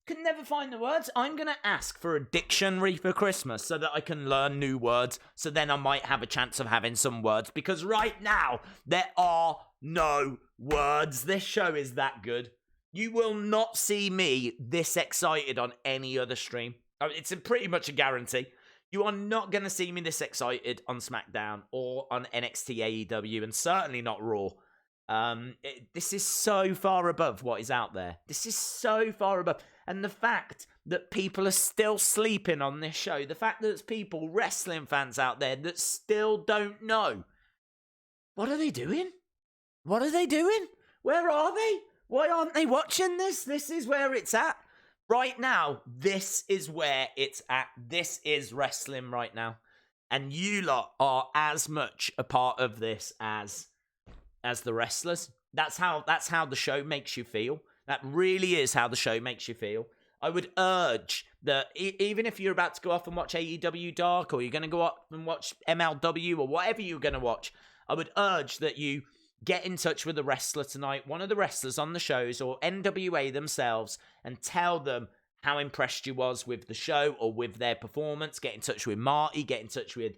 [SPEAKER 1] I'm going to ask for a dictionary for Christmas so that I can learn new words, so then I might have a chance of having some words, because right now there are no words. This show is that good. You will not see me this excited on any other stream. It's pretty much a guarantee. You are not going to see me this excited on SmackDown or on NXT AEW, and certainly not Raw. This is so far above what is out there. This is so far above. And the fact that people are still sleeping on this show, the fact that there's people, wrestling fans out there, that still don't know. What are they doing? What are they doing? Where are they? Why aren't they watching this? This is where it's at. Right now, this is where it's at. This is wrestling right now. And you lot are as much a part of this as the wrestlers. That's how the show makes you feel. That really is how the show makes you feel. I would urge that even if you're about to go off and watch AEW Dark, or you're going to go up and watch MLW, or whatever you're going to watch, I would urge that you get in touch with a wrestler tonight, one of the wrestlers on the shows, or NWA themselves, and tell them how impressed you was with the show or with their performance. Get in touch with Marty, get in touch with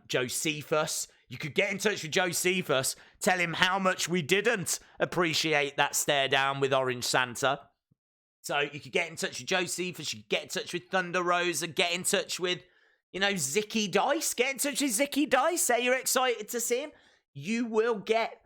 [SPEAKER 1] Josephus. You could get in touch with Josephus, tell him how much we didn't appreciate that stare down with Orange Santa. So you could get in touch with Josephus, you could get in touch with Thunder Rosa, get in touch with, Zicky Dice. Get in touch with Zicky Dice, say you're excited to see him. You will get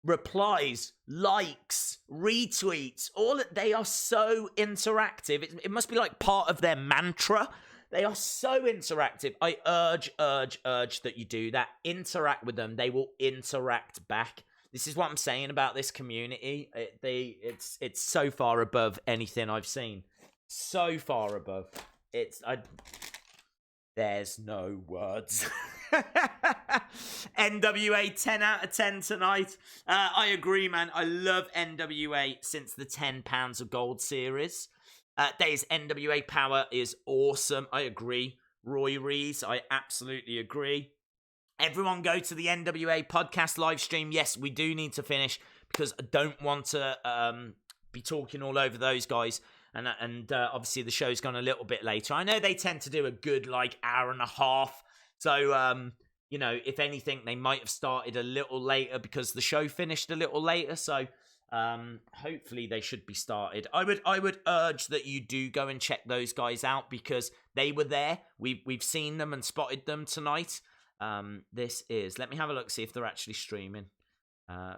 [SPEAKER 1] replies, likes, retweets, they are so interactive. It must be like part of their mantra. They are so interactive. I urge that you do that. Interact with them. They will interact back. This is what I'm saying about this community. It's so far above anything I've seen. So far above. There's no words. NWA 10 out of 10 tonight. I agree, man. I love NWA since the £10 of gold series. Days NWA Power is awesome. I agree. Roy Rees, I absolutely agree. Everyone go to the NWA podcast live stream. Yes, we do need to finish because I don't want to be talking all over those guys. And obviously the show's gone a little bit later. I know they tend to do a good hour and a half. So, if anything, they might have started a little later because the show finished a little later. So hopefully they should be started. I would urge that you do go and check those guys out because they were there. We've seen them and spotted them tonight. Let me have a look, see if they're actually streaming.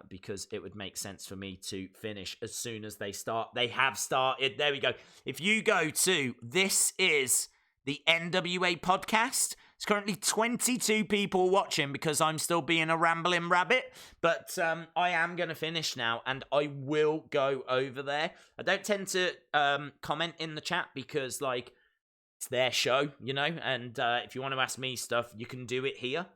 [SPEAKER 1] Because it would make sense for me to finish as soon as they start. They have started. There we go. If you go to, this is the NWA podcast. It's currently 22 people watching because I'm still being a rambling rabbit. But I am going to finish now and I will go over there. I don't tend to comment in the chat because, it's their show, and if you want to ask me stuff, you can do it here.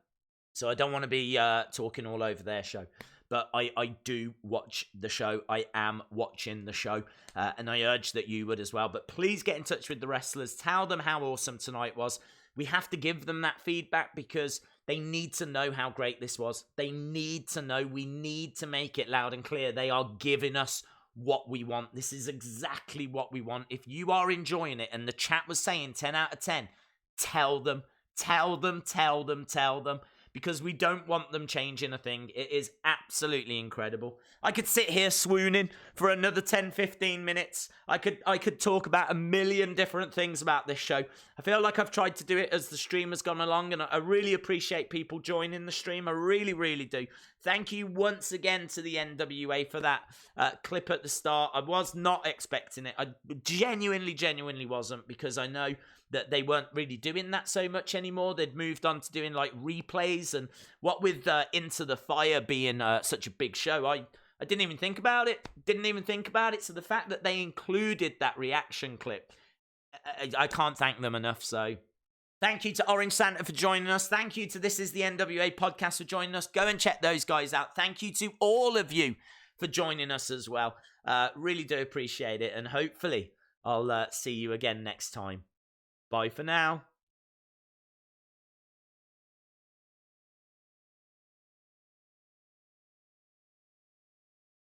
[SPEAKER 1] So I don't want to be talking all over their show. But I do watch the show. I am watching the show. And I urge that you would as well. But please get in touch with the wrestlers. Tell them how awesome tonight was. We have to give them that feedback because they need to know how great this was. They need to know. We need to make it loud and clear. They are giving us what we want. This is exactly what we want. If you are enjoying it and the chat was saying 10 out of 10, tell them. Because we don't want them changing a thing. It is absolutely incredible. I could sit here swooning for another 10-15 minutes. I could talk about a million different things about this show. I feel like I've tried to do it as the stream has gone along, and I really appreciate people joining the stream. I really, really do. Thank you once again to the NWA for that clip at the start. I was not expecting it. I genuinely wasn't, because I know that they weren't really doing that so much anymore. They'd moved on to doing replays, and what with Into the Fire being such a big show, I didn't even think about it. So the fact that they included that reaction clip, I can't thank them enough. So thank you to Orange Santa for joining us. Thank you to This Is the NWA podcast for joining us. Go and check those guys out. Thank you to all of you for joining us as well. Really do appreciate it, and hopefully I'll see you again next time. Bye for now.